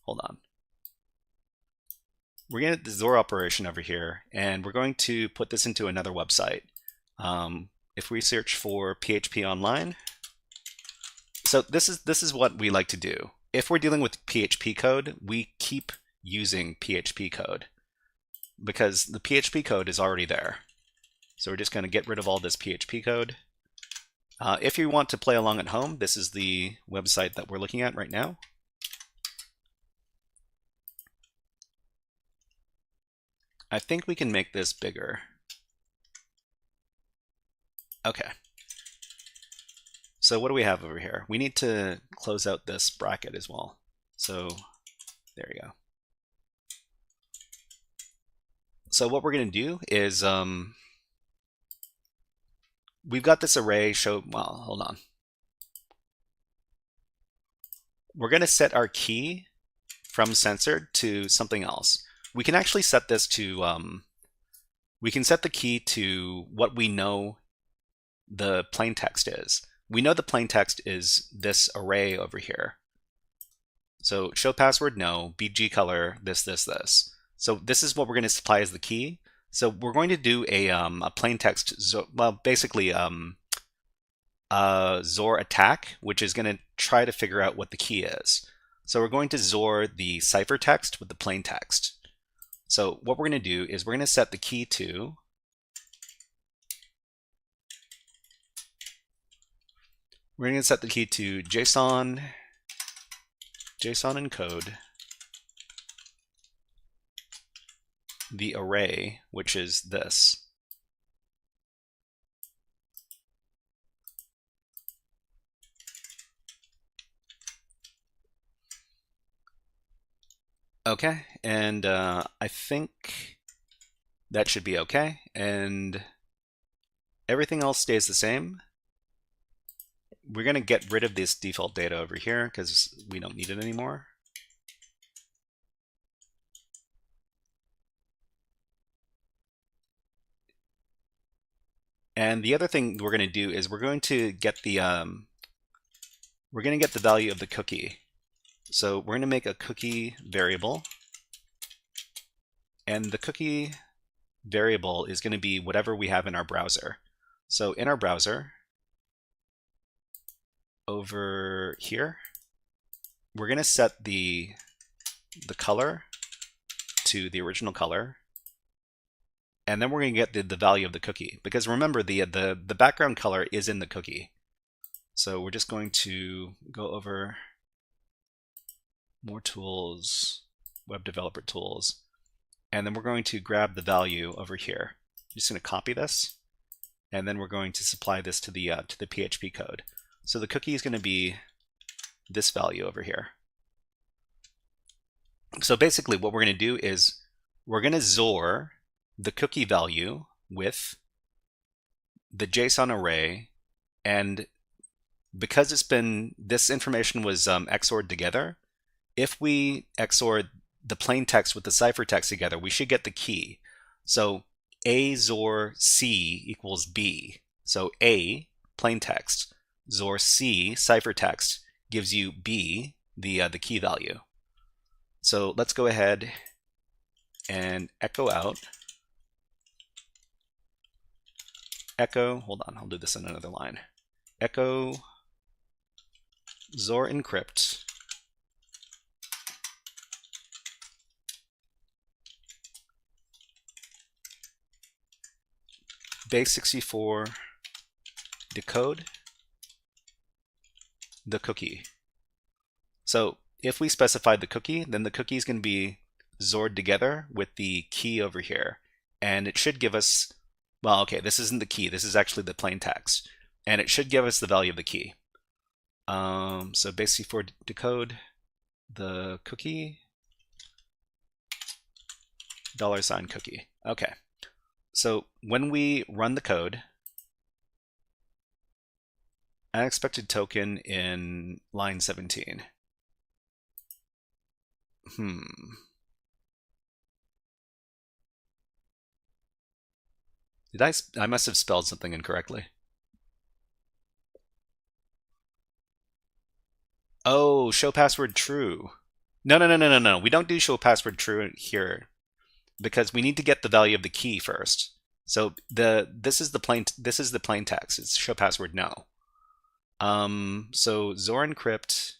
Hold on. We're going to get the XOR operation over here, and we're going to put this into another website. If we search for PHP online, so this is what we like to do. If we're dealing with PHP code, we keep using PHP code because the PHP code is already there. So we're just going to get rid of all this PHP code. If you want to play along at home, this is the website that we're looking at right now. I think we can make this bigger. Okay. So what do we have over here? We need to close out this bracket as well. So there you go. So what we're going to do is we've got this array well, hold on. We're going to set our key from censored to something else. We can actually set this to we can set the key to what we know the plain text is. We know the plain text is this array over here. So show password no, BG color this. So this is what we're going to supply as the key. So we're going to do a plain text, well, basically XOR attack, which is going to try to figure out what the key is. So we're going to XOR the ciphertext with the plain text. So what we're going to do is we're going to set the key to JSON encode the array, which is this. Okay, and I think that should be okay, and everything else stays the same. We're going to get rid of this default data over here because we don't need it anymore. And the other thing we're going to do is we're going to get the value of the cookie. So we're going to make a cookie variable, and the cookie variable is going to be whatever we have in our browser. So in our browser, over here, we're going to set the color to the original color, and then we're going to get the value of the cookie, because remember the background color is in the cookie. So we're just going to go over more tools, web developer tools. and then we're going to grab the value over here. I'm just going to copy this, and then we're going to supply this to the PHP code. So the cookie is going to be this value over here. So basically what we're going to do is we're going to XOR the cookie value with the JSON array, and because this information was XORed together, if we XOR the plain text with the ciphertext together, we should get the key. So A XOR C equals B. So A, plain text, XOR C, ciphertext, gives you B, the key value. So let's go ahead and echo out. Echo, hold on, I'll do this in another line. Echo XOR encrypt base64 decode the cookie. So if we specified the cookie, then the cookie is going to be XORed together with the key over here. And it should give us, well, okay, this isn't the key. This is actually the plain text. And it should give us the value of the key. So base64 decode the cookie, $cookie. Okay. So when we run the code, unexpected token in line 17. I must have spelled something incorrectly. Oh, show password true. No. We don't do show password true here because we need to get the value of the key first. So this is the plain text. It's show password no. So XOR encrypt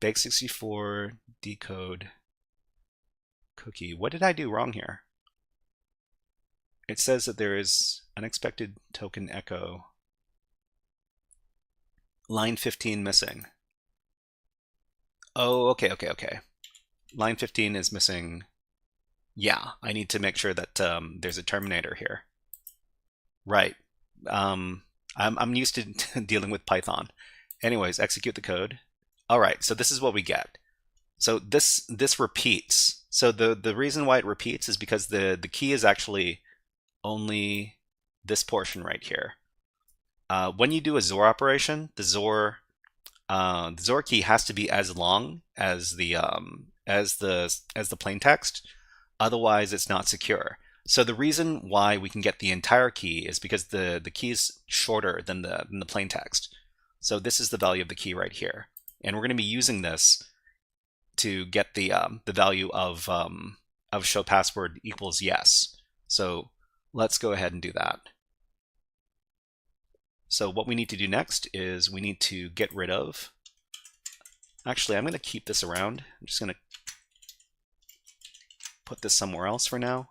base64 decode cookie. What did I do wrong here? It says that there is unexpected token echo. Line 15 missing. Oh, okay. Line 15 is missing. Yeah, I need to make sure that there's a terminator here. Right. I'm used to dealing with Python. Anyways, execute the code. All right, so this is what we get. So this repeats. So the reason why it repeats is because the key is actually only this portion right here. When you do a XOR operation, the XOR key has to be as long as the plain text. Otherwise, it's not secure. So the reason why we can get the entire key is because the key is shorter than the plain text. So this is the value of the key right here, and we're going to be using this to get the value of show password equals yes. So let's go ahead and do that. So what we need to do next is we need to get rid of. Actually, I'm going to keep this around. I'm just going to put this somewhere else for now.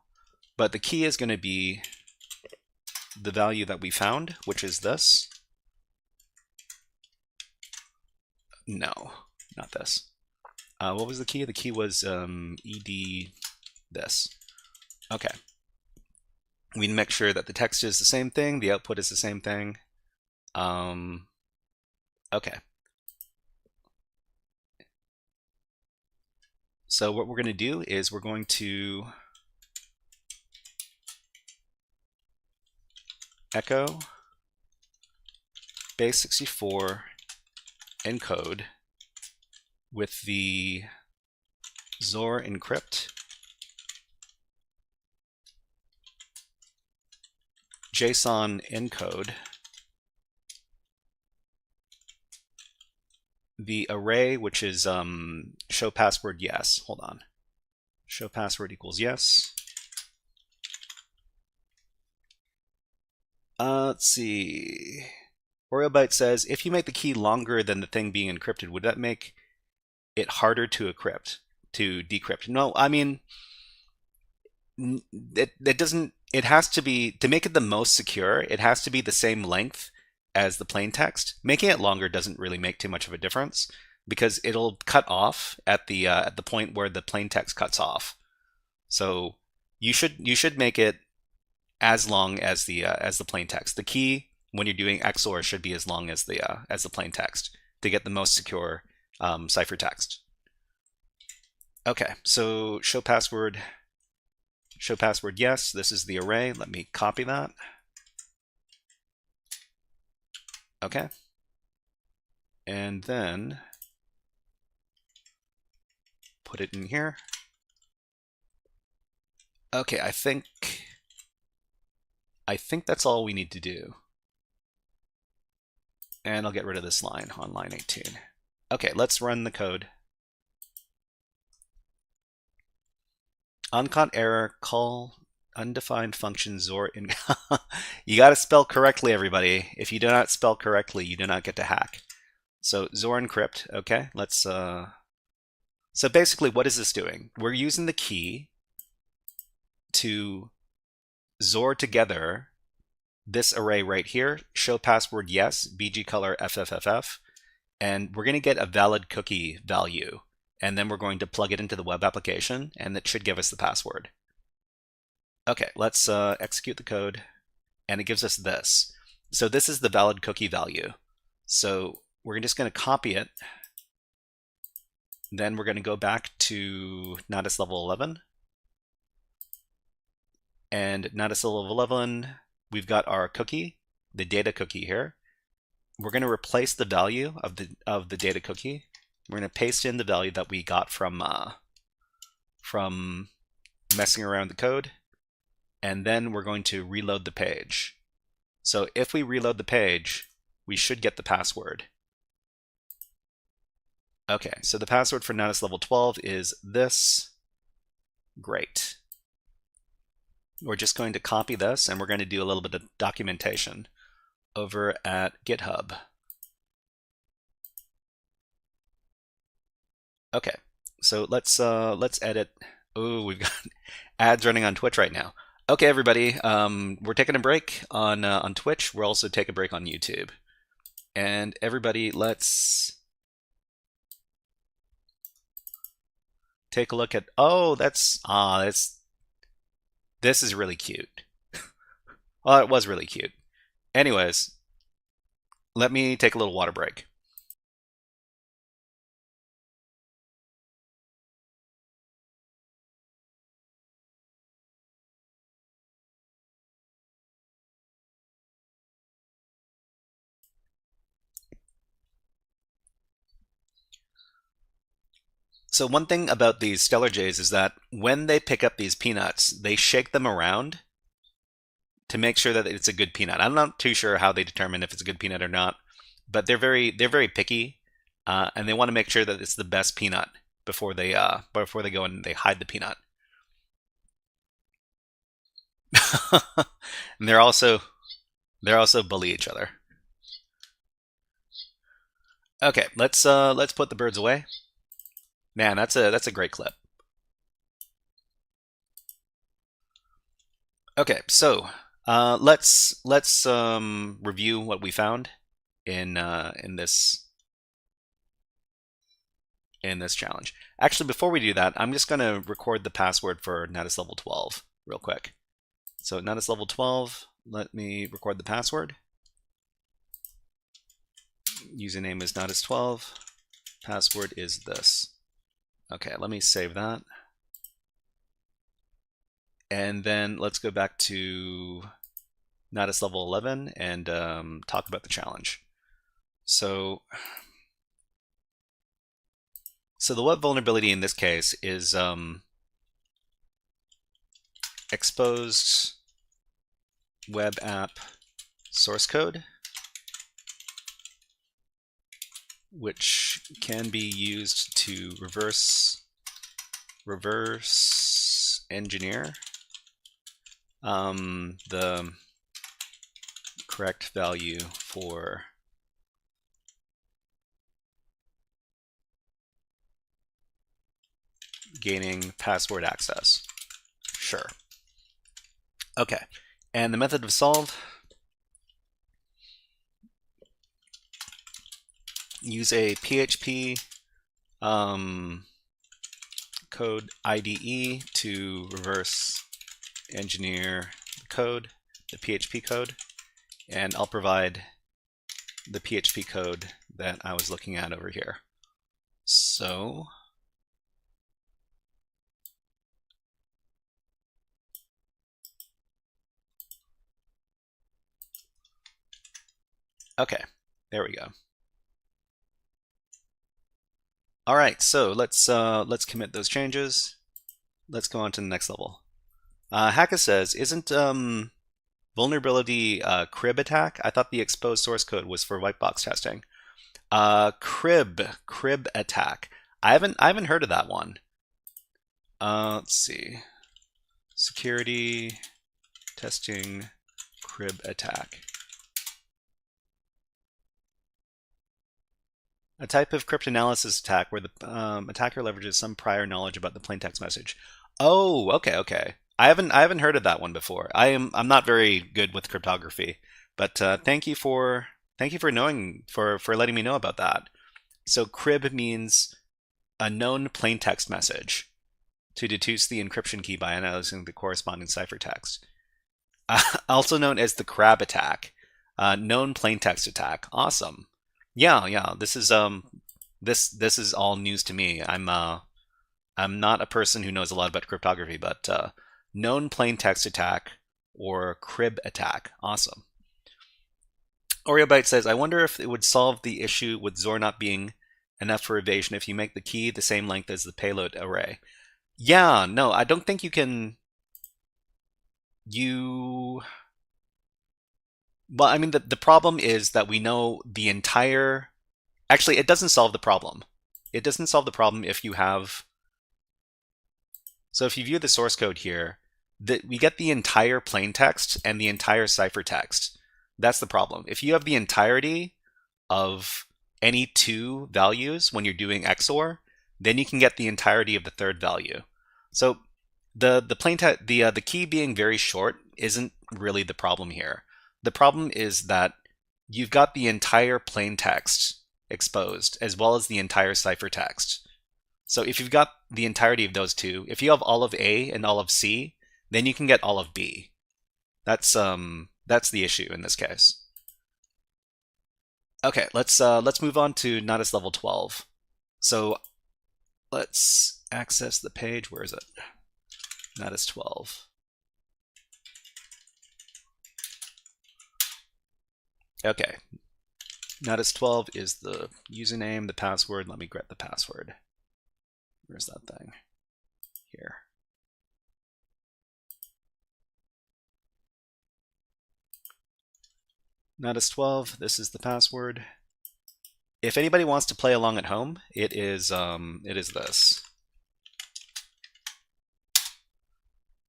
But the key is going to be the value that we found, which is this. No, not this. What was the key? The key was ed this. Okay. We need to make sure that the text is the same thing, the output is the same thing. Okay. So what we're going to do is we're going to echo base64 encode with the XOR encrypt JSON encode the array, which is show password yes. Hold on. Show password equals yes. Let's see. OreoByte says, if you make the key longer than the thing being encrypted, would that make it harder to decrypt? No, I mean, it doesn't. It has to be, to make it the most secure, it has to be the same length as the plain text. Making it longer doesn't really make too much of a difference because it'll cut off at the point where the plain text cuts off. So you should make it as long as the plain text. The key when you're doing XOR should be as long as the plain text to get the most secure ciphertext. Okay, so show password yes. This is the array. Let me copy that. Okay, and then put it in here. Okay, I think that's all we need to do. And I'll get rid of this line on line 18. Okay, let's run the code. Uncaught error, call undefined function XOR in. You got to spell correctly, everybody. If you do not spell correctly, you do not get to hack. So XOR encrypt. Okay, let's. So basically, what is this doing? We're using the key to XOR together this array right here, show password yes, bg color FFFF, and we're going to get a valid cookie value, and then we're going to plug it into the web application, and that should give us the password. Okay, let's execute the code, and it gives us this. So this is the valid cookie value. So we're just going to copy it. Then we're going to go back to Natas level 11. And Natas level 11, we've got our cookie, the data cookie here. We're going to replace the value of the data cookie. We're going to paste in the value that we got from messing around the code, and then we're going to reload the page. So if we reload the page, we should get the password. Okay, so the password for Natas level 12 is this. Great. We're just going to copy this, and we're going to do a little bit of documentation over at GitHub. Okay, so let's edit. Oh, we've got ads running on Twitch right now. Okay, everybody, we're taking a break on Twitch. We'll also take a break on YouTube. And everybody, let's take a look at. Oh, this is really cute. Well, it was really cute. Anyways, let me take a little water break. So one thing about these Stellar Jays is that when they pick up these peanuts, they shake them around to make sure that it's a good peanut. I'm not too sure how they determine if it's a good peanut or not, but they're very picky, and they want to make sure that it's the best peanut before they go and they hide the peanut. And they're also bully each other. Okay, let's put the birds away. Man, that's a great clip. Okay, so let's review what we found in this challenge. Actually, before we do that, I'm just going to record the password for Natas level 12 real quick. So Natas level 12, let me record the password. Username is Natas 12. Password is this. Okay, let me save that. And then let's go back to Natas level 11 and talk about the challenge. So the web vulnerability in this case is exposed web app source code, which can be used to reverse engineer the correct value for gaining password access. Sure. Okay, and the method of solve, use a PHP code IDE to reverse engineer the code, the PHP code, and I'll provide the PHP code that I was looking at over here. So okay, there we go. All right, so let's commit those changes. Let's go on to the next level. Hacka says, isn't vulnerability crib attack? I thought the exposed source code was for white box testing. Crib attack. I haven't heard of that one. Let's see. Security testing crib attack. A type of cryptanalysis attack where the attacker leverages some prior knowledge about the plaintext message. Oh, okay. I haven't heard of that one before. I'm not very good with cryptography, but thank you for knowing for letting me know about that. So crib means a known plaintext message to deduce the encryption key by analyzing the corresponding ciphertext. Also known as the crab attack, known plaintext attack. Awesome. Yeah. This is this is all news to me. I'm not a person who knows a lot about cryptography, but known plaintext attack or crib attack. Awesome. OreoByte says, I wonder if it would solve the issue with Zor not being enough for evasion if you make the key the same length as the payload array. Yeah, no, I don't think you can. Well, I mean, the problem is that we know the entire. Actually, it doesn't solve the problem. It doesn't solve the problem if you have. So if you view the source code here, we get the entire plaintext and the entire ciphertext. That's the problem. If you have the entirety of any two values when you're doing XOR, then you can get the entirety of the third value. So the plaintext, the key being very short isn't really the problem here. The problem is that you've got the entire plaintext exposed as well as the entire ciphertext. So if you've got the entirety of those two, if you have all of A and all of C, then you can get all of B. That's the issue in this case. Okay, let's move on to Natas level 12. So let's access the page. Where is it? Natas 12. Okay, Natas 12 is the username, the password. Let me get the password. Where's that thing? Here. Natas 12, this is the password. If anybody wants to play along at home, it is this.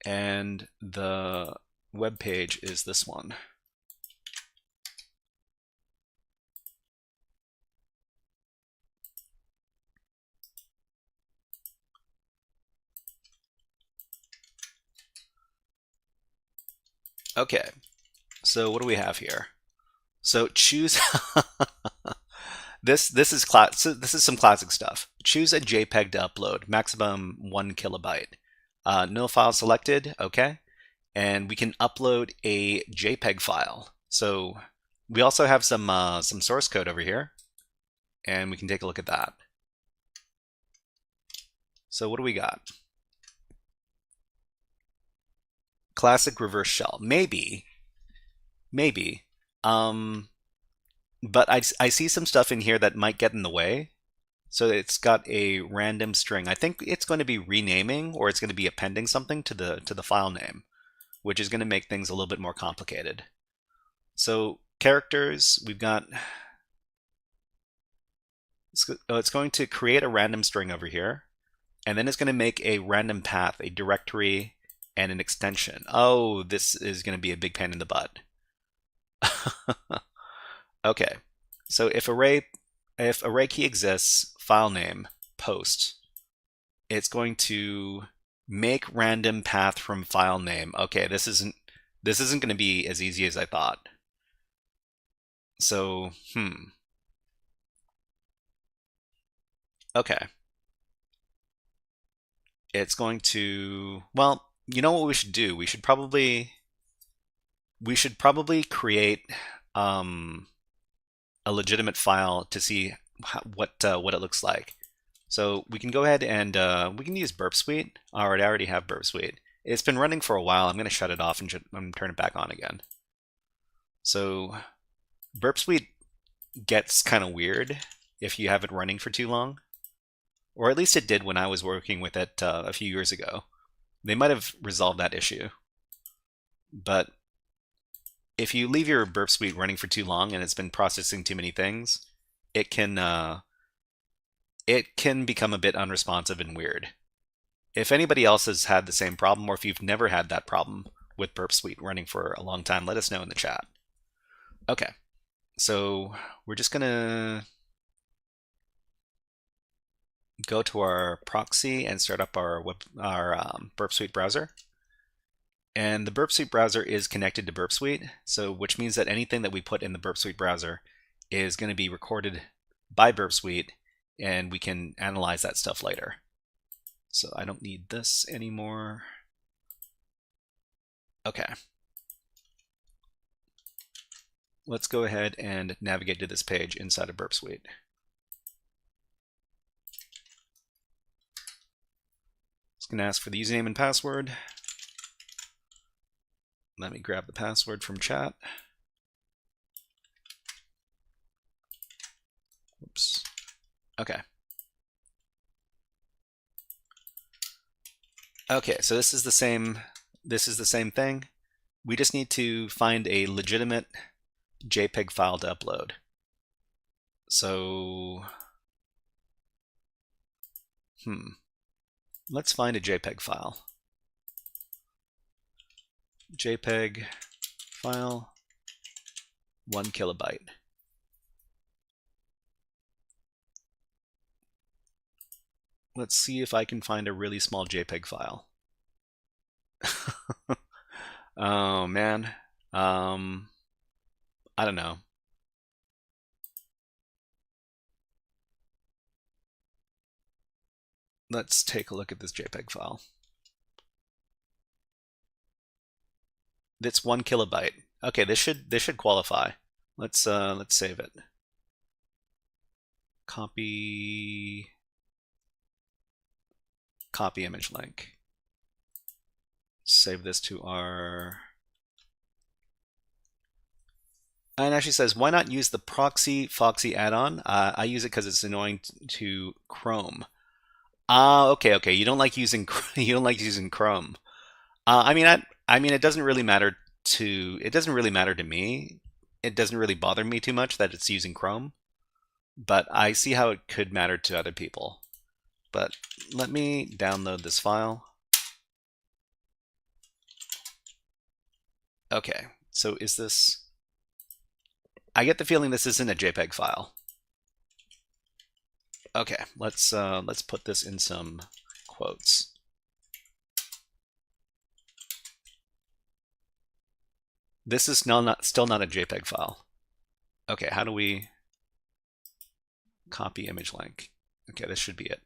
And the web page is this one. Okay, so what do we have here? So choose this is some classic stuff. Choose a JPEG to upload, maximum 1 kilobyte. No file selected, okay. And we can upload a JPEG file. So we also have some source code over here, and we can take a look at that. So what do we got? Classic reverse shell, maybe. But I see some stuff in here that might get in the way. So it's got a random string. I think it's going to be renaming, or it's going to be appending something to the file name, which is going to make things a little bit more complicated. So characters, we've got. It's going to create a random string over here, and then it's going to make a random path, a directory, and an extension. Oh, this is going to be a big pain in the butt. Okay, so if array key exists, file name, post, it's going to make random path from file name. Okay, this isn't going to be as easy as I thought. So, okay. it's going to, well, you know what we should do? We should probably create a legitimate file to see what it looks like. So we can go ahead and we can use Burp Suite. All right, I already have Burp Suite. It's been running for a while. I'm going to shut it off and turn it back on again. So Burp Suite gets kind of weird if you have it running for too long, or at least it did when I was working with it a few years ago. They might have resolved that issue, but if you leave your Burp Suite running for too long and it's been processing too many things, it can become a bit unresponsive and weird. If anybody else has had the same problem, or if you've never had that problem with Burp Suite running for a long time, let us know in the chat. Okay, so we're just gonna go to our proxy and start up our Burp Suite browser. And the Burp Suite browser is connected to Burp Suite, so which means that anything that we put in the Burp Suite browser is going to be recorded by Burp Suite, and we can analyze that stuff later. So I don't need this anymore. Okay. Let's go ahead and navigate to this page inside of Burp Suite. It's going to ask for the username and password. Let me grab the password from chat. Oops. Okay. Okay, so this is the same thing. We just need to find a legitimate JPEG file to upload. So let's find a JPEG file. JPEG file, 1 kilobyte. Let's see if I can find a really small JPEG file. Oh man, I don't know. Let's take a look at this JPEG file. It's 1 kilobyte. Okay, this should qualify. Let's save it. Copy image link. Save this to our. And actually says, why not use the proxy Foxy add-on? I use it because it's annoying to Chrome. Okay. You don't like using Chrome. I mean, it doesn't really matter to me. It doesn't really bother me too much that it's using Chrome, but I see how it could matter to other people. But let me download this file. Okay, so is this? I get the feeling this isn't a JPEG file. Okay, let's put this in some quotes. This is still not a JPEG file. Okay, how do we copy image link? Okay, this should be it.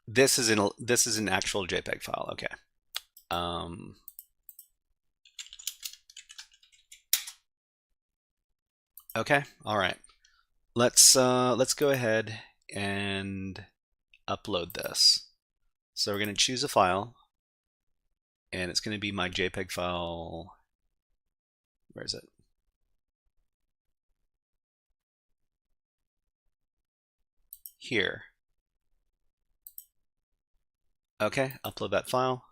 This is an actual JPEG file. Okay. Okay. All right. Let's go ahead and upload this. So we're going to choose a file, and it's going to be my JPEG file. Where is it? Here. Okay, upload that file.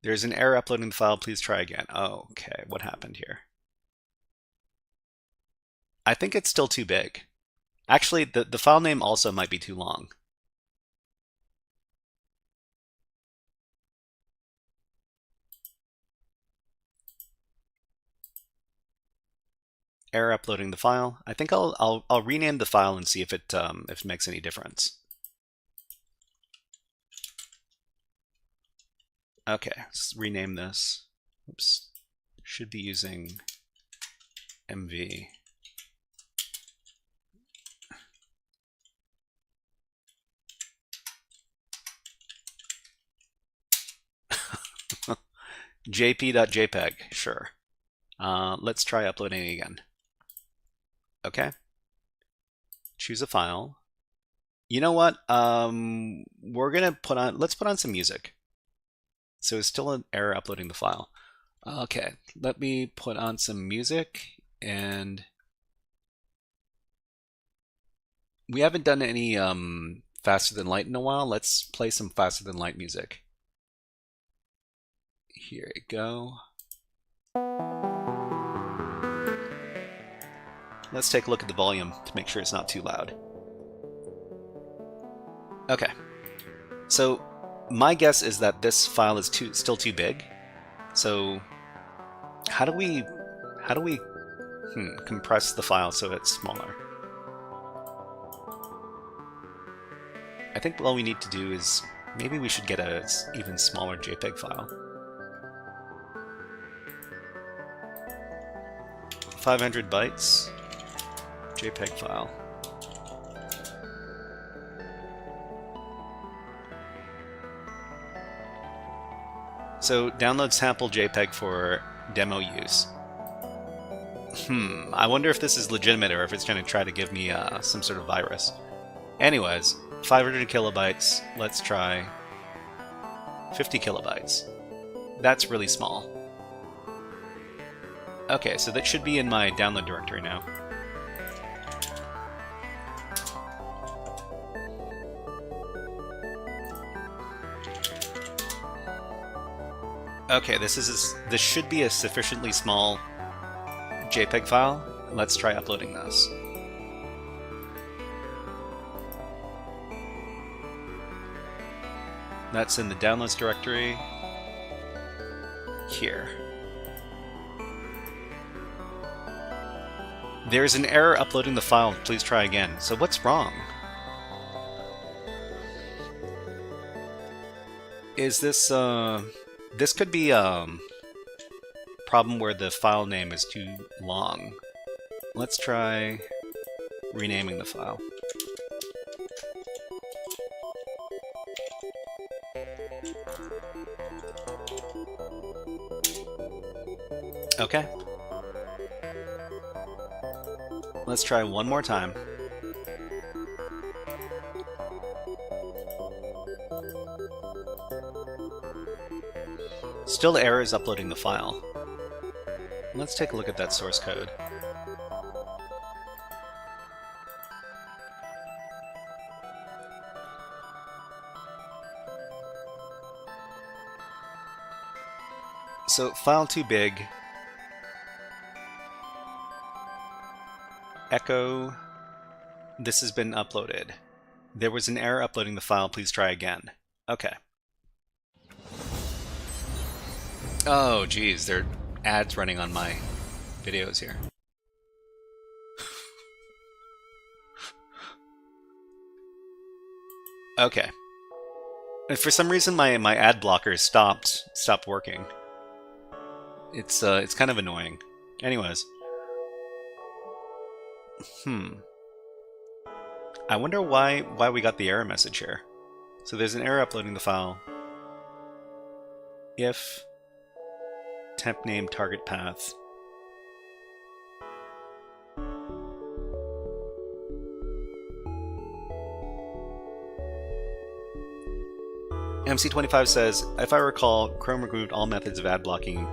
There's an error uploading the file. Please try again. Oh, okay, what happened here? I think it's still too big. Actually, the file name also might be too long. error uploading the file. I think I'll rename the file and see if it makes any difference. Okay, let's rename this. Oops, should be using MV. jp.jpg, sure. Let's try uploading again. Okay. Choose a file. You know what? We're gonna let's put on some music. So it's still an error uploading the file. Okay, let me put on some music, and we haven't done any faster than light in a while. Let's play some faster than light music. Here we go. Let's take a look at the volume to make sure it's not too loud. Okay, so my guess is that this file is still too big. So how do we compress the file so it's smaller? I think all we need to do is maybe we should get a even smaller JPEG file. 500 bytes JPEG file. So download sample JPEG for demo use. I wonder if this is legitimate or if it's going to try to give me some sort of virus. Anyways, 500 kilobytes. Let's try 50 kilobytes. That's really small. Okay, so that should be in my download directory now. Okay, this should be a sufficiently small JPEG file. Let's try uploading this. That's in the downloads directory here. There's an error uploading the file. Please try again. So what's wrong? Is this this could be a problem where the file name is too long. Let's try renaming the file. Okay. Let's try one more time. Still errors uploading the file. Let's take a look at that source code. So, file too big. Echo, this has been uploaded. There was an error uploading the file, please try again. Okay. Oh geez, there are ads running on my videos here. Okay. And for some reason my ad blocker stopped working. It's kind of annoying. Anyways. I wonder why we got the error message here. So there's an error uploading the file. If temp name target path. MC25 says, if I recall, Chrome removed all methods of ad blocking.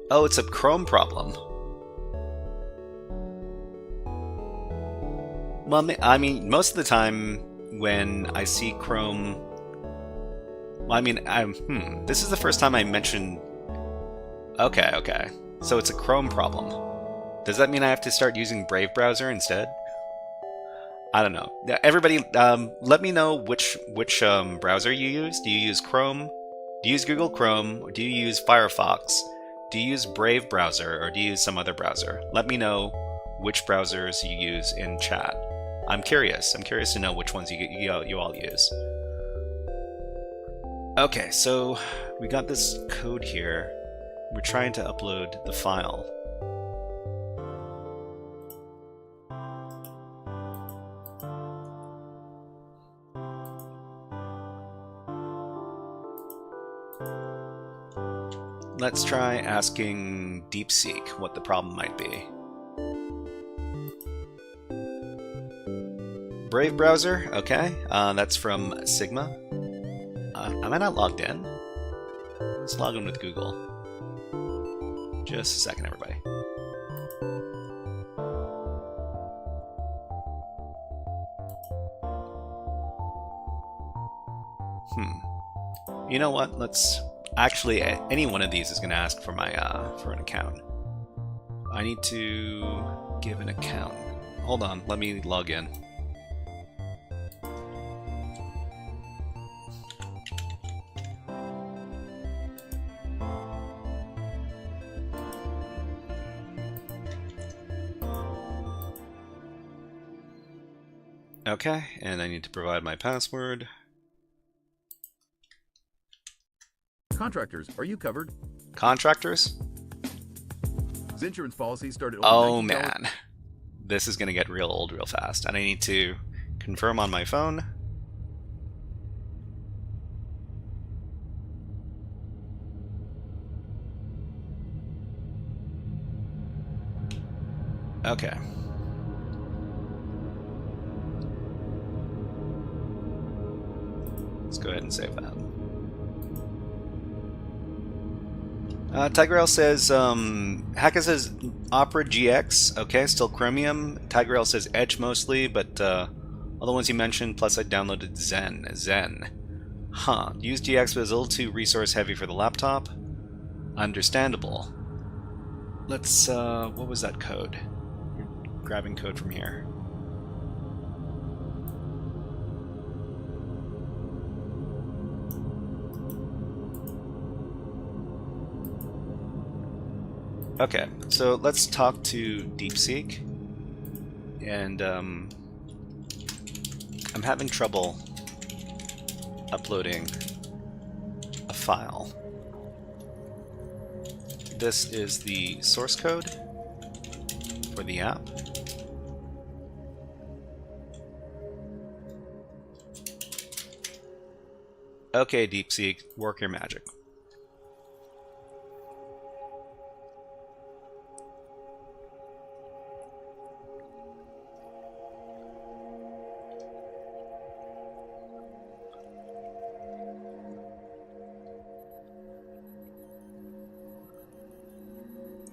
Oh, it's a Chrome problem. Well, I mean, most of the time when I see Chrome, well, I mean, this is the first time I mentioned. Okay. So it's a Chrome problem. Does that mean I have to start using Brave browser instead? I don't know. Everybody, let me know which browser you use. Do you use Chrome? Do you use Google Chrome? Or do you use Firefox? Do you use Brave browser or do you use some other browser? Let me know which browsers you use in chat. I'm curious. I'm curious to know which ones you all use. Okay, so we got this code here. We're trying to upload the file. Let's try asking DeepSeek what the problem might be. Brave browser, okay. That's from Sigma. Am I not logged in? Let's log in with Google. Just a second, everybody. You know what? Let's actually, any one of these is going to ask for my for an account. I need to give an account. Hold on, let me log in. Okay, and I need to provide my password. Contractors, are you covered? Contractors? His insurance policy started. Oh man, this is gonna get real old real fast, and I need to confirm on my phone. Okay. Let's go ahead and save that. Tigrail says, Hacka says Opera GX, okay, still Chromium. Tigrail says Edge mostly, but all the ones you mentioned, plus I downloaded Zen. Huh, used GX but it's a little too resource heavy for the laptop. Understandable. Let's, what was that code? Grabbing code from here. Okay, so let's talk to DeepSeek, and I'm having trouble uploading a file. This is the source code for the app. Okay, DeepSeek, work your magic.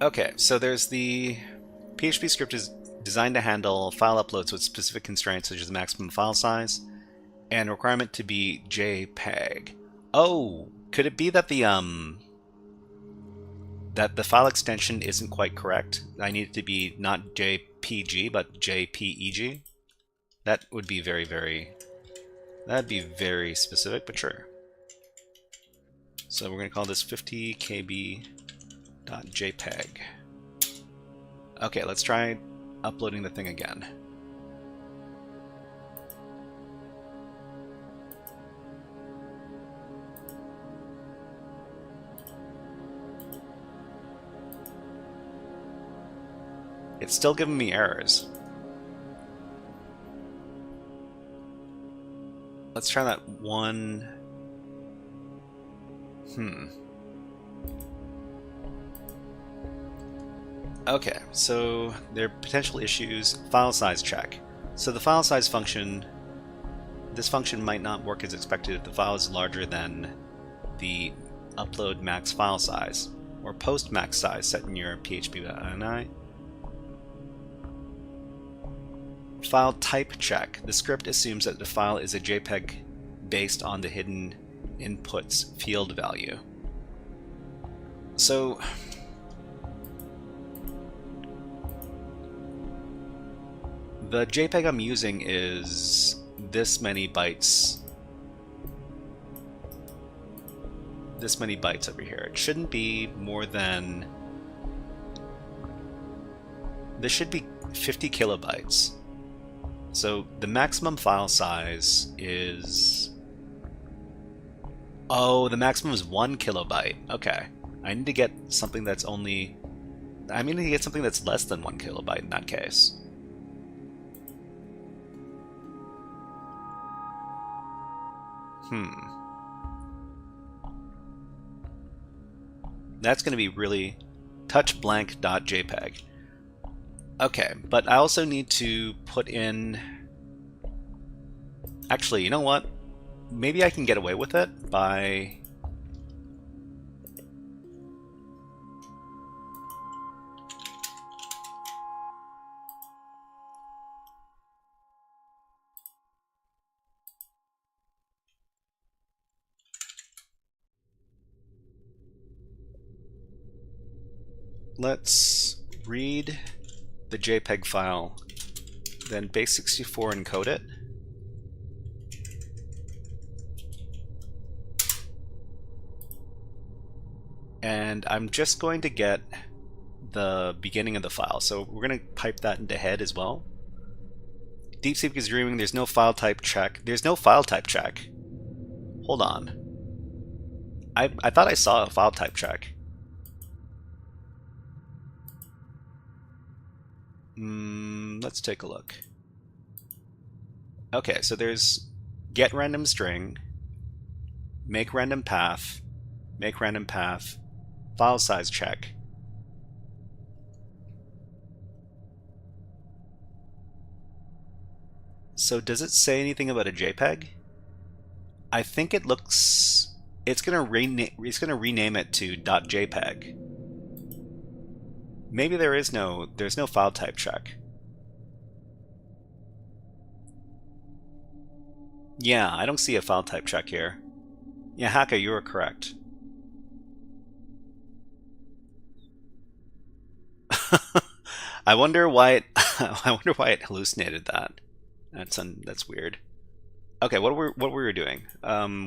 Okay, so there's the PHP script is designed to handle file uploads with specific constraints such as maximum file size and requirement to be JPEG. Oh, could it be that the file extension isn't quite correct? I need it to be not JPG but JPEG. That would be that'd be very specific, but sure. So we're going to call this 50 KB.jpg. Okay, let's try uploading the thing again. It's still giving me errors. Let's try that one. Okay, so there are potential issues. File size check. So the file size function, this function might not work as expected if the file is larger than the upload max file size or post max size set in your PHP.ini. File type check. The script assumes that the file is a JPEG based on the hidden inputs field value. So the JPEG I'm using is this many bytes. this many bytes over here. It shouldn't be more than... This should be 50 kilobytes. So the maximum file size is... Oh, the maximum is 1 kilobyte. Okay. I need to get something that's only... I need to get something that's less than 1 kilobyte in that case. That's going to be really touchblank.jpg. Okay, but I also need to put in... Actually, you know what? Maybe I can get away with it by... Let's read the JPEG file, then base64 encode it. And I'm just going to get the beginning of the file. So we're going to pipe that into head as well. DeepSeek is dreaming. There's no file type check. There's no file type check. Hold on. I thought I saw a file type check. Let's take a look. Okay, so there's get random string, make random path, file size check. So does it say anything about a JPEG? I think it looks... It's gonna rename it to .jpg. Maybe there's no file type check. Yeah, I don't see a file type check here. Yeah, Hacker, you are correct. I wonder why it it hallucinated that. That's weird. Okay, what were we doing?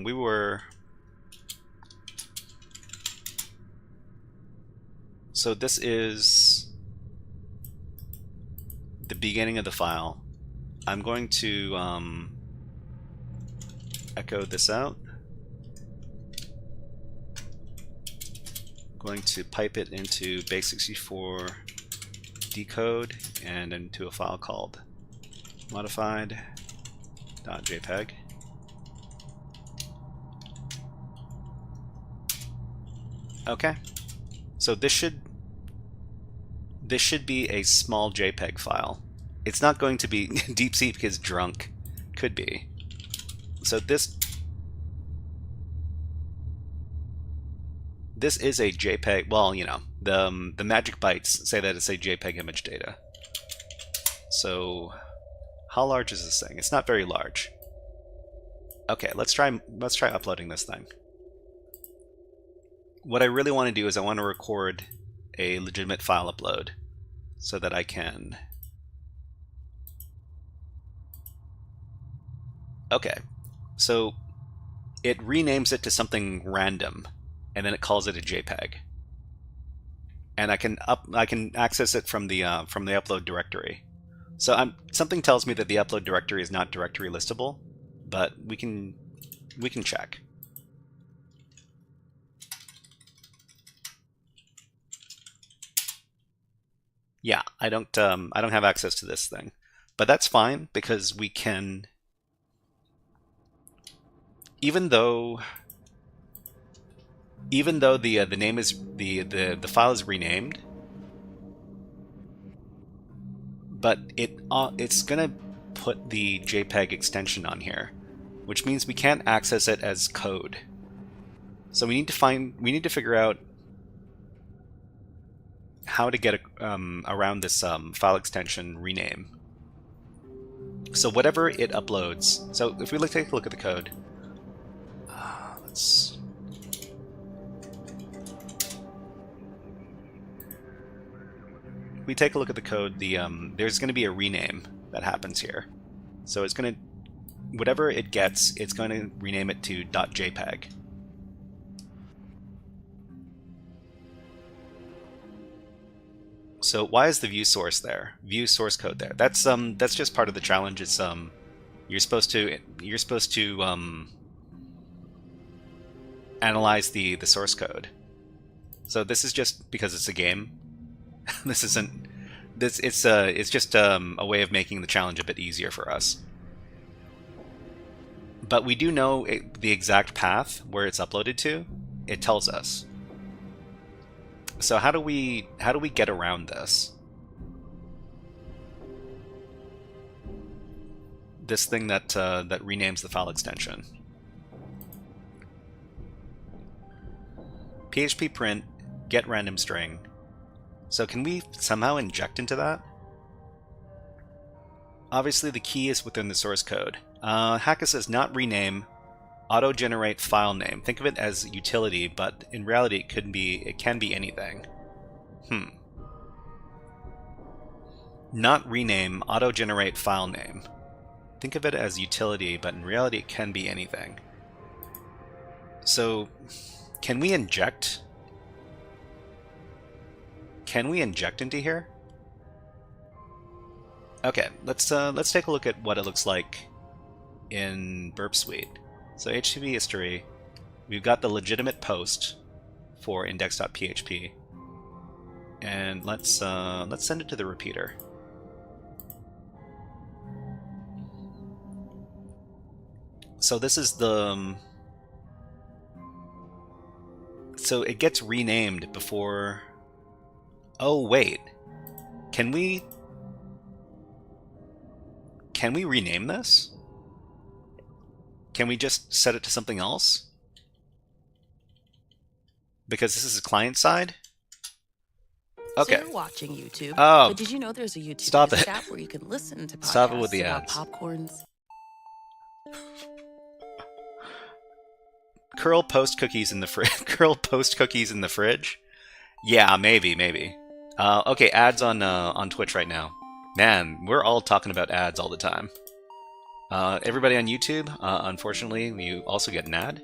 We were... So this is the beginning of the file. I'm going to echo this out. I'm going to pipe it into base64 decode and into a file called modified.jpg. Okay. So this should be a small JPEG file. It's not going to be DeepSeek is drunk. Could be. So this is a JPEG. Well, you know, the magic bytes say that it's a JPEG image data. So how large is this thing? It's not very large. Okay, let's try uploading this thing. What I really want to do is I want to record a legitimate file upload so that I can... Okay, so it renames it to something random and then it calls it a JPEG. And I can access it from the upload directory. So something tells me that the upload directory is not directory listable, but we can check. Yeah, I don't have access to this thing, but that's fine because we can, even though the name is the file is renamed, but it's gonna put the JPEG extension on here, which means we can't access it as code. So we need to figure out how to get around this file extension rename. So whatever it uploads. So if we take a look at the code, let's. If we take a look at the code, there's going to be a rename that happens here. So it's going to, whatever it gets, it's going to rename it to .jpg. So why is the view source there? View source code there. That's just part of the challenge. It's you're supposed to analyze the source code. So this is just because it's a game. This isn't. It's just a way of making the challenge a bit easier for us. But we do know the exact path where it's uploaded to. It tells us. So how do we get around this? This thing that that renames the file extension. PHP print get random string. So can we somehow inject into that? Obviously the key is within the source code. Hacker says not rename, auto-generate file name. Think of it as utility, but in reality it can be anything. Not rename, auto-generate file name. Think of it as utility, but in reality it can be anything. So can we inject? Can we inject into here? Okay, let's take a look at what it looks like in Burp Suite. So HTTP history, we've got the legitimate post for index.php, and let's send it to the repeater. So this is the so it gets renamed before. Oh wait, can we rename this? Can we just set it to something else? Because this is client side? Okay. So you're watching YouTube, Oh, but did you know there's a YouTube stop Music it. app where you can listen to podcasts Stop it with the about ads. popcorns? Curl post cookies in the fridge. Curl post cookies in the fridge? Yeah, maybe. Okay, ads on Twitch right now. Man, we're all talking about ads all the time. Everybody on YouTube, unfortunately, you also get an ad.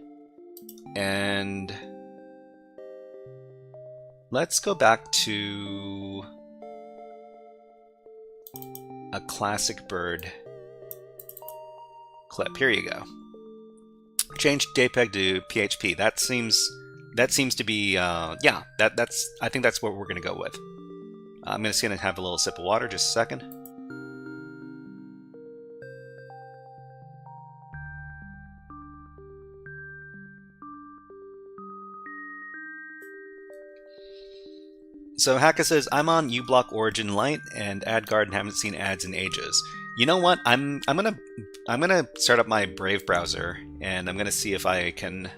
And let's go back to a classic bird clip. Here you go. Change JPEG to PHP. That seems to be yeah. I think that's what we're gonna go with. I'm just gonna have a little sip of water. Just a second. So Haka says, I'm on uBlock Origin Lite and AdGuard and haven't seen ads in ages. You know what? I'm gonna start up my Brave browser and I'm gonna see if I can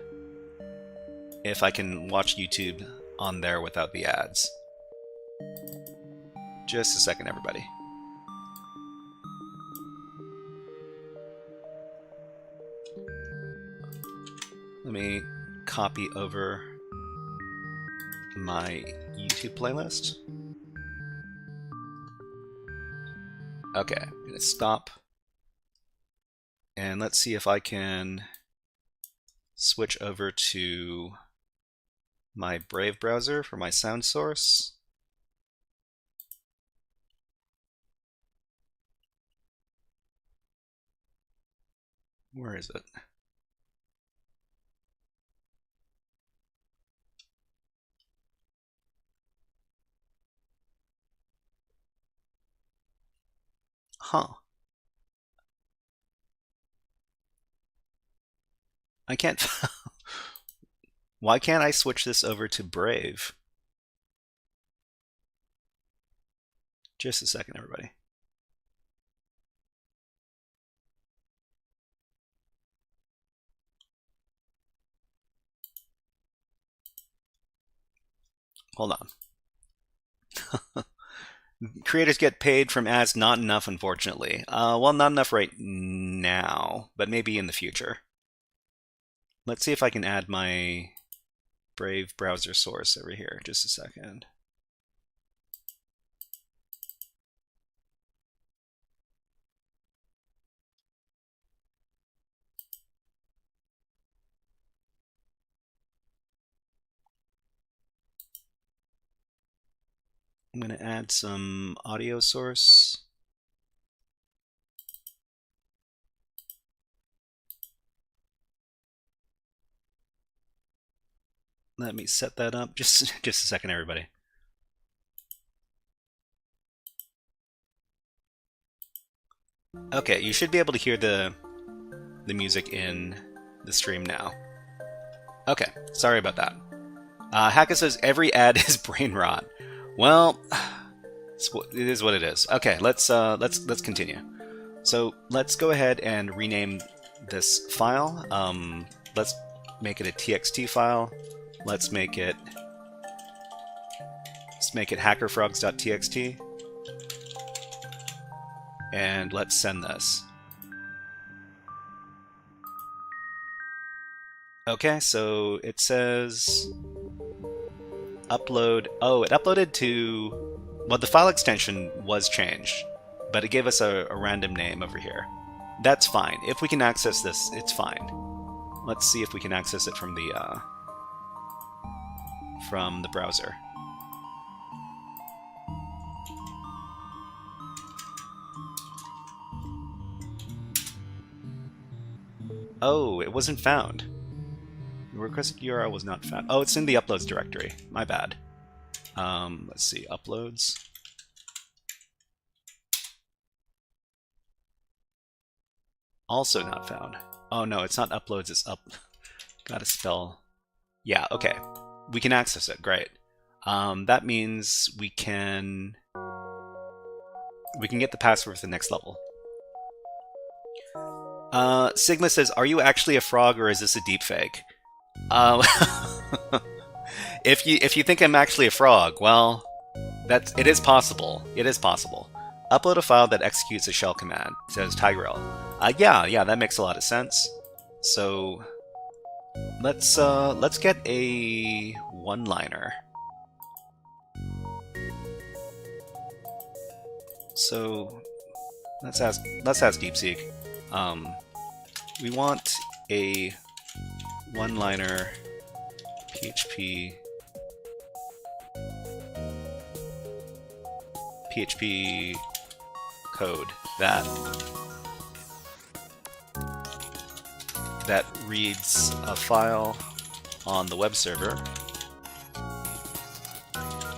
watch YouTube on there without the ads. Just a second, everybody. Let me copy over my YouTube playlist. Okay, I'm gonna stop. And let's see if I can switch over to my Brave browser for my sound source. Where is it? Huh. I can't. Why can't I switch this over to Brave? Just a second, everybody. Hold on. Creators get paid from ads, not enough, unfortunately. Well, not enough right now, but maybe in the future. Let's see if I can add my Brave browser source over here. Just a second. I'm going to add some audio source. Let me set that up. Just a second, everybody. Okay, you should be able to hear the music in the stream now. Okay, sorry about that. Hacka says every ad is brain rot. Well, it is what it is. Okay, let's continue. So let's go ahead and rename this file. Let's make it a TXT file. Let's make it HackerFrogs.txt, and let's send this. Okay, so it says upload. Oh, it uploaded to. Well, the file extension was changed, but it gave us a random name over here. That's fine. If we can access this, it's fine. Let's see if we can access it from the browser. Oh, it wasn't found. The requested URL was not found. Oh, it's in the uploads directory. My bad. Let's see, uploads. Also not found. Oh no, it's not uploads, it's up. Gotta spell. Yeah, okay. We can access it, great. That means we can get the password for the next level. Sigma says, are you actually a frog or is this a deepfake? If you think I'm actually a frog, well, it is possible. It is possible. Upload a file that executes a shell command, says Tigrel. Yeah, that makes a lot of sense. So let's get a one-liner. So let's ask DeepSeek. We want a one-liner PHP code that reads a file on the web server.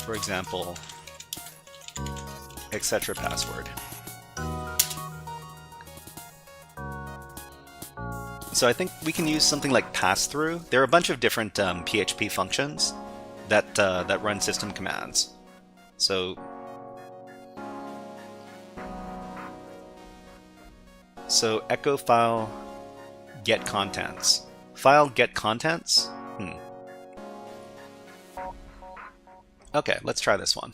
For example, etc. password. So I think we can use something like pass-through. There are a bunch of different PHP functions that run system commands. So echo file get contents. File get contents? Okay, let's try this one.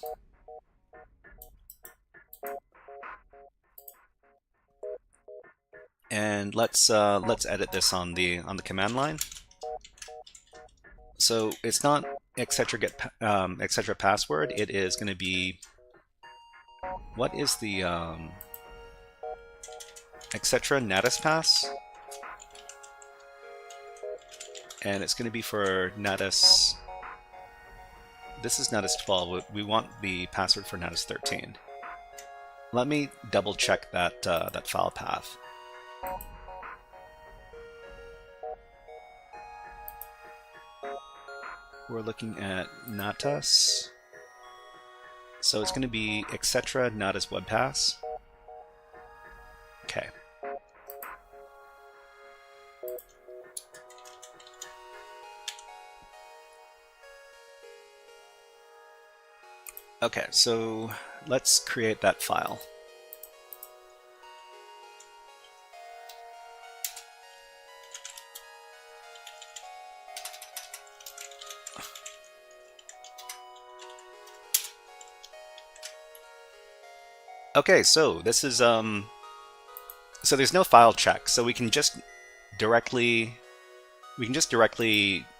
And let's edit this on the command line. So it's not etc get etc password. It is going to be, what is the etc Natas pass, and it's going to be for Natas. This is Natas 12. We want the password for Natas 13. Let me double check that that file path. We're looking at Natas. So it's going to be etc Natas web pass. Okay. Okay, so let's create that file. Okay, so this is so there's no file check, so we can just directly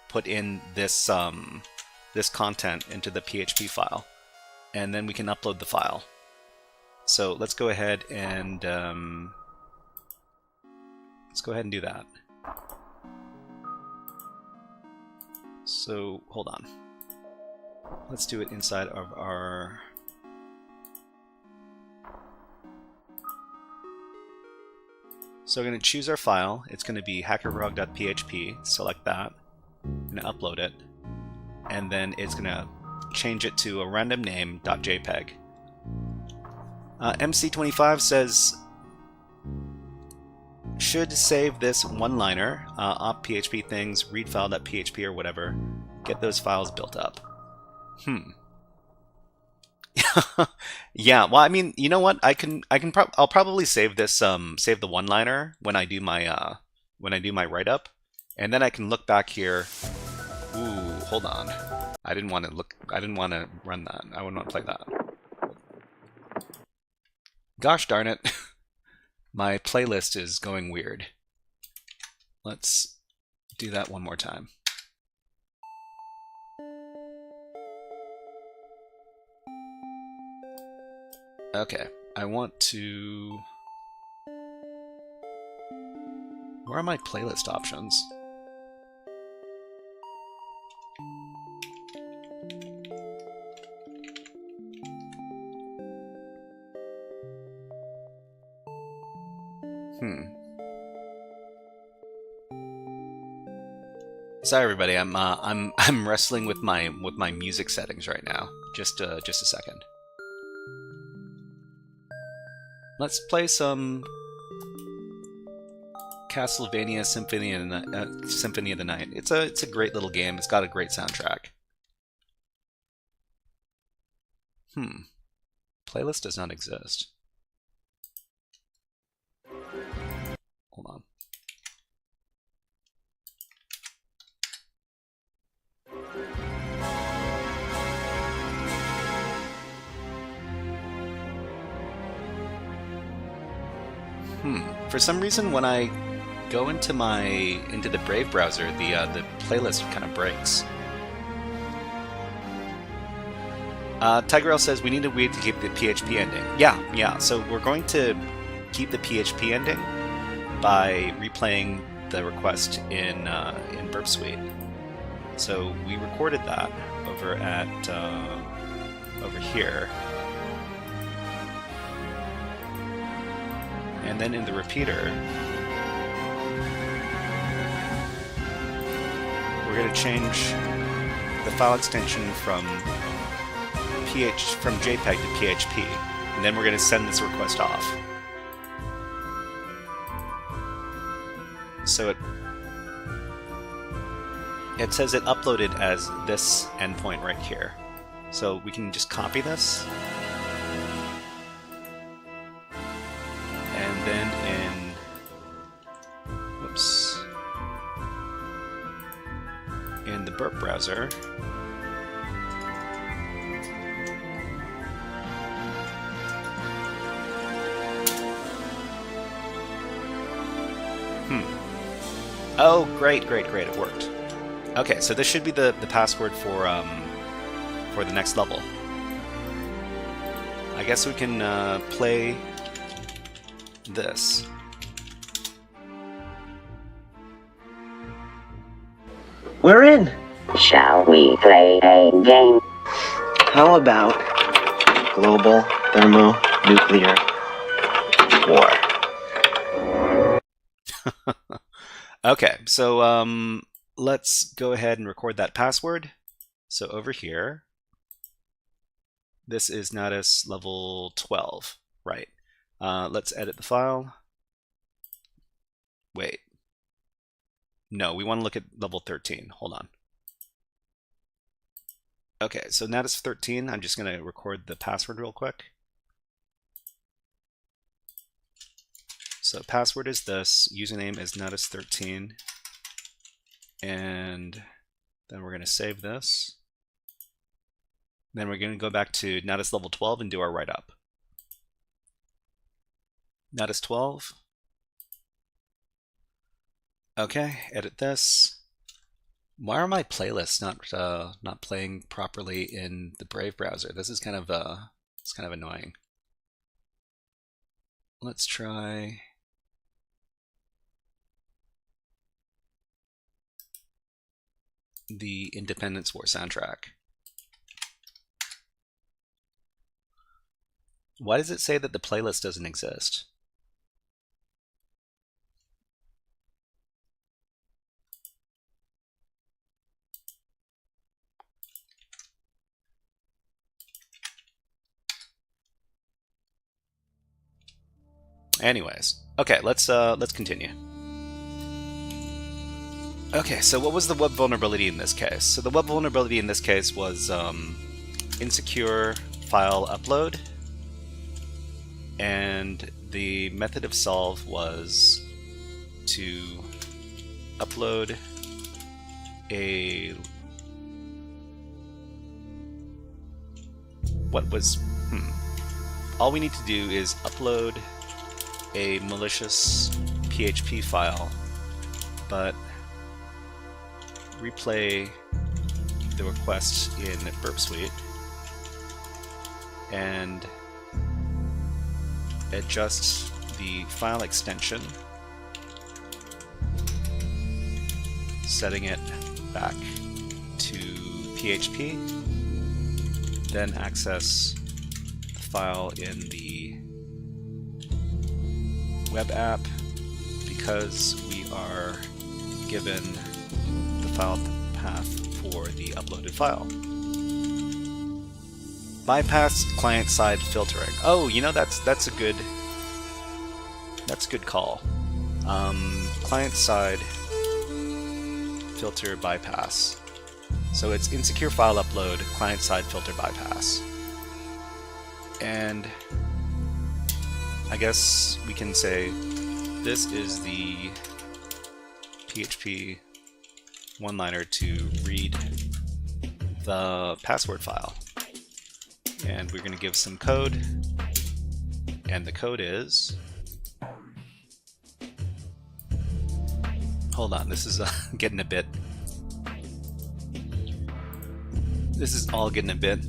put in this this content into the PHP file, and then we can upload the file. So let's go ahead and do that. So hold on. Let's do it inside of our So we're going to choose our file. It's going to be hackerfrog.php. Select that. I'm going to upload it. And then it's going to change it to a random name .jpg. MC25 says should save this one-liner, op php things, read file.php or whatever. Get those files built up. Yeah, well, I mean, you know what? I'll probably save this save the one-liner when I do my write-up, and then I can look back here. Ooh, hold on. I didn't want to run that. I wouldn't want to play that. Gosh darn it. My playlist is going weird. Let's do that one more time. Okay, I want to... Where are my playlist options? Sorry, everybody. I'm wrestling with my music settings right now. Just a second. Let's play some Castlevania Symphony of the Night. It's a great little game. It's got a great soundtrack. Playlist does not exist. Hold on. For some reason, when I go into the Brave browser, the playlist kind of breaks. Tigerel says we need a way to keep the PHP ending. Yeah. So we're going to keep the PHP ending by replaying the request in Burp Suite. So we recorded that over at over here. And then in the repeater, we're going to change the file extension from JPEG to PHP, and then we're going to send this request off. So it says it uploaded as this endpoint right here. So we can just copy this. And then in the Burp browser, Oh, great, it worked. Okay, so this should be the password for the next level. I guess we can play this. We're in. Shall we play a game? How about global thermonuclear war? Okay, so let's go ahead and record that password. So over here, this is Natas level 12, right? Let's edit the file. Wait. No, we want to look at level 13. Hold on. Okay, so Natas 13, I'm just going to record the password real quick. So password is this, username is Natas 13, and then we're going to save this. Then we're going to go back to Natas level 12 and do our write-up. Natas 12. Okay, edit this. Why are my playlists not playing properly in the Brave browser? This is kind of it's kind of annoying. Let's try. The Independence War soundtrack. Why does it say that the playlist doesn't exist? Anyways, okay, let's continue. Okay, so what was the web vulnerability in this case? So the web vulnerability in this case was insecure file upload, and the method of solve was to upload a all we need to do is upload a malicious PHP file, but replay the request in Burp Suite and adjust the file extension, setting it back to PHP, then access the file in the web app because we are given the file path for the uploaded file. Bypass client-side filtering. Oh, you know, that's a good call. Client-side filter bypass. So it's insecure file upload, client-side filter bypass. And I guess we can say this is the PHP one-liner to read the password file. And we're going to give some code, and the code is... Hold on, this is getting a bit... This is all getting a bit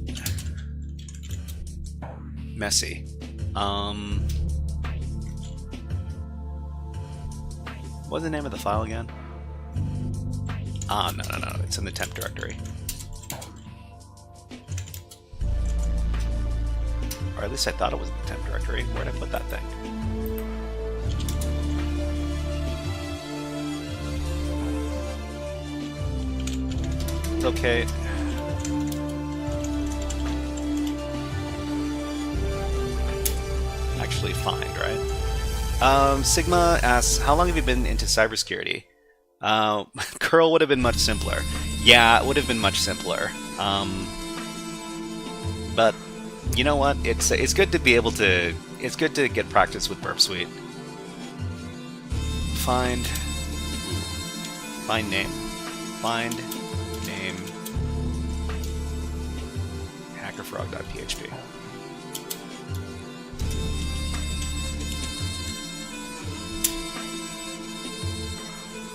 messy. What's the name of the file again? Ah, no, it's in the temp directory. Or at least I thought it was in the temp directory. Where'd I put that thing? It's okay. Actually find, right? Sigma asks, how long have you been into cybersecurity? Curl would have been much simpler. Yeah, it would have been much simpler. But you know what? It's good to be able to. It's good to get practice with Burp Suite. Find name. Find name. HackerFrog.php.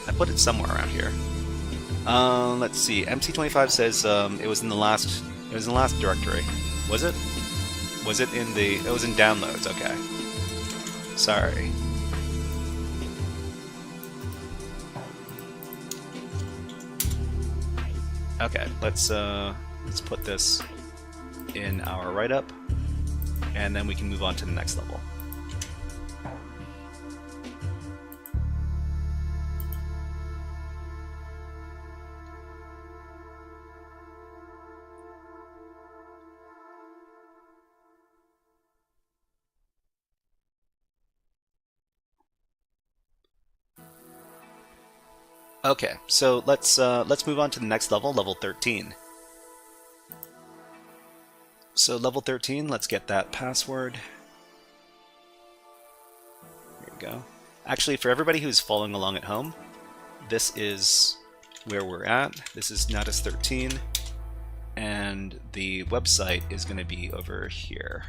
I put it somewhere around here. Let's see. MC25 says it was in the last. It was in the last directory. Was it? Was it in the? It was in downloads. Okay. Sorry. Okay. Let's put this in our write-up, and then we can move on to the next level. Okay, so let's move on to the next level, level 13. So level 13, let's get that password. There we go. Actually, for everybody who's following along at home, this is where we're at. This is Natas 13, and the website is going to be over here.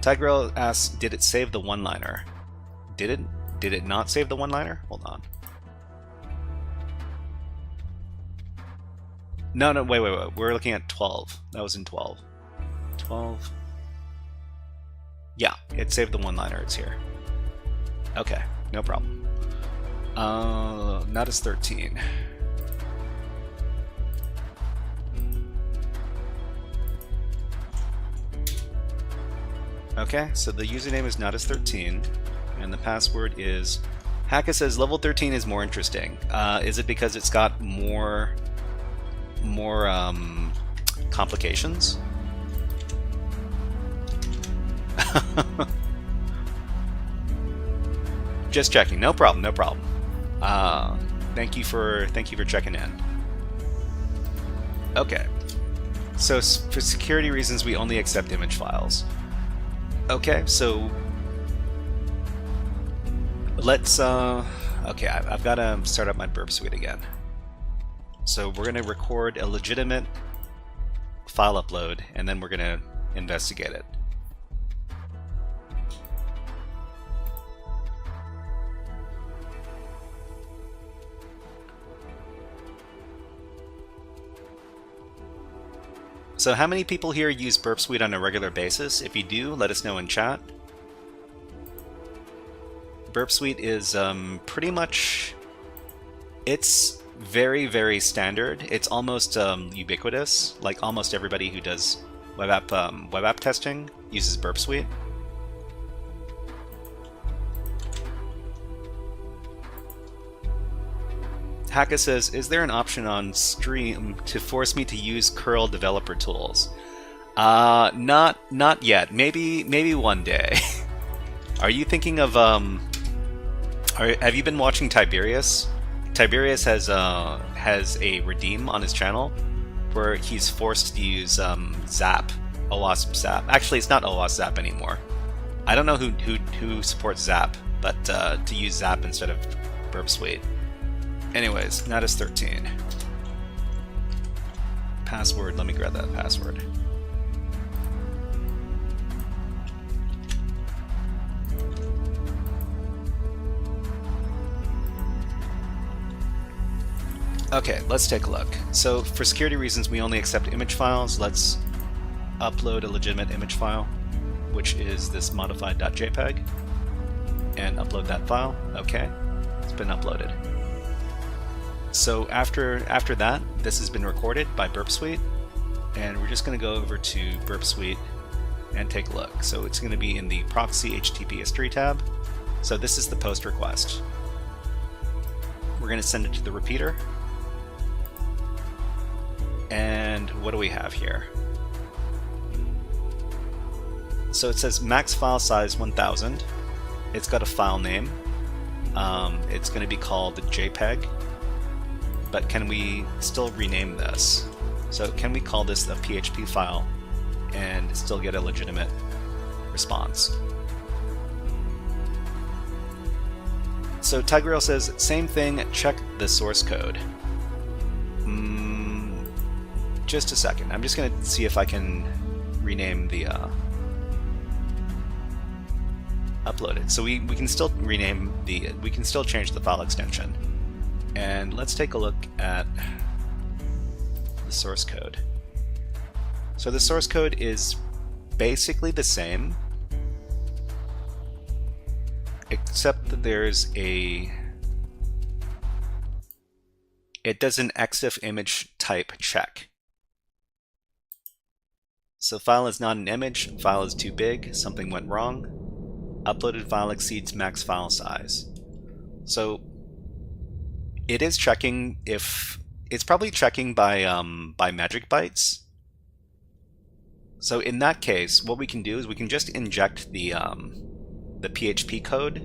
Tigrel asks, did it save the one-liner? Did it not save the one-liner? Hold on. No, wait. We're looking at 12. That was in 12. 12. Yeah, it saved the one-liner. It's here. Okay, no problem. Natas 13. Okay, so the username is Natas13, and the password is... Hacka says level 13 is more interesting. Is it because it's got more complications. Just checking. No problem. No problem. Thank you for checking in. Okay. So for security reasons, we only accept image files. Okay. So let's. Okay. I've got to start up my Burp Suite again. So we're going to record a legitimate file upload, and then we're going to investigate it. So how many people here use Burp Suite on a regular basis? If you do, let us know in chat. Burp Suite is pretty much... It's very, very standard. It's almost ubiquitous. Like almost everybody who does web app testing uses Burp Suite. Haka says, is there an option on stream to force me to use curl developer tools? Not yet. Maybe one day. Are you thinking of have you been watching Tiberius? Tiberius has a redeem on his channel where he's forced to use Zap, OWASP Zap. Actually, it's not OWASP Zap anymore. I don't know who supports Zap, but to use Zap instead of Burp Suite. Anyways, Natas 13. Password, let me grab that password. Okay, let's take a look. So for security reasons, we only accept image files. Let's upload a legitimate image file, which is this modified.jpg, and upload that file. Okay, it's been uploaded. So after that, this has been recorded by Burp Suite, and we're just going to go over to Burp Suite and take a look. So it's going to be in the proxy HTTP history tab. So this is the post request. We're going to send it to the repeater. And what do we have here? So it says max file size 1000. It's got a file name. It's going to be called JPEG. But can we still rename this? So can we call this a PHP file and still get a legitimate response? So Tigreal says, same thing, check the source code. Just a second. I'm just going to see if I can rename the uploaded. So we can still rename we can still change the file extension. And let's take a look at the source code. So the source code is basically the same, except that there's it does an EXIF image type check. So file is not an image, file is too big, something went wrong. Uploaded file exceeds max file size. So it is checking if it's probably checking by magic bytes. So in that case, what we can do is we can just inject the PHP code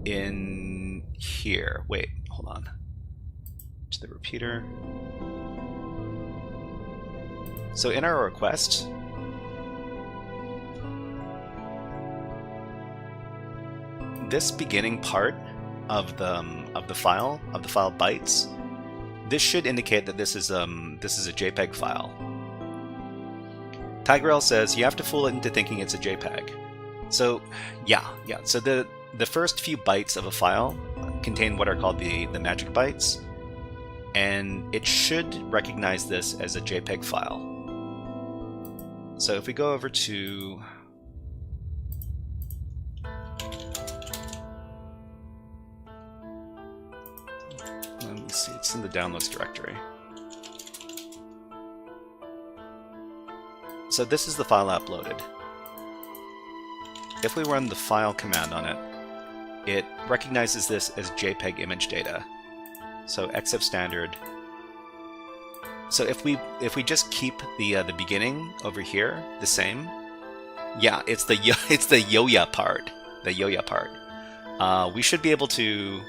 in here. Wait, hold on. To the repeater. So in our request, this beginning part of the file bytes, this should indicate that this is a JPEG file. Tigreal says you have to fool it into thinking it's a JPEG. So yeah. So the first few bytes of a file contain what are called the magic bytes, and it should recognize this as a JPEG file. So if we go over to let me see, it's in the downloads directory. So this is the file uploaded. If we run the file command on it, it recognizes this as JPEG image data. So EXIF standard So if we just keep the beginning over here the same, yeah, it's the it's the yoya part, we should be able to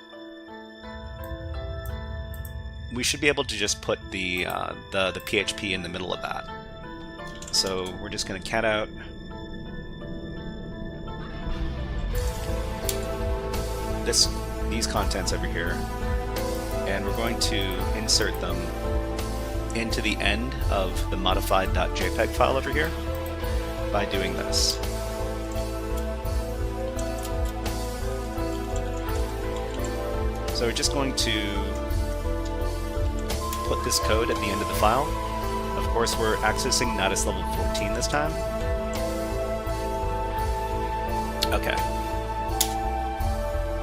just put the PHP in the middle of that. So we're just going to cat out these contents over here, and we're going to insert them into the end of the modified.jpg file over here by doing this. So we're just going to put this code at the end of the file. Of course, we're accessing Natas level 14 this time. Okay.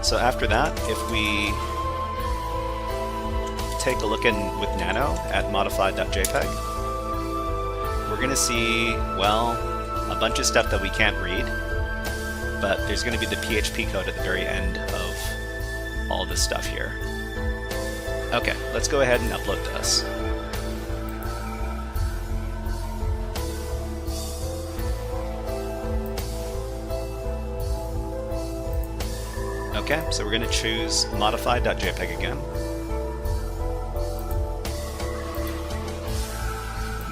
So after that, if we take a look with Nano at modified.jpg, we're going to see, well, a bunch of stuff that we can't read, but there's going to be the PHP code at the very end of all this stuff here. Okay, let's go ahead and upload this. Okay, so we're going to choose modified.jpg again.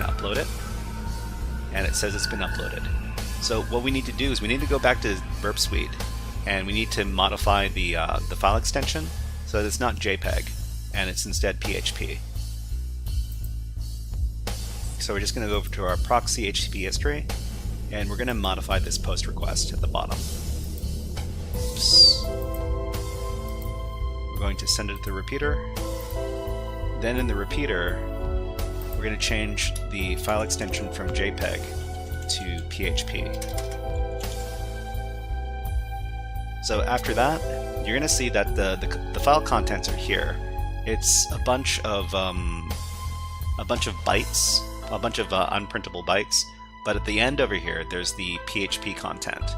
Upload it, and it says it's been uploaded. So what we need to do is we need to go back to Burp Suite, and we need to modify the file extension so that it's not JPEG and it's instead PHP. So we're just going to go over to our proxy HTTP history, and we're going to modify this post request at the bottom. Oops. We're going to send it to the repeater. Then in the repeater, we're going to change the file extension from JPEG to PHP. So after that, you're going to see that the file contents are here. It's a bunch of bytes, a bunch of unprintable bytes. But at the end over here, there's the PHP content.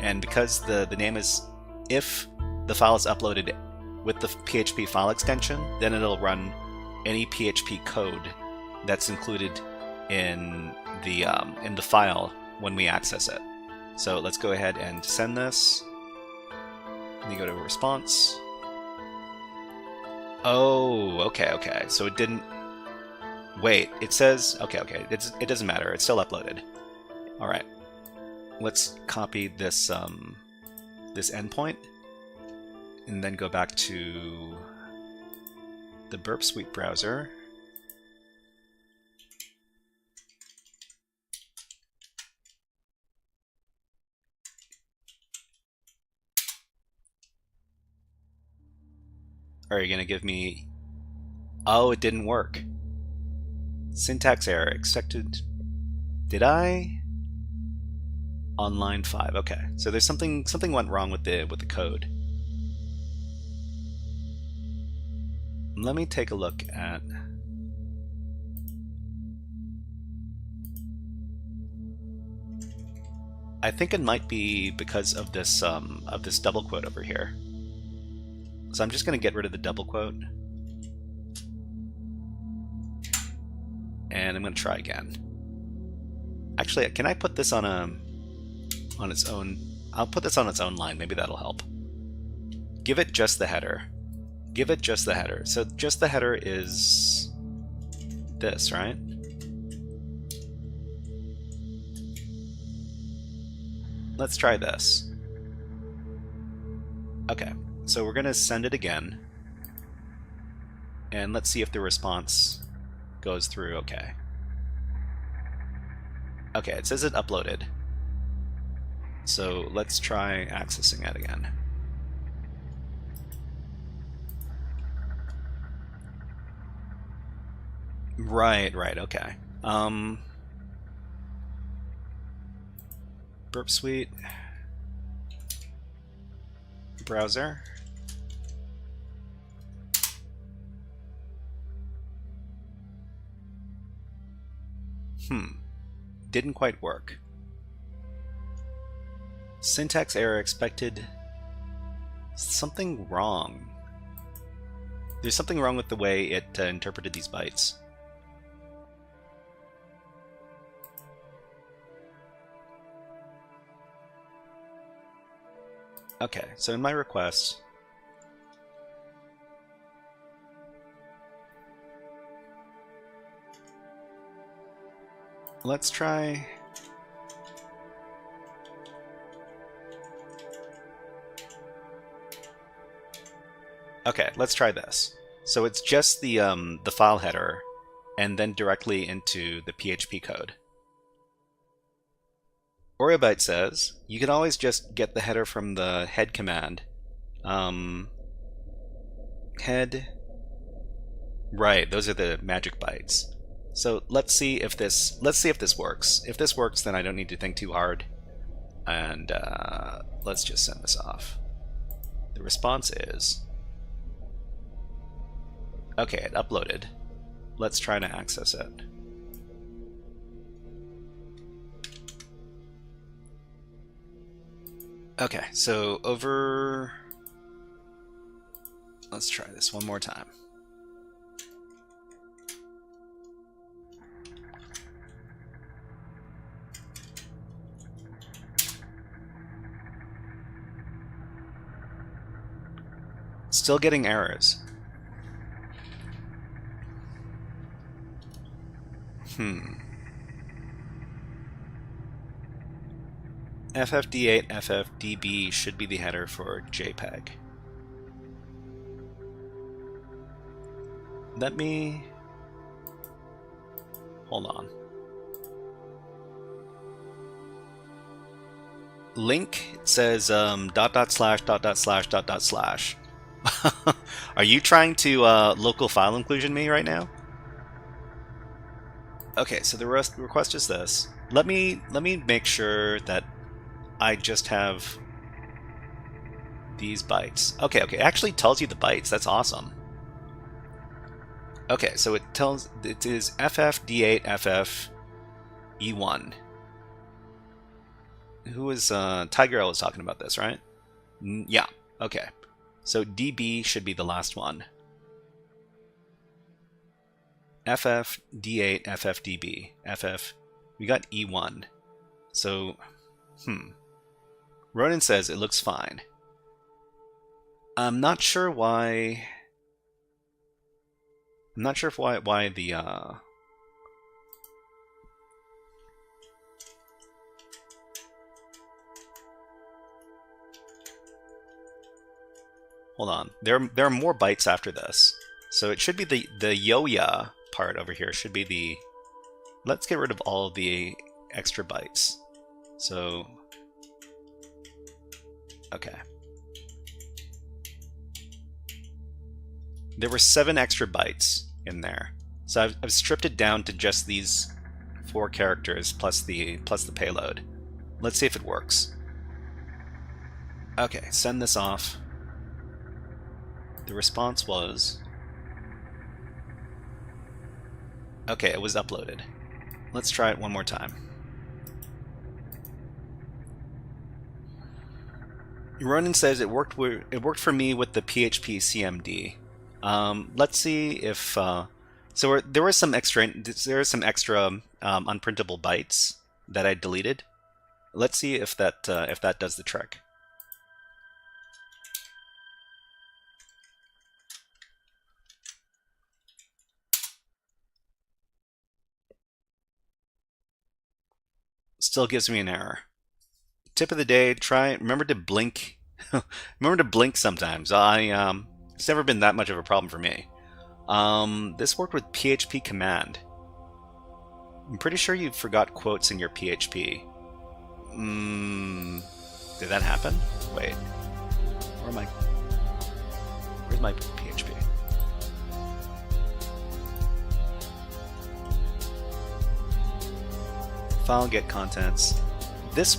And because the name is, if the file is uploaded with the PHP file extension, then it'll run any PHP code that's included in the file when we access it. So let's go ahead and send this. And you go to response. Oh, okay. So it didn't. Wait, it says okay. It doesn't matter. It's still uploaded. All right. Let's copy this this endpoint, and then go back to the Burp Suite browser. Are you going to give me... Oh, it didn't work. Syntax error. Expected... Did I? On line 5. Okay. So there's something went wrong with the code. Let me take a look at... I think it might be because of this double quote over here. So I'm just going to get rid of the double quote. And I'm going to try again. Actually, can I put this on its own? I'll put this on its own line. Maybe that'll help. Give it just the header. Give it just the header. So just the header is this, right? Let's try this. Okay. So we're going to send it again, and let's see if the response goes through okay. Okay, it says it uploaded. So let's try accessing it again. Right, okay. Burp Suite browser. Didn't quite work. Syntax error expected. Something wrong. There's something wrong with the way it interpreted these bytes. Okay, so in my request, let's try. Okay, let's try this. So it's just the file header, and then directly into the PHP code. Oreobyte says you can always just get the header from the head command. Head. Right, those are the magic bytes. So let's see if this works. If this works, then I don't need to think too hard. And let's just send this off. The response is okay. It uploaded. Let's try to access it. Okay, so over. Let's try this one more time. Still getting errors. FFD8 FFDB should be the header for JPEG. Let me hold on. Link says .. Are you trying to local file inclusion me right now? Okay, so the request is this. Let me make sure that I just have these bytes. Okay, it actually tells you the bytes. That's awesome. Okay, so it is FFD8 FFE1. Who was Tiger L was talking about this, right? Yeah. Okay. So DB should be the last one. FFD8 FFDB FF. We got E1. So, Ronan says it looks fine. I'm not sure why. I'm not sure why the hold on. There are more bytes after this. So it should be the Yoya part over here should be the. Let's get rid of all of the extra bytes. So okay. There were 7 extra bytes in there. So I've stripped it down to just these 4 characters plus the payload. Let's see if it works. Okay, send this off. The response was okay, it was uploaded. Let's try it one more time. Ronan says it worked for me with the PHP CMD. Let's see if there were some extra unprintable bytes that I deleted. Let's see if that does the trick. Still gives me an error. Tip of the day: remember to blink. Remember to blink sometimes. It's never been that much of a problem for me. This worked with PHP command. I'm pretty sure you forgot quotes in your PHP. Did that happen? Wait. Where's my PHP? File get contents. This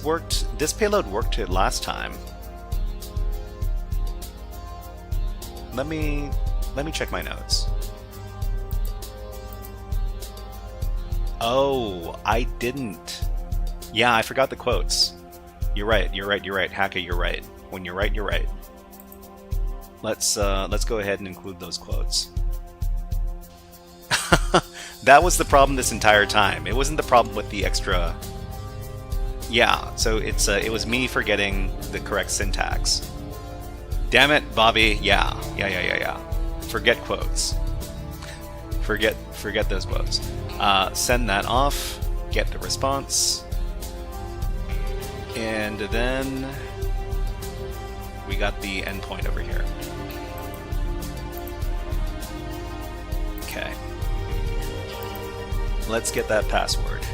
payload worked last time. Let me check my notes. Oh, I didn't. Yeah, I forgot the quotes. You're right. Hacker, you're right. When you're right, you're right. Let's go ahead and include those quotes. That was the problem this entire time. It wasn't the problem with the extra Yeah, so it was me forgetting the correct syntax. Damn it, Bobby. Yeah. Forget quotes. Forget those quotes. Send that off. Get the response. And then we got the endpoint over here. Okay. Let's get that password.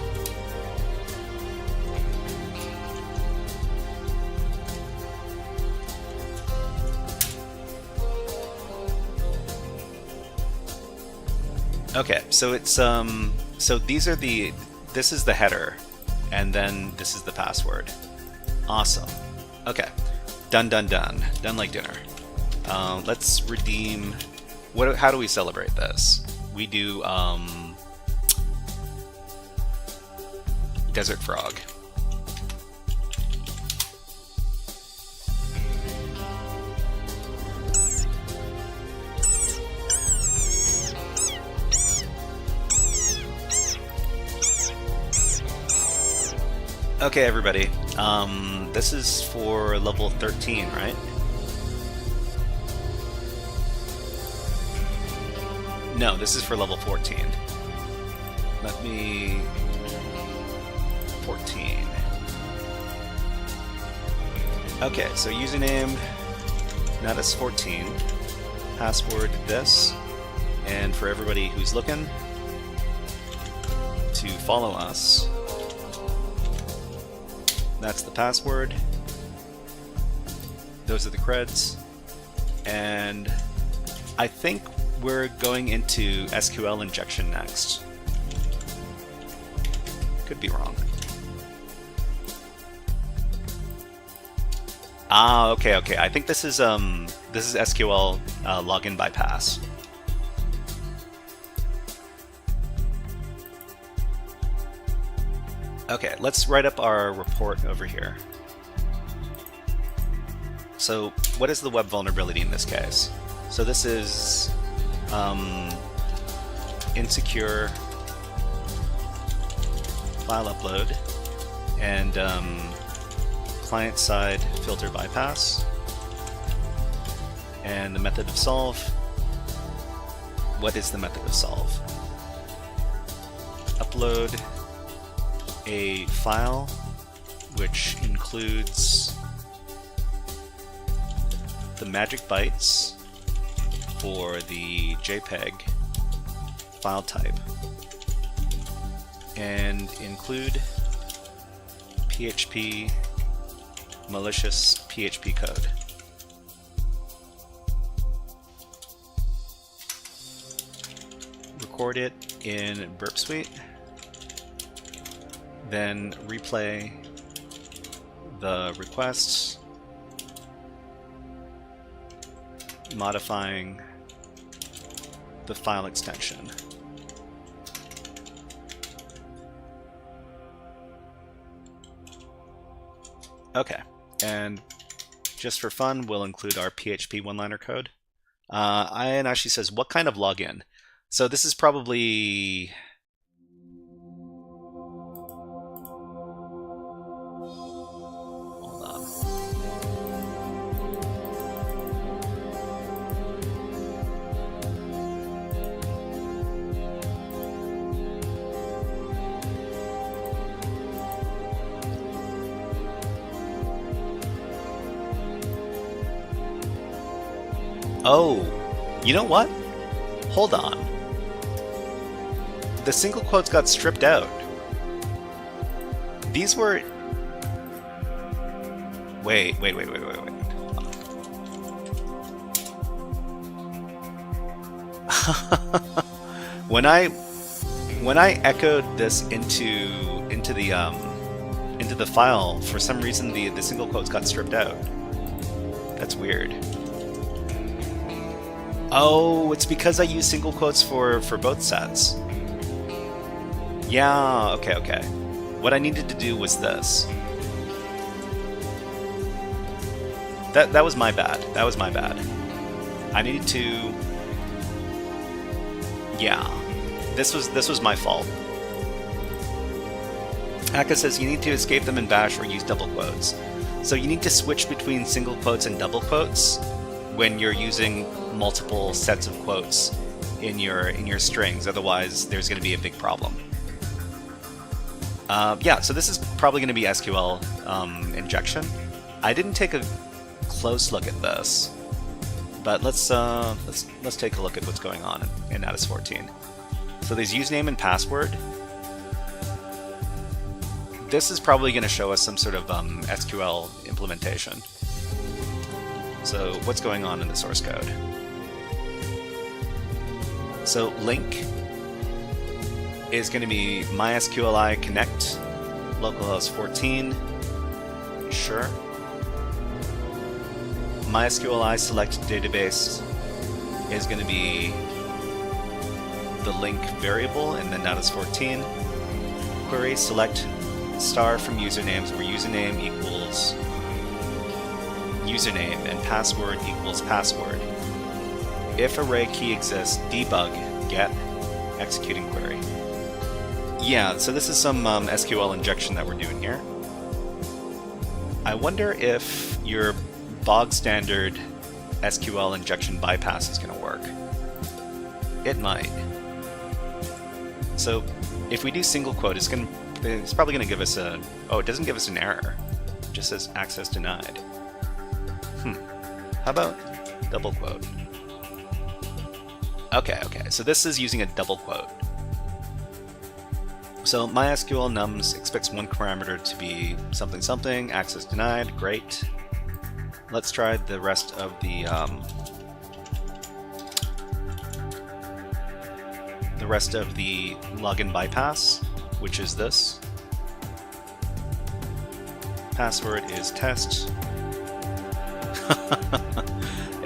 Okay, so it's so these are this is the header, and then this is the password. Awesome. Okay, done like dinner. Let's redeem. How do we celebrate this? We do Desert Frog. Okay, everybody. This is for level 13, right? No, this is for level 14. Let me... 14. Okay, so username, Natas 14. Password this. And for everybody who's looking to follow us, that's the password. Those are the creds. And I think we're going into SQL injection next. Could be wrong. Ah, okay. I think this is SQL login bypass. Okay, let's write up our report over here. So, what is the web vulnerability in this case? So this is insecure file upload and client-side filter bypass. And the method of solve. What is the method of solve? Upload a file which includes the magic bytes for the JPEG file type and include PHP malicious PHP code. Record it in Burp Suite. Then replay the requests, modifying the file extension. Okay, and just for fun, we'll include our PHP one-liner code. Ian actually says, what kind of login? So this is probably... Oh, you know what? Hold on. The single quotes got stripped out. These were... Wait. When I echoed this into the file, for some reason the single quotes got stripped out. That's weird. Oh, it's because I use single quotes for both sets. Yeah, okay. What I needed to do was this. That was my bad. I needed to... Yeah. This was my fault. Akka says you need to escape them in Bash or use double quotes. So you need to switch between single quotes and double quotes when you're using multiple sets of quotes in your strings. Otherwise, there's going to be a big problem. Yeah, so this is probably going to be SQL injection. I didn't take a close look at this, but let's take a look at what's going on in Natas 14. So there's username and password. This is probably going to show us some sort of SQL implementation. So what's going on in the source code? So link is going to be MySQLi connect localhost 14. Sure. MySQLi select database is going to be the link variable in the Natas 14. Query select star from usernames where username equals username and password equals password. If array key exists, debug get executing query. Yeah, so this is some SQL injection that we're doing here. I wonder if your bog standard SQL injection bypass is going to work. It might. So if we do single quote, it's probably going to give us a... Oh, it doesn't give us an error. It just says access denied. How about double quote? Okay, so this is using a double quote. So MySQL nums expects one parameter to be something something, access denied, great. Let's try the rest of the login bypass, which is this. Password is test.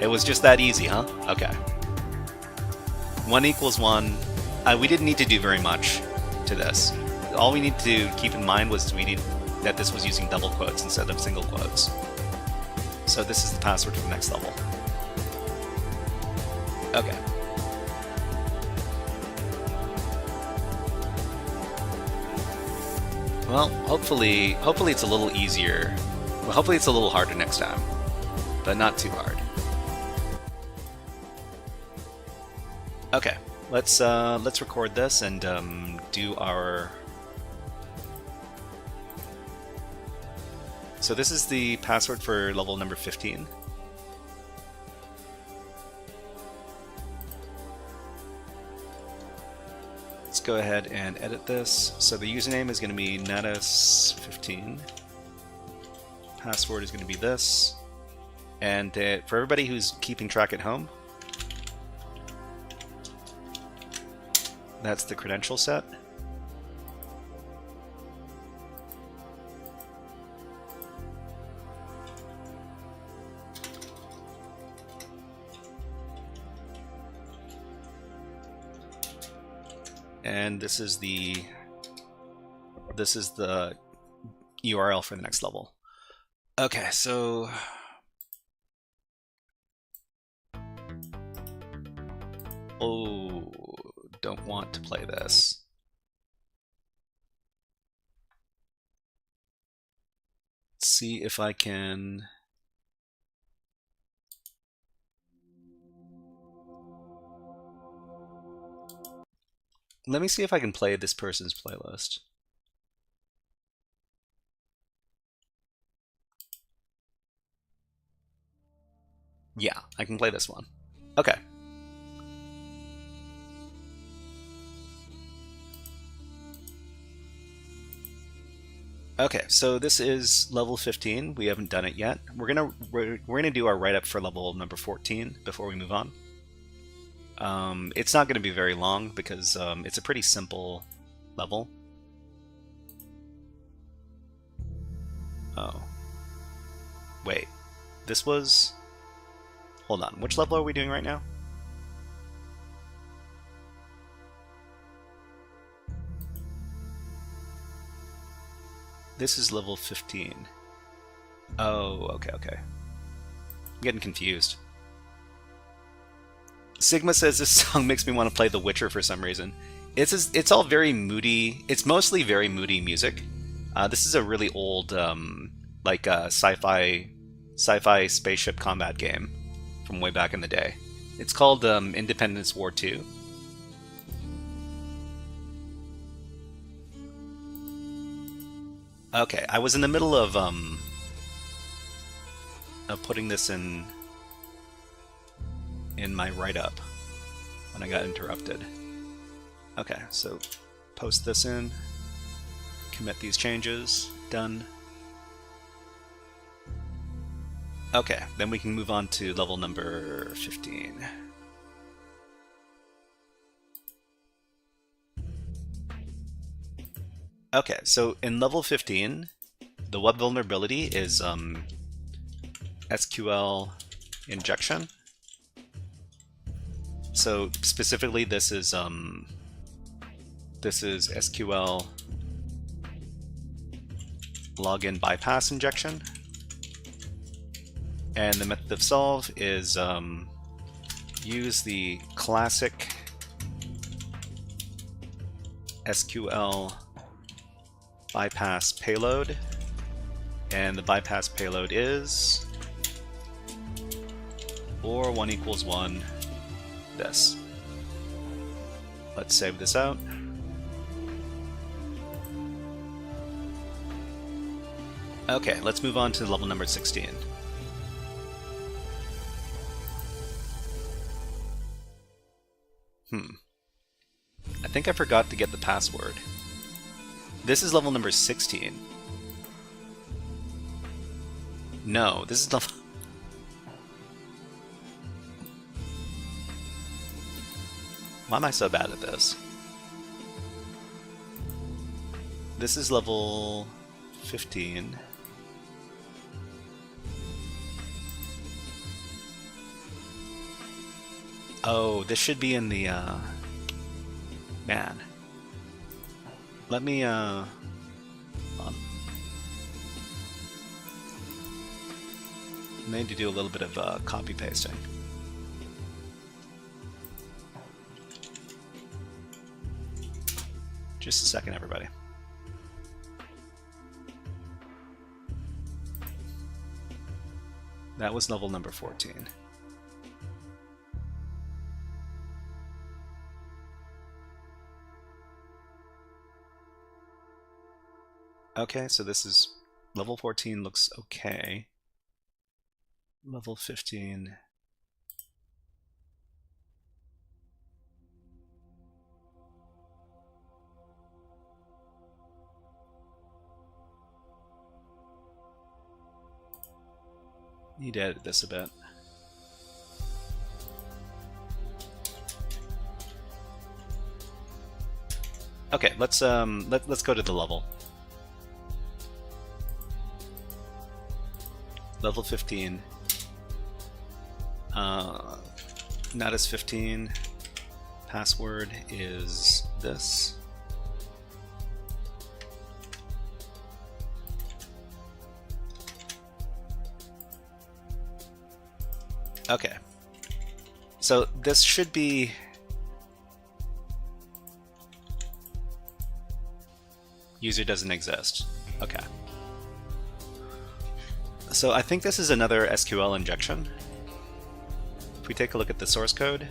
It was just that easy, huh? Okay. 1 equals 1. We didn't need to do very much to this. All we need to keep in mind was that this was using double quotes instead of single quotes. So this is the password for the next level. Okay. Well, hopefully it's a little easier. Well, hopefully it's a little harder next time, but not too hard. Okay, let's record this and do our. So this is the password for level number 15. Let's go ahead and edit this. So the username is going to be Natas 15. Password is going to be this. And for everybody who's keeping track at home, that's the credential set. And this is the URL for the next level. Okay, so don't want to play this. Let's see if I can. Let me see if I can play this person's playlist. Yeah, I can play this one. Okay. Okay, so this is level 15. We haven't done it yet. We're gonna do our write-up for level number 14 before we move on. It's not going to be very long because it's a pretty simple level. Oh. Wait. This was... Hold on. Which level are we doing right now? This is level 15. Oh, okay. I'm getting confused. Sigma says this song makes me want to play The Witcher for some reason. It's all very moody. It's mostly very moody music. This is a really old, like sci-fi spaceship combat game from way back in the day. It's called Independence War 2. Okay, I was in the middle of putting this in my write-up when I got interrupted. Okay, so post this in, commit these changes, done. Okay, then we can move on to level number 15. Okay, so in level 15, the web vulnerability is SQL injection. So specifically, this is SQL login bypass injection, and the method of solve is use the classic SQL bypass payload, and the bypass payload is or 1 equals 1 this. Let's save this out. Okay, let's move on to level number 16. I think I forgot to get the password. This is level number 16. No, this is level... Why am I so bad at this? This is level 15. Oh, this should be in the, man. Let me, hold on. I need to do a little bit of copy pasting. Just a second, everybody. That was level number 14. Okay, so this is level 14 looks okay. Level 15. Need to edit this a bit. Okay, let's go to the level. Level 15. Natas 15. Password is this. Okay. So this should be user doesn't exist. Okay. So I think this is another SQL injection. If we take a look at the source code,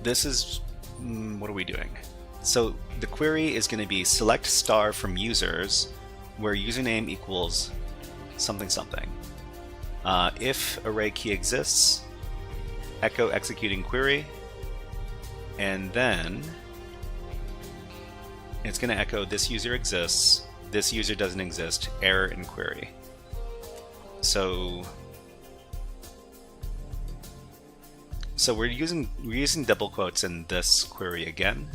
this is, what are we doing? So the query is going to be select star from users where username equals something something. If array key exists, echo executing query, and then it's going to echo this user exists, this user doesn't exist, error in query. So we're using double quotes in this query again,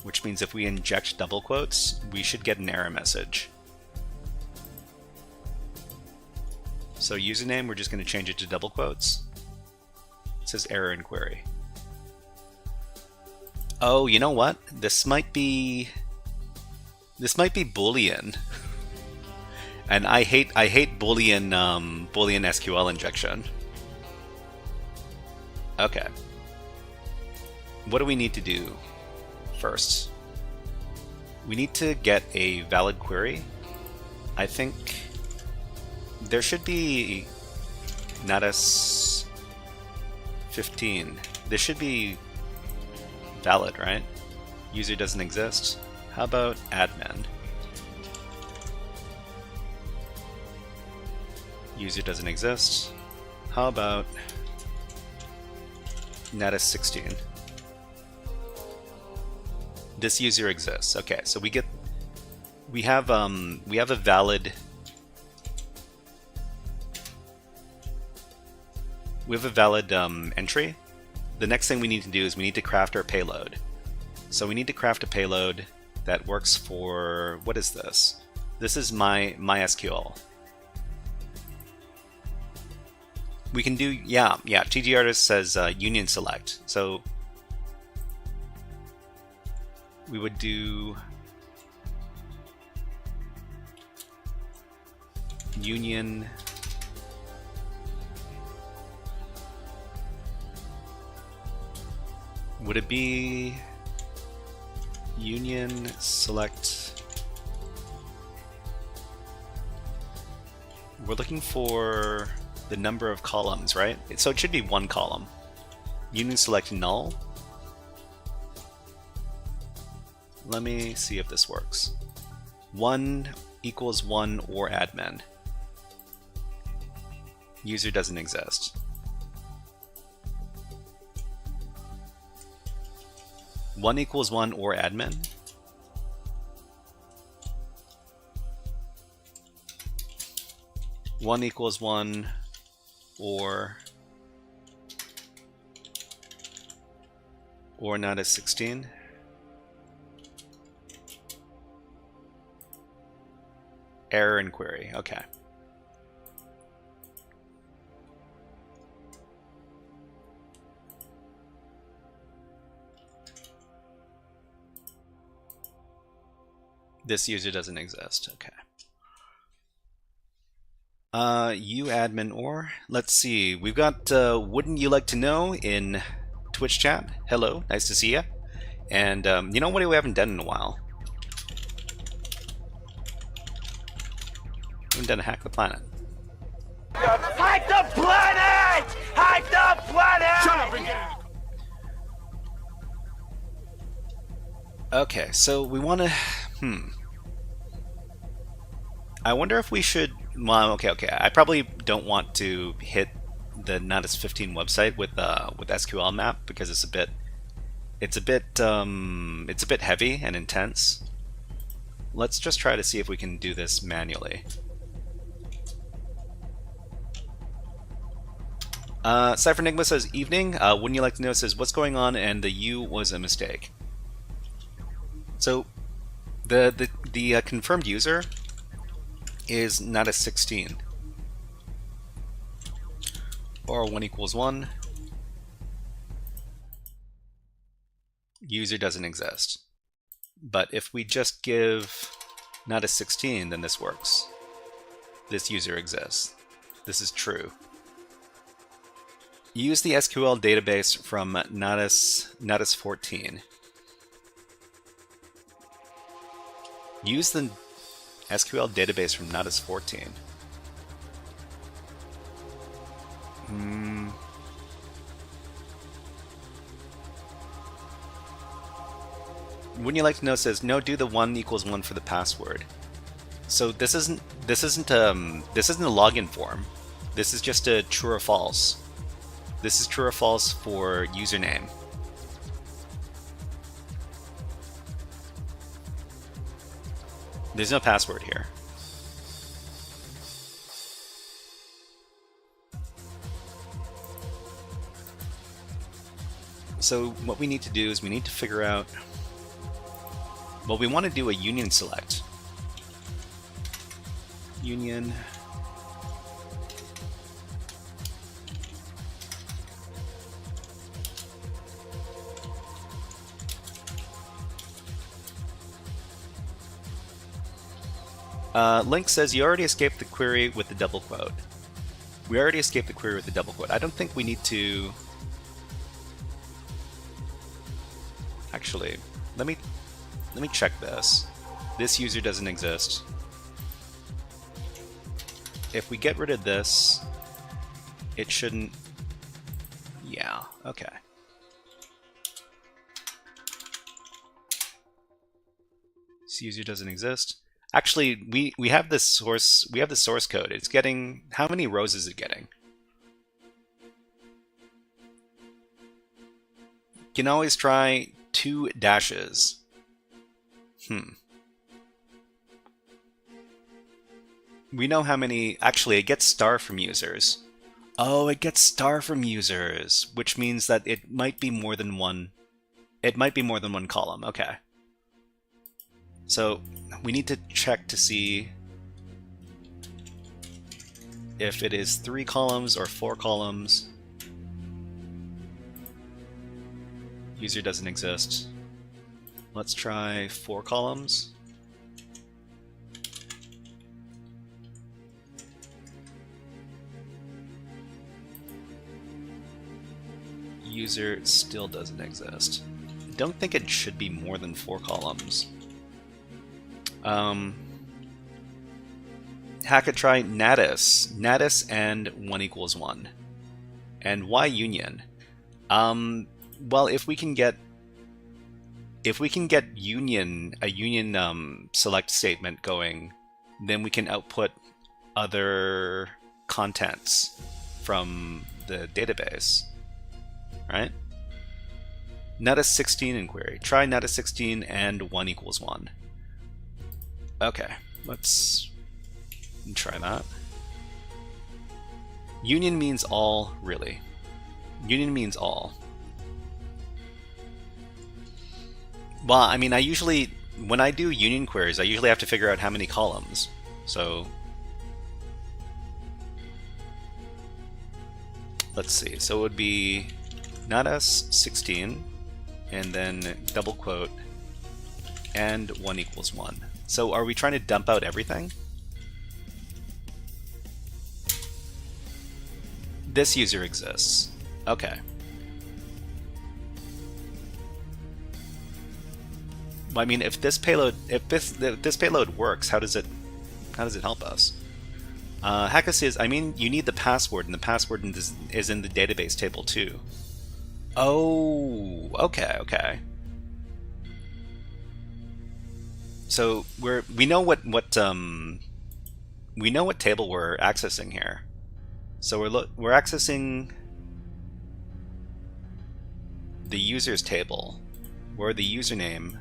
which means if we inject double quotes, we should get an error message. So username, we're just going to change it to double quotes. It says error in query. Oh, you know what? This might be Boolean. And I hate Boolean SQL injection. Okay. what do we need to do first? We need to get a valid query. I think there should be Natas 15. This should be valid, right? User doesn't exist. How about admin? User doesn't exist. How about Natas 16? This user exists. Okay, so we have a valid entry. The next thing we need to do is we need to craft our payload. So we need to craft a payload that works for, what is this? This is my MySQL. We can do, yeah, TGArtist says union select. So we would do union would it be union select? We're looking for the number of columns, right? So it should be one column. Union select null. Let me see if this works. 1 equals 1 or admin. User doesn't exist. One equals 1 or admin. One equals 1 or not as 16. Error in query. Okay. This user doesn't exist. Okay. You admin or let's see. We've got wouldn't you like to know in Twitch chat. Hello, nice to see you. And you know what we haven't done in a while? We haven't done a Hack the Planet. Hack the planet! Hack the planet! Shut up and get it! Okay, so we want to. I wonder if we should. Well, okay. I probably don't want to hit the Natas 15 website with SQL map because it's a bit heavy and intense. Let's just try to see if we can do this manually. Cypher Enigma says evening. Wouldn't you like to know? Says what's going on, and the U was a mistake. So the confirmed user is Natas 16 or 1 equals 1. User doesn't exist. But if we just give Natas 16, then this works. This user exists. This is true. Use the SQL database from Natas 14. Use the SQL database from Natas 14. Wouldn't you like to know? Says no. Do the 1 equals 1 for the password. So this isn't a login form. This is just a true or false. This is true or false for username. There's no password here. So what we need to do is we need to figure out, well, we want to do a union select. Union. Link says you already escaped the query with the double quote. We already escaped the query with the double quote. I don't think we need to. Actually, let me check this. This user doesn't exist. If we get rid of this, it shouldn't. Yeah, okay. This user doesn't exist. Actually, we have this source. We have the source code. It's getting, how many rows is it getting? You can always try 2 dashes. We know how many. Actually, it gets star from users. Oh, it gets star from users, which means that it might be more than one. It might be more than one column. Okay. So we need to check to see if it is 3 columns or 4 columns. User doesn't exist. Let's try 4 columns. User still doesn't exist. I don't think it should be more than 4 columns. Try Natas. Natas and 1 equals 1. And why union? Well, if we can get union, a union select statement going, then we can output other contents from the database, right? Natas 16 inquiry. Try Natas 16 and 1 equals 1. Okay, let's try that. Union means all, really. Union means all. Well, I mean, I usually, when I do union queries, I usually have to figure out how many columns. So let's see. So it would be Natas 16 and then double quote and 1 equals 1. So are we trying to dump out everything? This user exists. Okay. I mean, if this payload works, how does it help us? Hacker says, I mean, you need the password, and the password is in the database table too. Oh, okay. So we know what table we're accessing here. So we're accessing the users table, where the username.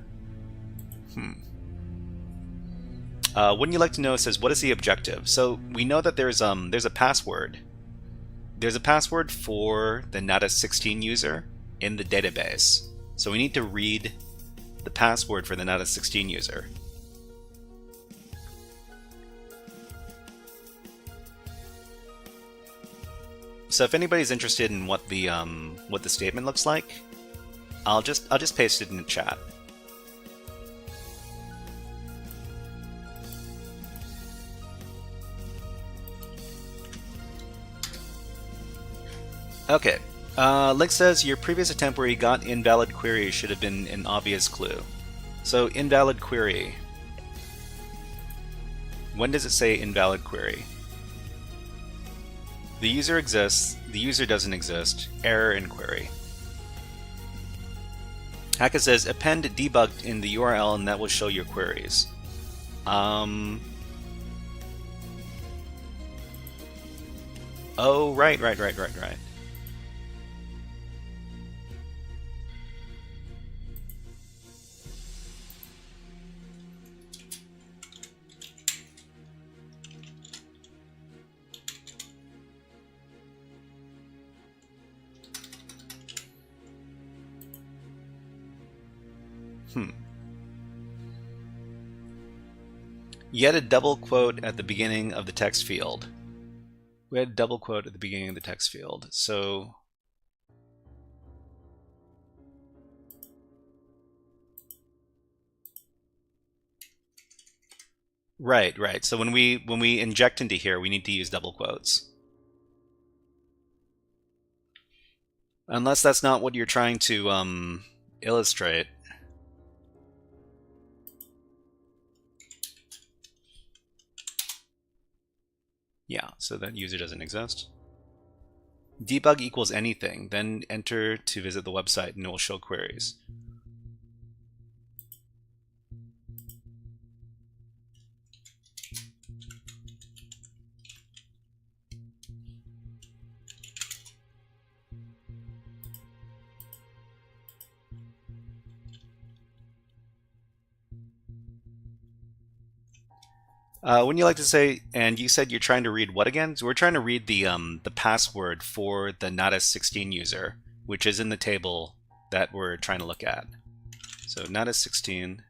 Wouldn't you like to know? Says, what is the objective? So we know that there's a password. There's a password for the Natas 16 user in the database. So we need to read the password for the Natas 16 user. So if anybody's interested in what the statement looks like, I'll just paste it in the chat. Okay. Link says your previous attempt where you got invalid query should have been an obvious clue. So invalid query. When does it say invalid query? The user exists, the user doesn't exist, error in query. Hacker says append debugged in the URL and that will show your queries. Oh, right. You had a double quote at the beginning of the text field. We had a double quote at the beginning of the text field. So right. So when we inject into here, we need to use double quotes. Unless that's not what you're trying to illustrate. Yeah, so that user doesn't exist. Debug equals anything, then enter to visit the website and it will show queries. Wouldn't you like to say, and you said you're trying to read what again? So we're trying to read the password for the Natas 16 user, which is in the table that we're trying to look at. So Natas 16,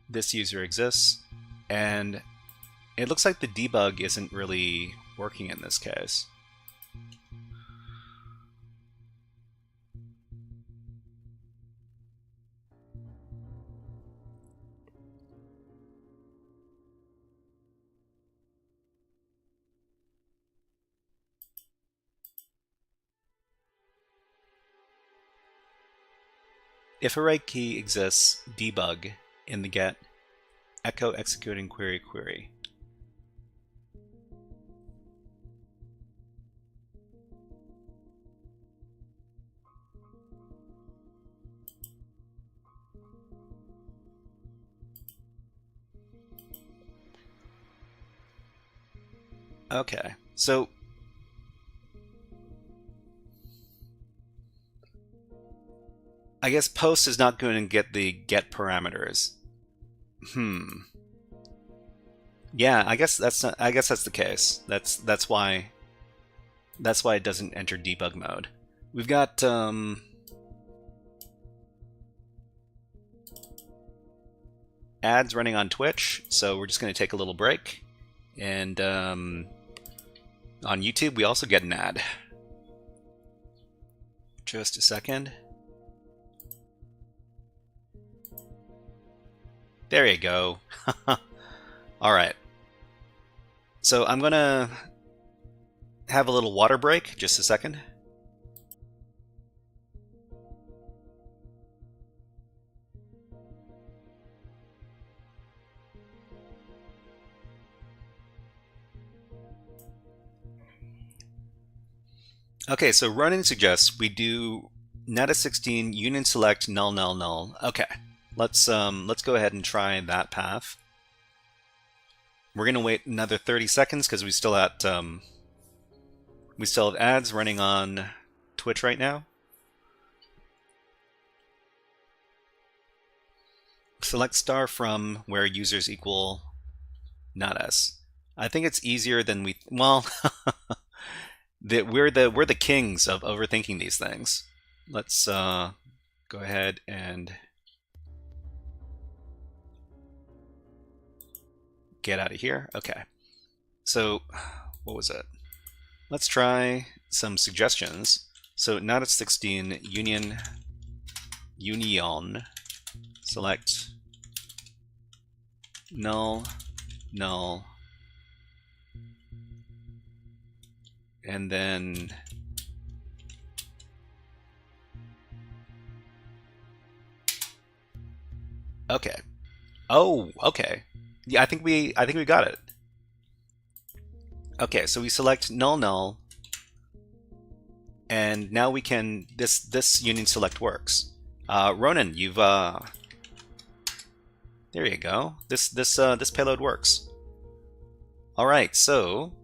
this user exists, and it looks like the debug isn't really working in this case. If array key exists, debug in the get echo executing query query. Okay, so I guess post is not going to get the get parameters. Yeah, I guess that's not, I guess that's the case. That's why it doesn't enter debug mode. We've got ads running on Twitch, so we're just going to take a little break. And on YouTube, we also get an ad. Just a second. There you go. All right. So I'm going to have a little water break. Just a second. Okay, so running suggests we do Natas 16 union select null null null. Okay, let's go ahead and try that path. We're gonna wait another 30 seconds because we still have ads running on Twitch right now. Select star from where users equal Natas. I think it's easier than we well. We're the kings of overthinking these things. Let's go ahead and get out of here. Okay. So what was it? Let's try some suggestions. So Natas 16 union select null null. And then okay. Oh, okay. Yeah, I think we got it. Okay, so we select null null, and now we can this union select works. Ronan, you've there you go. This payload works. All right, so.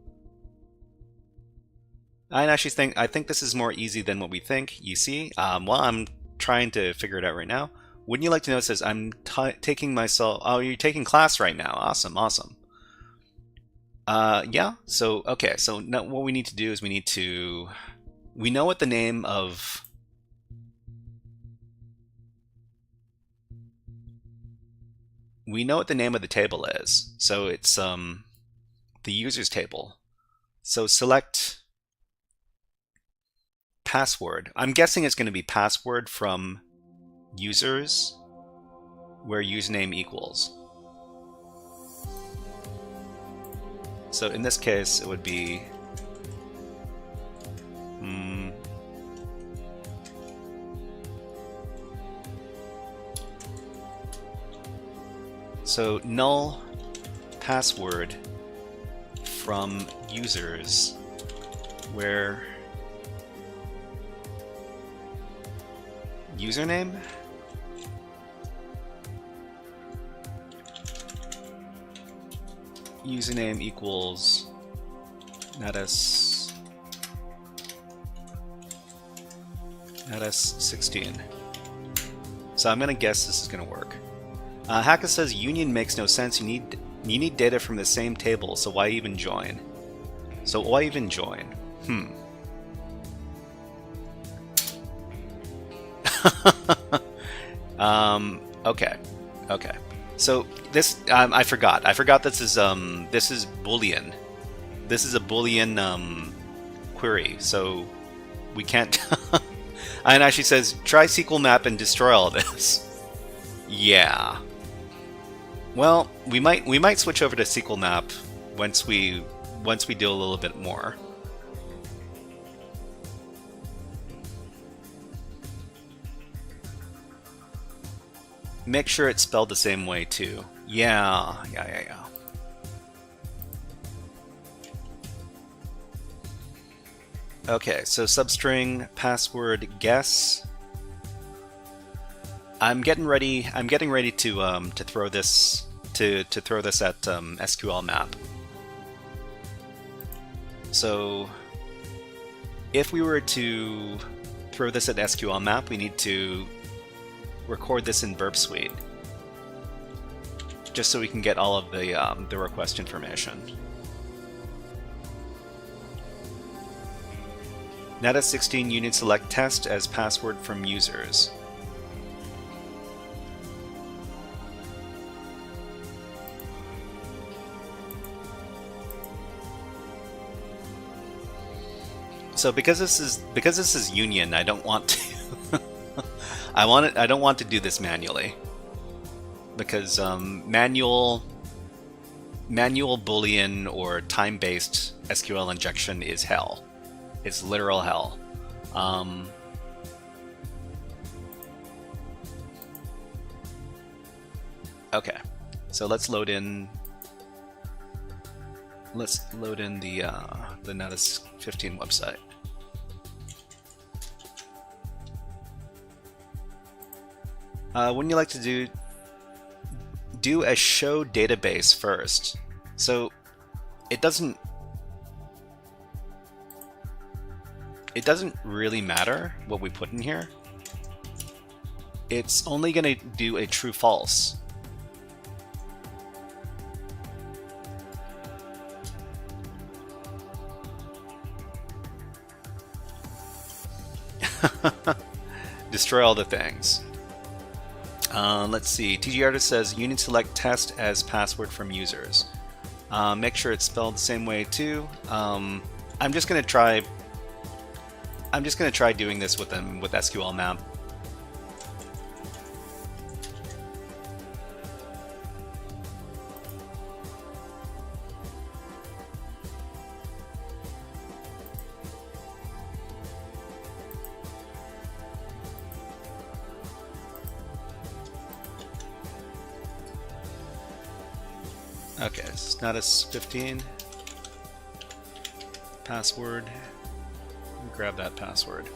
I think this is more easy than what we think. You see, well, I'm trying to figure it out right now. Wouldn't you like to know? It says I'm taking myself. Oh, you're taking class right now. Awesome, awesome. Yeah. So okay. So now what we need to do is we know what the name of the table is. So it's the users table. So select password. I'm guessing it's going to be password from users where username equals. So in this case, it would be so null password from users, where username? Username equals Natas 16. So I'm gonna guess this is gonna work. Hacka says union makes no sense. You need data from the same table, so why even join? So why even join? Okay. So this I forgot. This is Boolean. This is a Boolean query. So we can't. And actually says try SQL map and destroy all this. Yeah. Well, we might switch over to SQL map once we do a little bit more. Make sure it's spelled the same way too. Yeah. Okay, so substring password guess. I'm getting ready to throw this at SQL map. So if we were to throw this at SQL map, we need to record this in Burp Suite, just so we can get all of the request information. Natas 16 union select test as password from users. So because this is union, I don't want to. I don't want to do this manually, because manual Boolean or time-based SQL injection is hell. It's literal hell. Okay, so let's load in. Let's load in the Natas 15 website. Wouldn't you like to do a show database first? So it doesn't really matter what we put in here. It's only going to do a true false. Destroy all the things. Let's see. TG Artist says union select test as password from users. Make sure it's spelled the same way too. I'm just gonna try doing this with SQL map. Okay, it's Natas 15 password. Grab that password.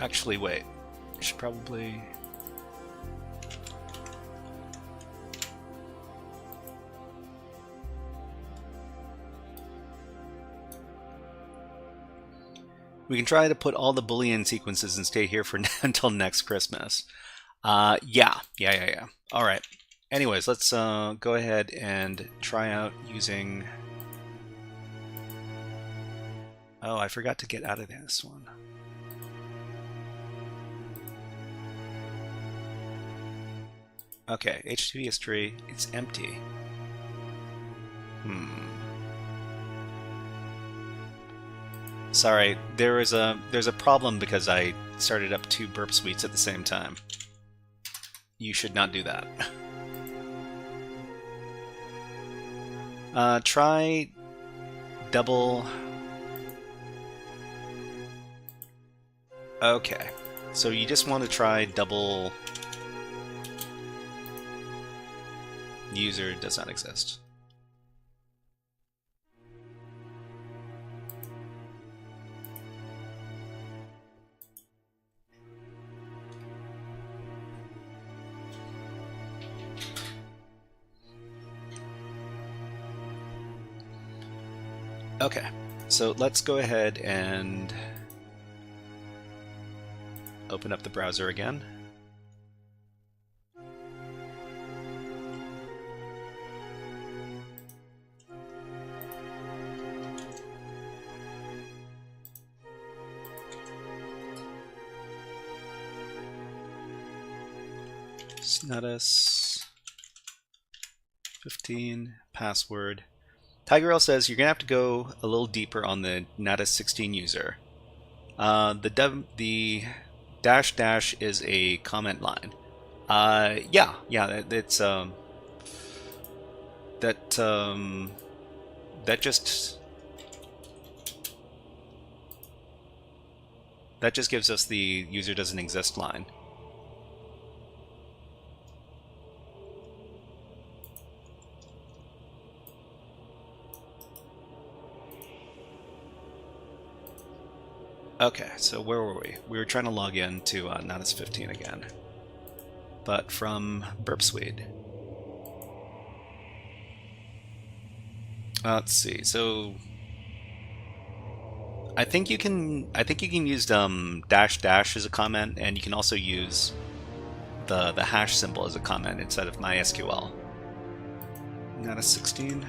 Actually, wait. I should probably. We can try to put all the Boolean sequences and stay here for until next Christmas. Yeah. All right. Anyways, let's go ahead and try out using. Oh, I forgot to get out of this one. Okay, HTTP history. It's empty. Sorry, there's a problem because I started up 2 burp suites at the same time. You should not do that. Try double. Okay, so you just want to try double user does not exist. Okay, so let's go ahead and open up the browser again. Natas 15 password. TigerL says you're gonna have to go a little deeper on the Natas 16 user. The dash dash is a comment line. Yeah, it's that just gives us the user doesn't exist line. Okay, so where were we? We were trying to log in to Natas 15 again, but from Burp Suite. Let's see. So I think you can use dash dash as a comment, and you can also use the hash symbol as a comment instead of MySQL. Natas 16.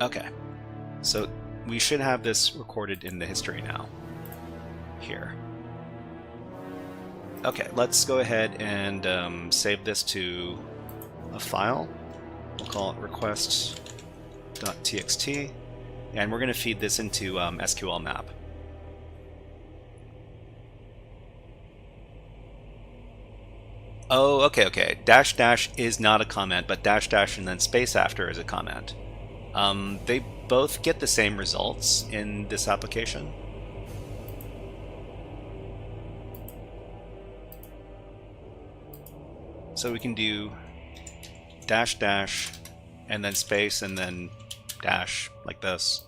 Okay. So we should have this recorded in the history now. Here. Okay, let's go ahead and save this to a file. We'll call it request.txt, and we're going to feed this into SQL map. Oh, okay. Dash dash is not a comment, but dash dash and then space after is a comment. They both get the same results in this application. So we can do dash dash and then space and then dash like this.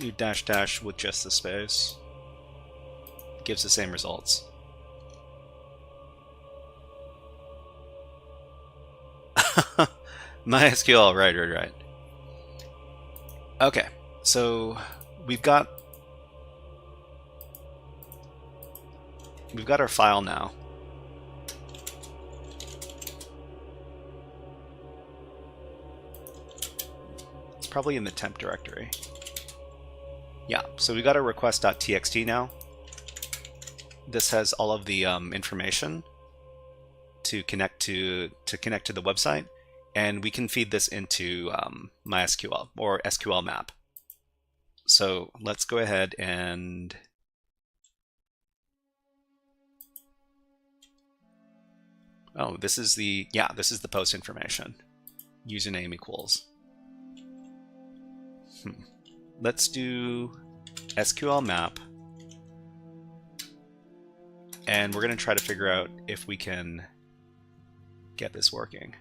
Do dash dash with just the space. It gives the same results. MySQL, right. Okay, so we've got our file now. It's probably in the temp directory. Yeah, so we got our request.txt now. This has all of the information to connect to the website, and we can feed this into MySQL or SQL map. So let's go ahead and this is the post information. Username equals. Let's do SQL map, and we're going to try to figure out if we can get this working.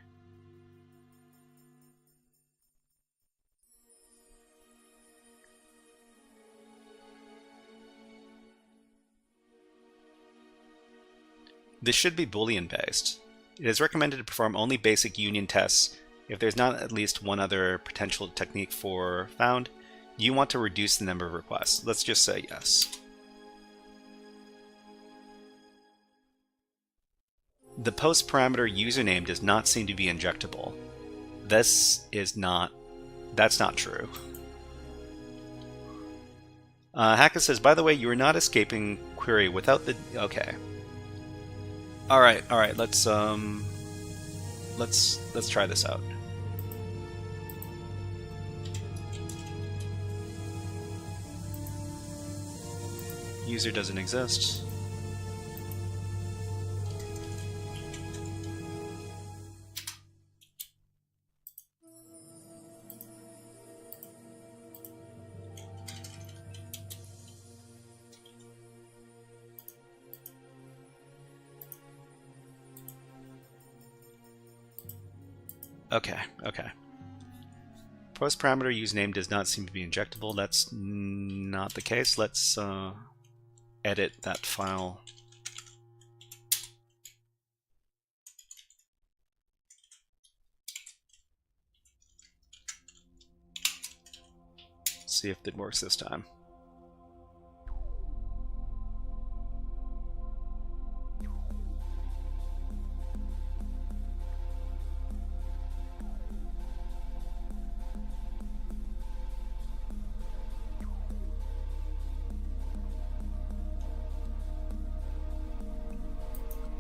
This should be Boolean based. It is recommended to perform only basic union tests if there's not at least one other potential technique found. You want to reduce the number of requests. Let's just say yes. The post parameter username does not seem to be injectable. That's not true. Hacker says, by the way, you are not escaping query without the, okay. All right, let's try this out. User doesn't exist. Okay, okay. Post parameter username does not seem to be injectable. That's not the case. Let's edit that file. See if it works this time.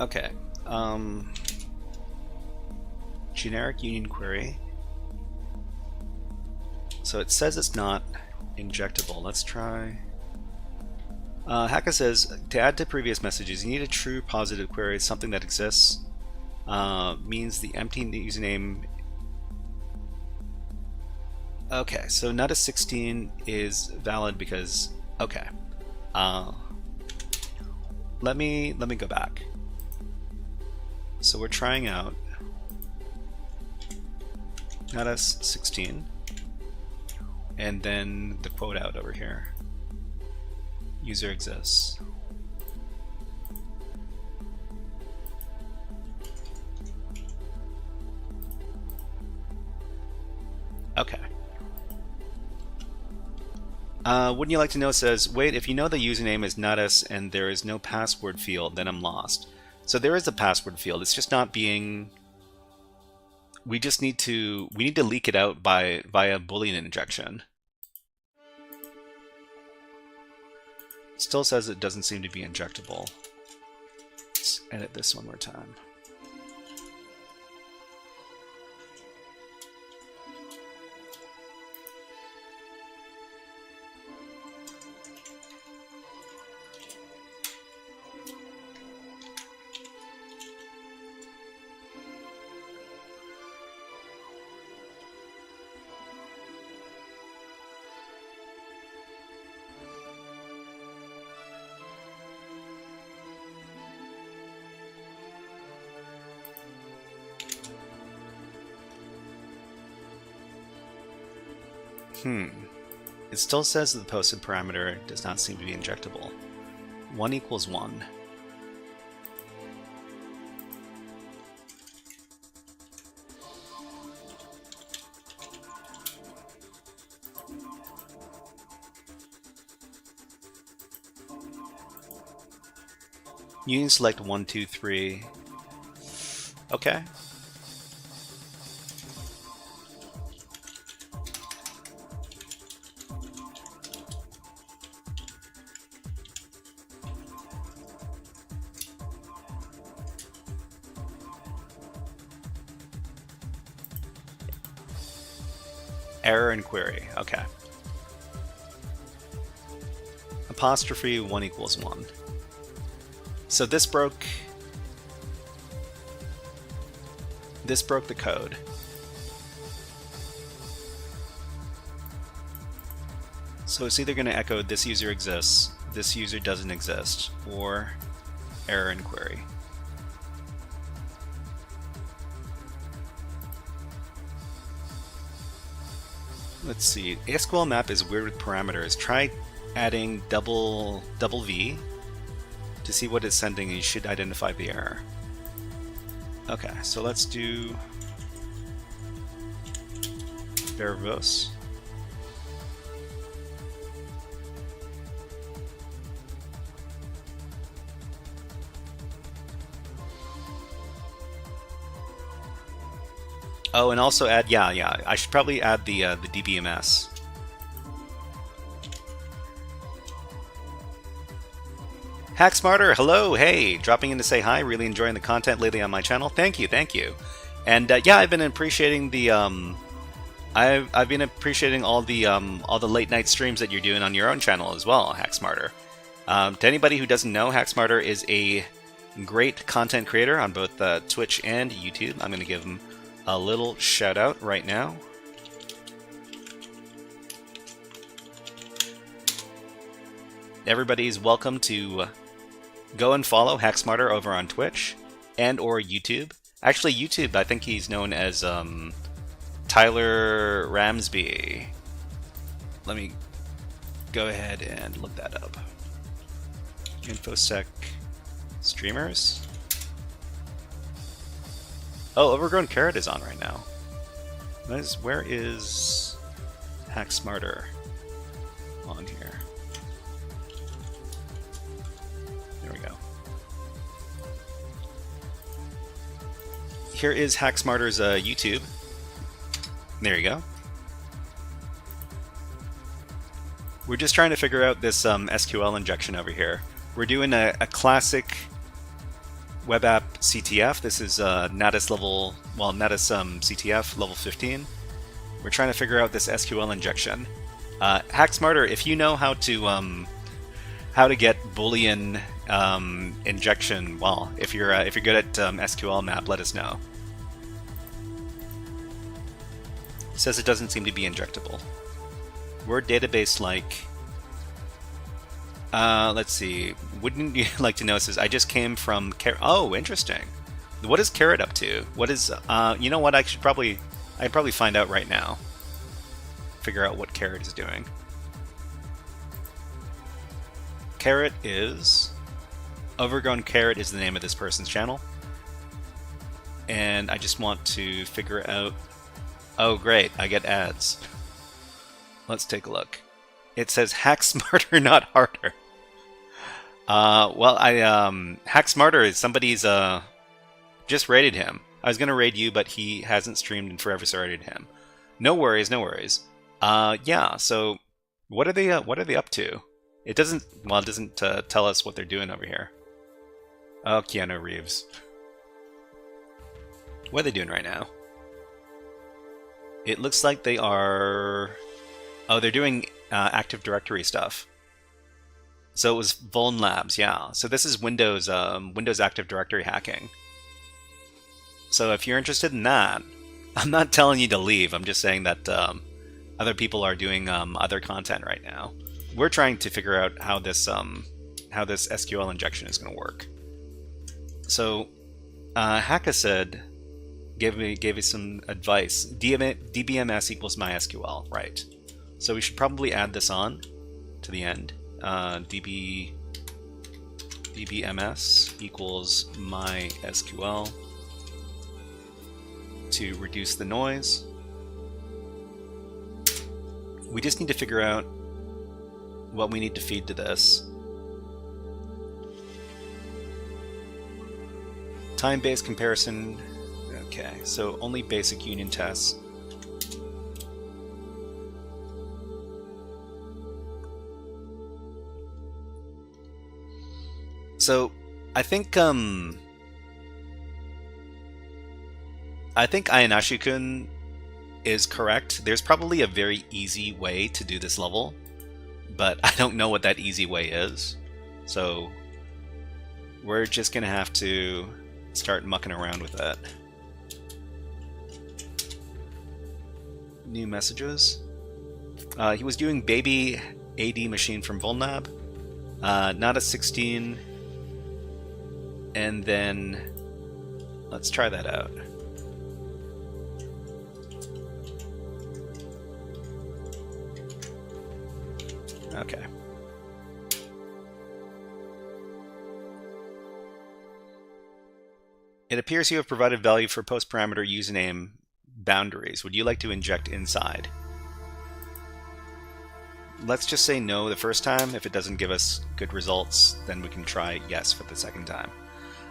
Okay. Generic union query. So it says it's not injectable. Let's try. Hacker says, to add to previous messages, you need a true positive query, something that exists. Means the empty username. Okay, so Natas 16 is valid because, okay. Let me go back. So we're trying out Natas 16 and then the quote out over here. User exists. Okay. Wouldn't you like to know says, wait, if you know the username is Natas and there is no password field, then I'm lost. So there is a password field. It's just not being. We need to leak it out via Boolean injection. Still says it doesn't seem to be injectable. Let's edit this one more time. It still says that the posted parameter does not seem to be injectable. 1 equals 1. Union select 1, 2, 3. Okay. Error in query. Okay. Apostrophe 1 equals 1. So this broke the code. So it's either going to echo this user exists, this user doesn't exist, or error in query. Let's see. ASQL map is weird with parameters. Try adding double V to see what it's sending, and you should identify the error. Okay, so let's do verbose. Oh, and also add, yeah, I should probably add the DBMS. Hack Smarter, hello, hey, dropping in to say hi. Really enjoying the content lately on my channel. Thank you. And yeah, I've been appreciating the I've been appreciating all the late night streams that you're doing on your own channel as well, Hack Smarter. To anybody who doesn't know, Hack Smarter is a great content creator on both Twitch and YouTube. I'm going to give him a little shout out right now. Everybody's welcome to go and follow Hack Smarter over on Twitch and or YouTube. Actually, YouTube, I think he's known as Tyler Ramsby. Let me go ahead and look that up. InfoSec streamers. Oh, Overgrown Carrot is on right now. Where is Hack Smarter on here? There we go. Here is Hack Smarter's YouTube. There you go. We're just trying to figure out this SQL injection over here. We're doing a classic Web App CTF. This is Natas CTF level 15. We're trying to figure out this SQL injection. Hack Smarter, if you know how to get Boolean injection, well, if you're good at SQL map, let us know. It says it doesn't seem to be injectable. Word database like. Let's see. Wouldn't you like to know? It says I just came from. Oh, interesting. What is Carrot up to? What is? You know what? I'd probably find out right now. Figure out what Carrot is doing. Carrot is. Overgrown Carrot is the name of this person's channel. And I just want to figure out. Oh, great! I get ads. Let's take a look. It says hack smarter, not harder. Well, hack smarter is somebody's just raided him. I was gonna raid you, but he hasn't streamed in forever, so I raided him. No worries, no worries. Yeah. So, what are they up to? It doesn't tell us what they're doing over here. Oh, Keanu Reeves. What are they doing right now? It looks like they are. Oh, they're doing Active Directory stuff. So it was Vuln Labs, yeah. So this is Windows Active Directory hacking. So if you're interested in that, I'm not telling you to leave. I'm just saying that other people are doing other content right now. We're trying to figure out how this SQL injection is going to work. So Hacka said gave me some advice. DBMS equals MySQL, right? So we should probably add this on to the end. DBMS equals MySQL to reduce the noise. We just need to figure out what we need to feed to this. Time-based comparison. Okay, so only basic union tests. So, I think Ayanashu-kun is correct. There's probably a very easy way to do this level, but I don't know what that easy way is. So, we're just gonna have to start mucking around with that. New messages. He was doing baby AD machine from Vulnab. Natas 16. And then let's try that out. Okay. It appears you have provided value for post parameter username boundaries. Would you like to inject inside? Let's just say no the first time. If it doesn't give us good results, then we can try yes for the second time.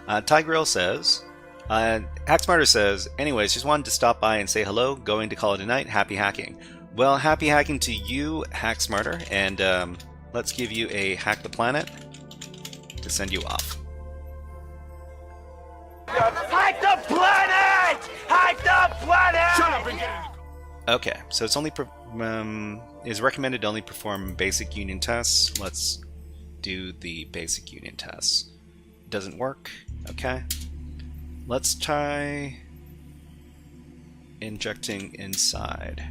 Tigrill says, HackSmarter says, anyways, just wanted to stop by and say hello. Going to call it a night. Happy hacking. Well, happy hacking to you, HackSmarter, and let's give you a Hack the Planet to send you off. Hack the planet! Hack the planet! Shut up and get it! Okay, so it's only is recommended to only perform basic union tests. Let's do the basic union tests. Doesn't work. Okay. Let's try injecting inside.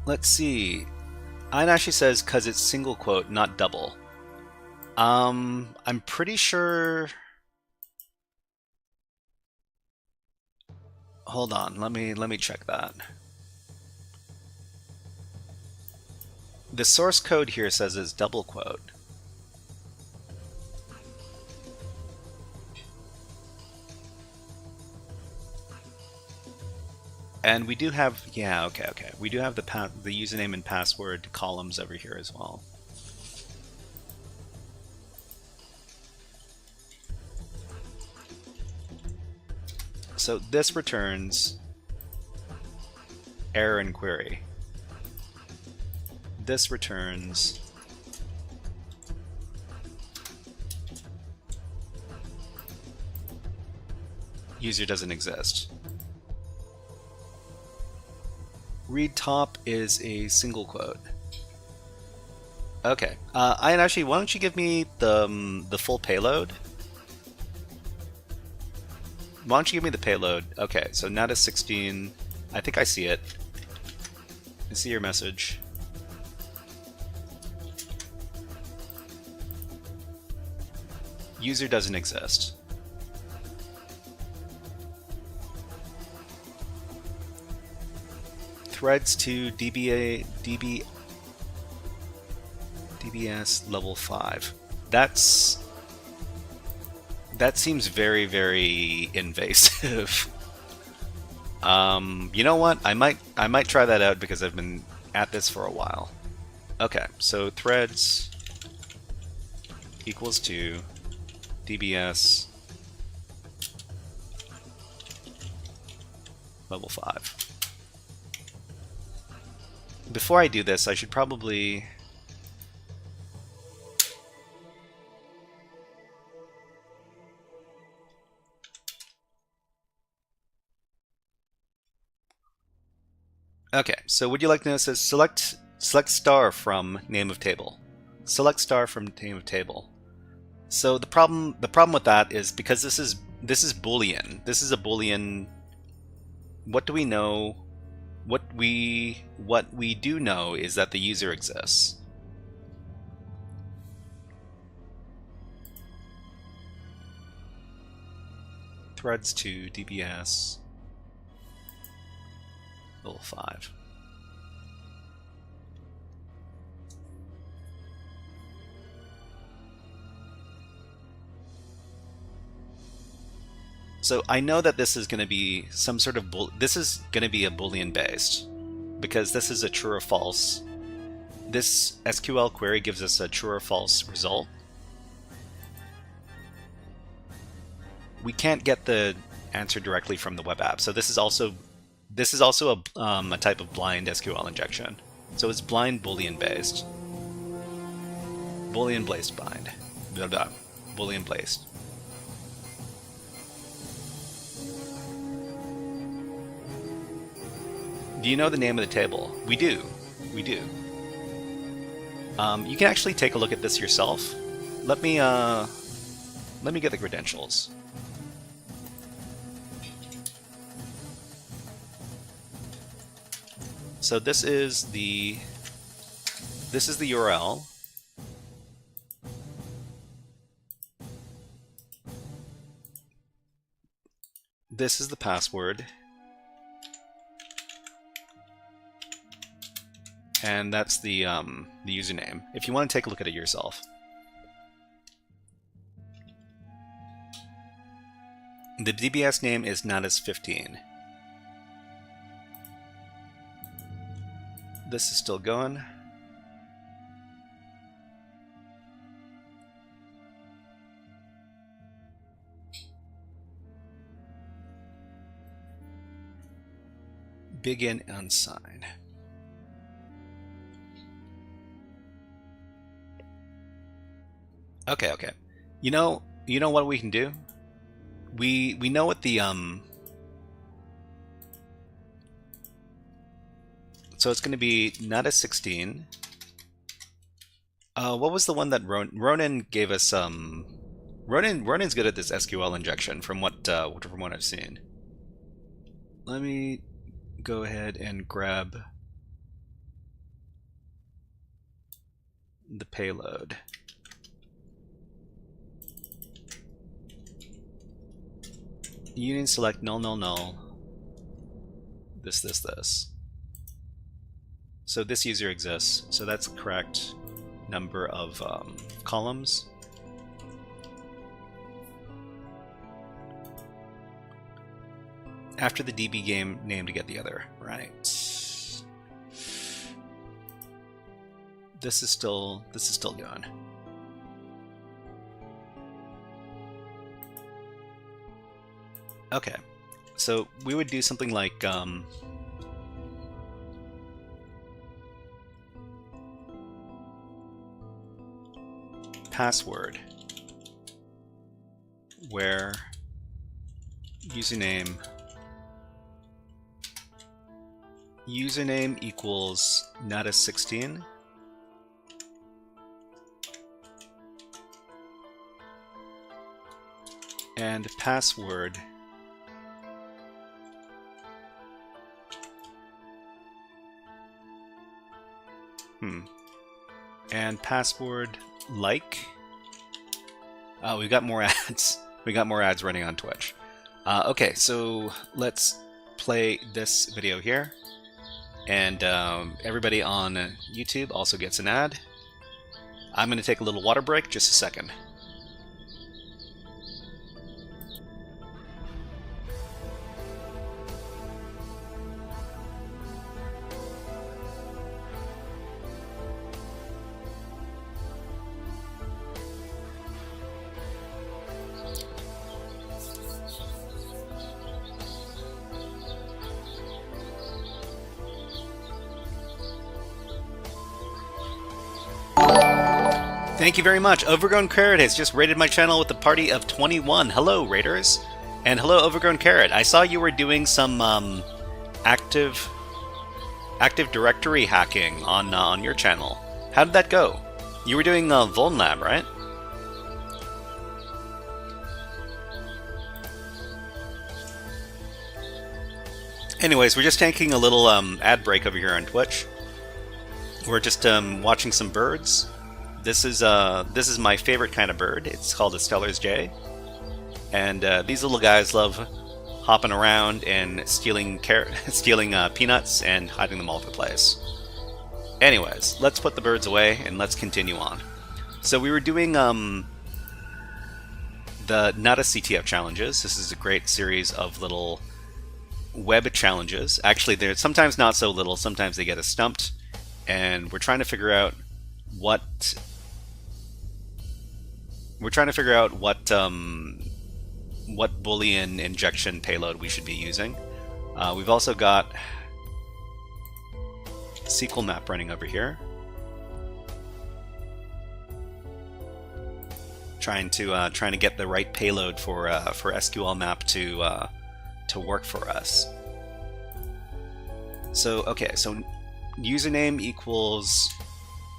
Let's see. Ian actually says because it's single quote, not double. I'm pretty sure. Hold on, let me check that. The source code here says it's double quote. And we do have, yeah, okay. We do have the username and password columns over here as well. So this returns error in query. This returns user doesn't exist. Read top is a single quote. Okay, Ian, actually, why don't you give me the full payload? Why don't you give me the payload? Okay, so Natas 16. I think I see it. I see your message. User doesn't exist. Threads to DBS level 5. That seems very, very invasive. You know what? I might try that out because I've been at this for a while. Okay, so threads equals to DBS level 5. Before I do this, I should probably okay, so would you like to know? It says select star from name of table. Select star from name of table. So the problem with that is because this is Boolean. This is a Boolean. What do we know? What we do know is that the user exists. Threads to DBS level 5. So I know that this is going to be some sort of this is going to be a Boolean based because this is a true or false. This SQL query gives us a true or false result. We can't get the answer directly from the web app, so this is also a type of blind SQL injection. So it's blind Boolean based. Boolean based bind. Blah, blah. Boolean based. Do you know the name of the table? We do. We do. You can actually take a look at this yourself. Let me get the credentials. So this is the URL. This is the password. And that's the username, if you want to take a look at it yourself. The DBS name is Natas 15. This is still going. Begin unsigned. Okay. You know what we can do? We know what the so it's going to be Natas 16. What was the one that Ronan gave us? Ronan's good at this SQL injection from what I've seen. let me go ahead and grab the payload. Union select null null null. This. So this user exists. So that's the correct number of columns. After the DB game name to get the other. Right. This is still going. Okay, so we would do something like password, where username equals Natas 16. And password and password like. Oh, we got more ads. We got more ads running on Twitch. Okay, so let's play this video here. And everybody on YouTube also gets an ad. I'm going to take a little water break, just a second. Thank you very much. Overgrown Carrot has just raided my channel with a party of 21. Hello, raiders. And hello, Overgrown Carrot. I saw you were doing some active directory hacking on your channel. How did that go? You were doing VulnLab, right? Anyways, we're just taking a little ad break over here on Twitch. We're just watching some birds. This is my favorite kind of bird. It's called a Stellar's jay, and these little guys love hopping around and stealing peanuts and hiding them all over the place. Anyways, let's put the birds away and let's continue on. So we were doing the Natas CTF challenges. This is a great series of little web challenges. Actually, they're sometimes not so little. Sometimes they get us stumped, and we're trying to figure out what Boolean injection payload we should be using. We've also got SQL map running over here, trying to get the right payload for SQL map to work for us. So okay, so username equals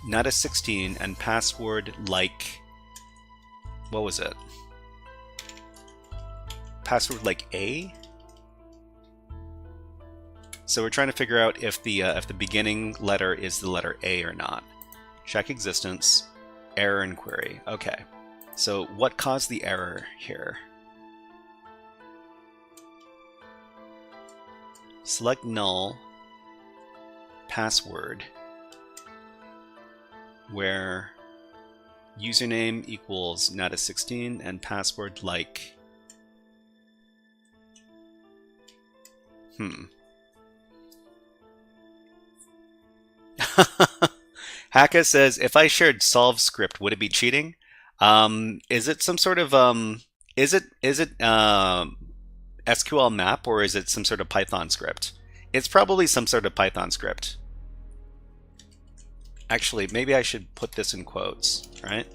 Natas 16 and password like, what was it? Password like A? So we're trying to figure out if the beginning letter is the letter A or not. Check existence, error in query. Okay. So what caused the error here? Select null password where username equals Natas 16 and password like Hacka says, if I shared solve script, would it be cheating? Is it some sort of is it SQL map, or is it some sort of Python script? It's probably some sort of Python script. Actually, maybe I should put this in quotes, right?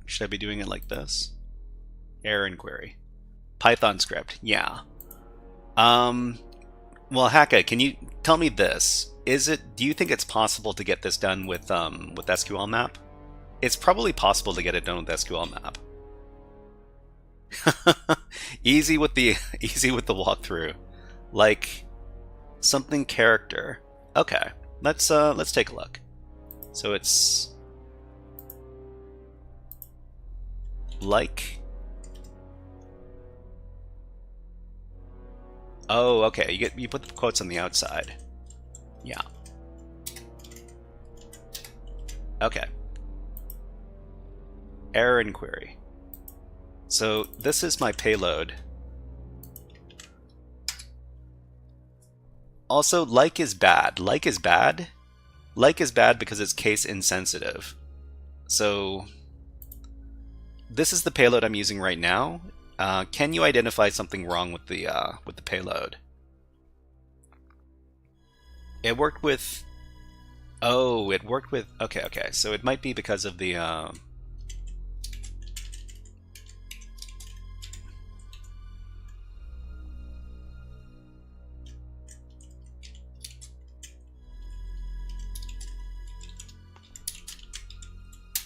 Should I be doing it like this? Error in query. Python script, yeah. Well, Hacka, can you tell me this? Do you think it's possible to get this done with SQL map? It's probably possible to get it done with SQL map. Easy with the walkthrough. Like something character. Okay, let's take a look. So it's like. Oh, okay. You put the quotes on the outside. Yeah. Okay. Error inquiry. So this is my payload. Also, like is bad. Like is bad. Like is bad because it's case insensitive. So this is the payload I'm using right now. Can you identify something wrong with the payload? It worked with. Oh, it worked with. Okay, okay. So it might be because of the.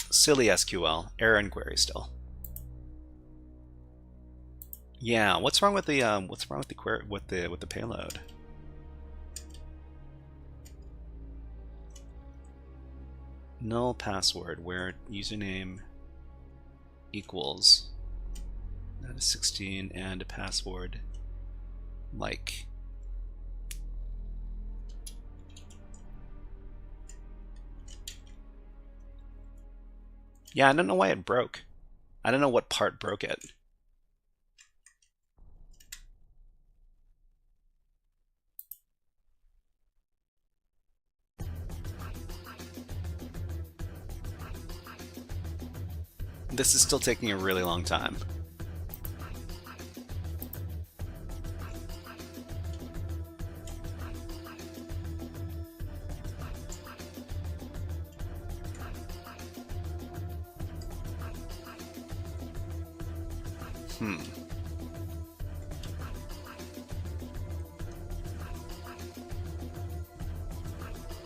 Silly SQL error inquiry still. Yeah, what's wrong with the query with the payload? Null password where username equals that is 16 and a password like. Yeah, I don't know why it broke. I don't know what part broke it. This is still taking a really long time.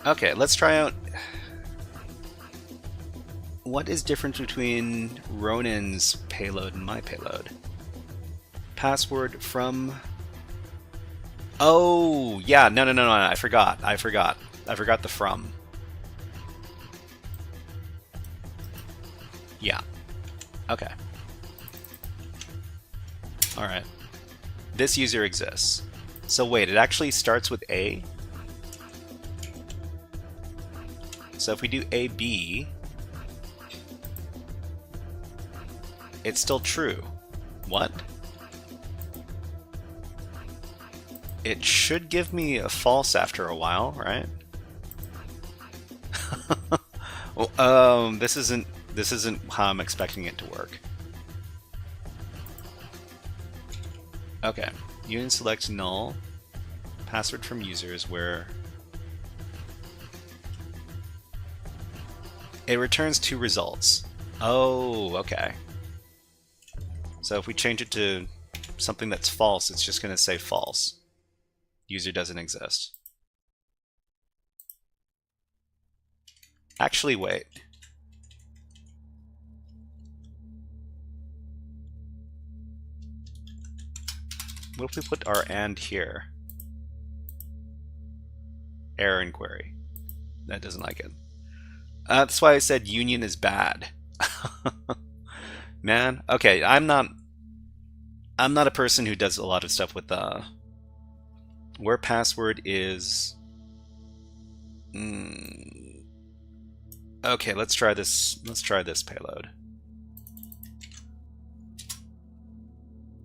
Okay, let's try out. What is different between Ronin's payload and my payload? Password from. Oh, yeah, no, I forgot the from. Yeah. Okay. Alright. This user exists. So wait, it actually starts with A? So if we do AB, it's still true. What? It should give me a false after a while, right? Well, this isn't how I'm expecting it to work. Okay, union select null, password from users where it returns two results. Oh, okay. So if we change it to something that's false, it's just going to say false. User doesn't exist. Actually, wait. What if we put our and here? Error inquiry. That doesn't like it. That's why I said union is bad. Man, okay, I'm not a person who does a lot of stuff with where password is. Okay, let's try this. Let's try this payload.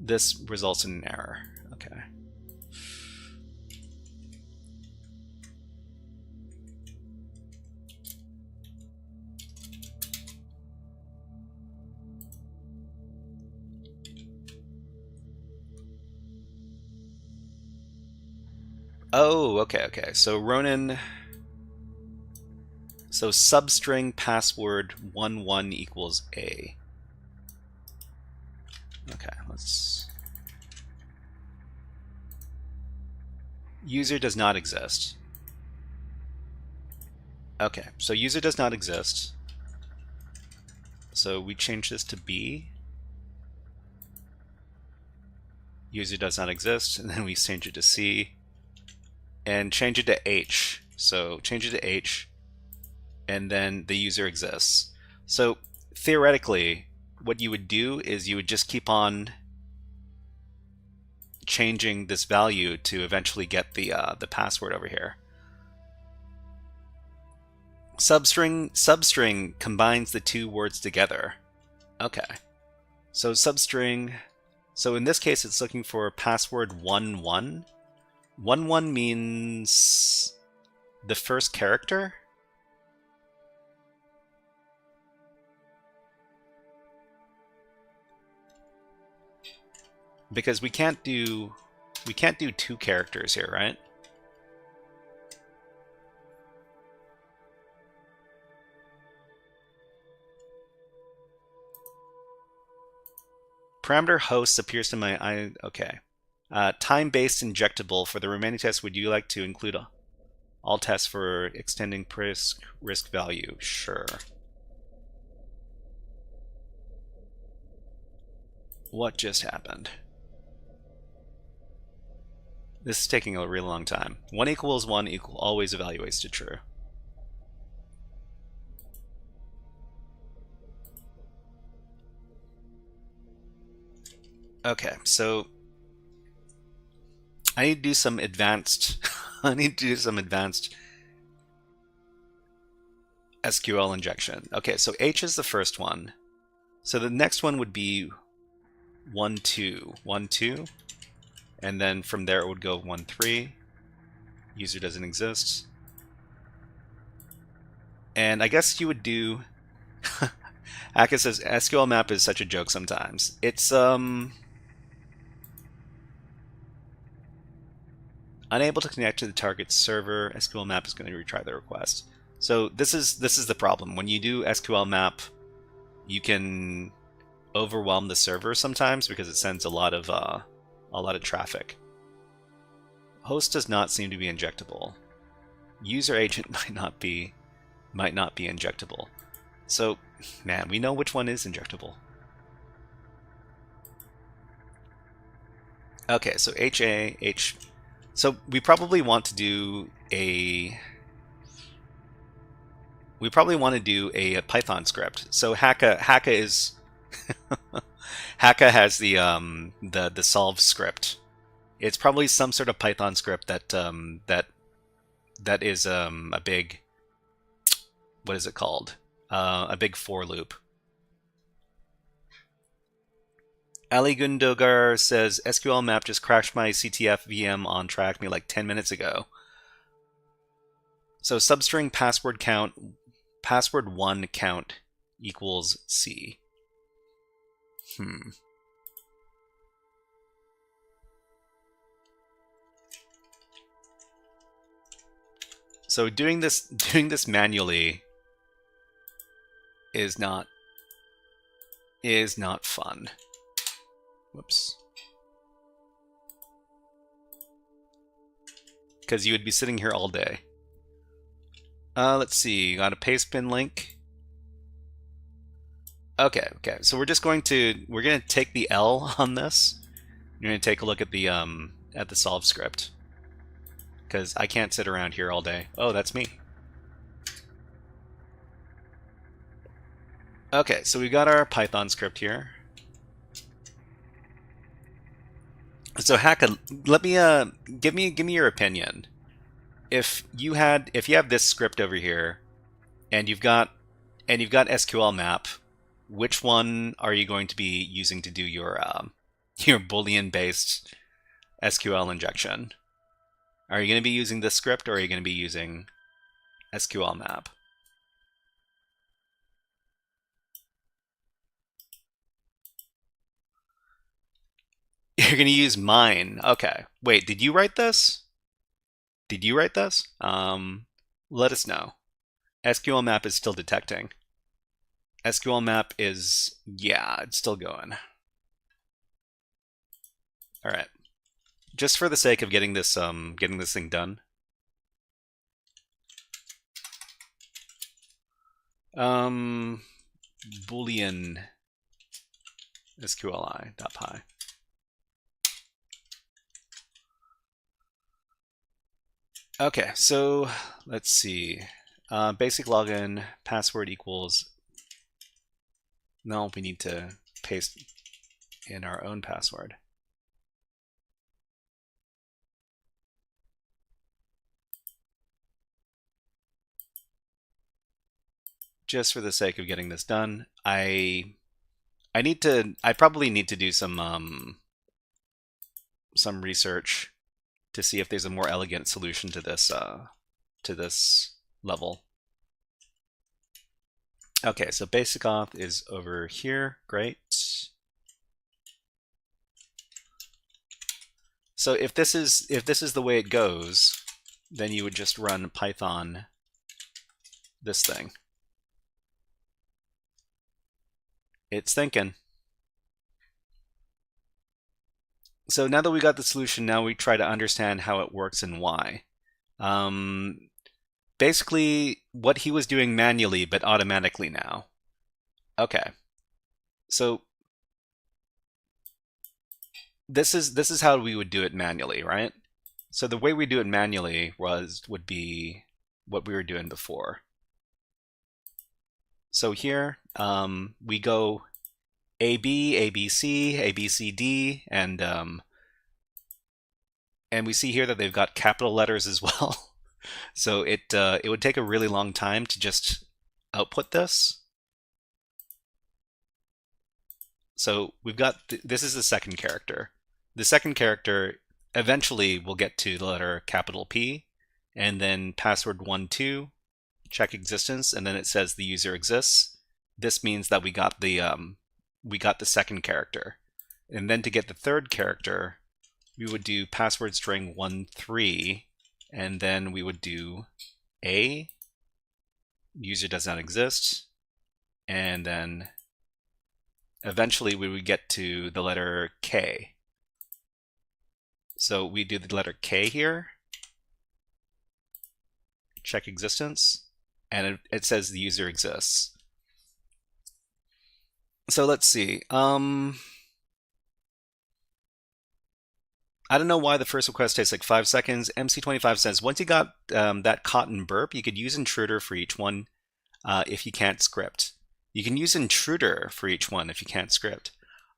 This results in an error. Okay. Oh, okay. So Ronin. So substring password 11 equals A. Okay, let's. User does not exist. Okay, so user does not exist. So we change this to B. user does not exist, and then we change it to C, and change it to H. So change it to H, and then the user exists. So theoretically, what you would do is you would just keep on changing this value to eventually get the password over here. Substring combines the two words together. Okay. So substring, so in this case it's looking for password 11. 11 means the first character? Because we can't do two characters here, right? Parameter host appears to my okay. Time-based injectable. For the remaining tests, would you like to include all tests for extending risk value? Sure. What just happened? This is taking a really long time. 1 equals 1 equal always evaluates to true. Okay, so I need to do some advanced I need to do some advanced SQL injection. Okay, so H is the first one. So the next one would be 1 2 1 2, and then from there it would go 1 3. User doesn't exist. And I guess you would do Aka says SQL map is such a joke sometimes. It's unable to connect to the target server. SQL map is going to retry the request. So this is the problem. When you do SQL map, you can overwhelm the server sometimes because it sends a lot of traffic. Host does not seem to be injectable. User agent might not be injectable. So, man, we know which one is injectable. Okay, so H. So we probably want to do a Python script. So Hacka is Hacka has the solve script. It's probably some sort of Python script that is a big, what is it called? A big for loop. Ali Gundogar says SQL map just crashed my CTF VM on Tryhackme like 10 minutes ago. So substring password count, password 1 count equals C. So doing this manually is not fun. Whoops. Because you would be sitting here all day. Let's see, got a paste bin link. Okay. So we're going to take the L on this. We're going to take a look at the solve script. Because I can't sit around here all day. Oh, that's me. Okay, so we got our Python script here. So Hacka, let me give me your opinion. If you have this script over here, and you've got SQL map, which one are you going to be using to do your Boolean based SQL injection? Are you going to be using this script, or are you going to be using SQL map? You're going to use mine. Okay. Wait, did you write this? Let us know. SQL map is still detecting. SQL map is, yeah, it's still going. All right. Just for the sake of getting this thing done. Boolean SQLi.py. Okay, so let's see. Basic login password equals. No, we need to paste in our own password. Just for the sake of getting this done, I probably need to do some research to see if there's a more elegant solution to this level. Okay, so basic auth is over here. Great. So if this is the way it goes, then you would just run Python this thing. It's thinking. So now that we got the solution, now we try to understand how it works and why. Basically, what he was doing manually, but automatically now. Okay. So this is how we would do it manually, right? So the way we do it manually would be what we were doing before. So here we go AB, ABC, ABCD, and we see here that they've got capital letters as well. So it would take a really long time to just output this. So we've got this is the second character. The second character eventually will get to the letter capital P, and then password 12, check existence, and then it says the user exists. This means that we got the second character. And then to get the third character, we would do password string 13, and then we would do A, user does not exist, and then eventually we would get to the letter K. So we do the letter K here, check existence, and it says the user exists. So let's see. I don't know why the first request takes like 5 seconds. MC25 says, once you got that cotton burp, you could use intruder for each one if you can't script. You can use intruder for each one if you can't script.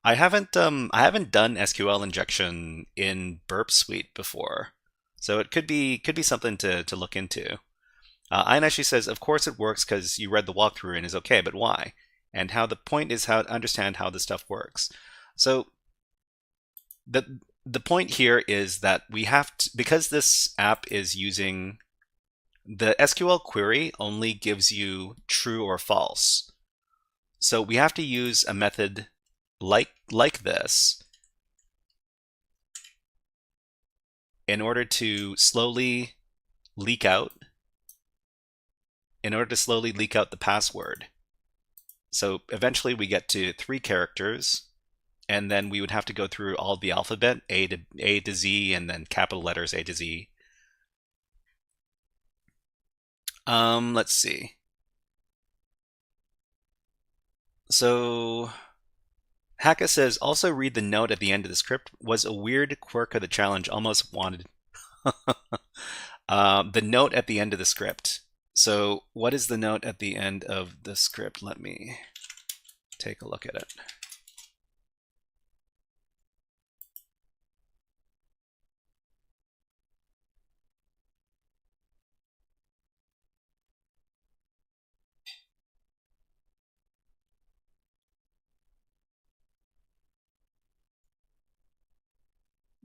I haven't done SQL injection in Burp Suite before, so it could be something to look into. Ian actually says, of course it works because you read the walkthrough and is okay, but why? And how the point is how to understand how this stuff works. So the point here is that we have to, because this app is using the SQL query only gives you true or false. So we have to use a method like this in order to slowly leak out the password. So eventually we get to 3 characters, and then we would have to go through all the alphabet, A to Z, and then capital letters A to Z. Let's see. So Hacka says, also read the note at the end of the script. Was a weird quirk of the challenge. Almost wanted the note at the end of the script. So what is the note at the end of the script? Let me take a look at it.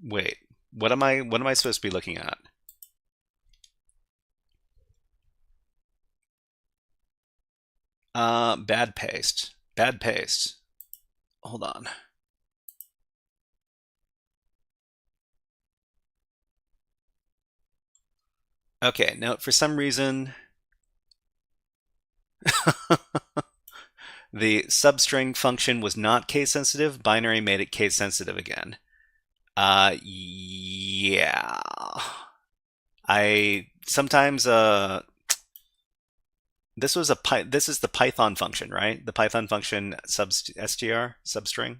Wait, what am I supposed to be looking at? Bad paste. Bad paste. Hold on. Okay, now for some reason the substring function was not case sensitive. Binary made it case sensitive again. Yeah. I sometimes this is the Python function, right? The Python function substring.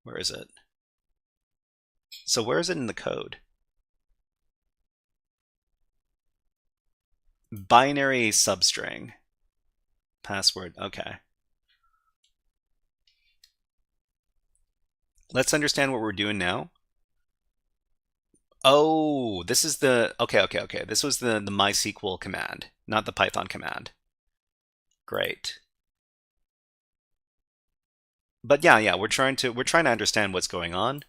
Where is it? So where is it in the code? binary substring. Password, okay. Let's understand what we're doing now. Oh, this is the, okay. This was the MySQL command, not the Python command. Great. But yeah, we're trying to understand what's going on.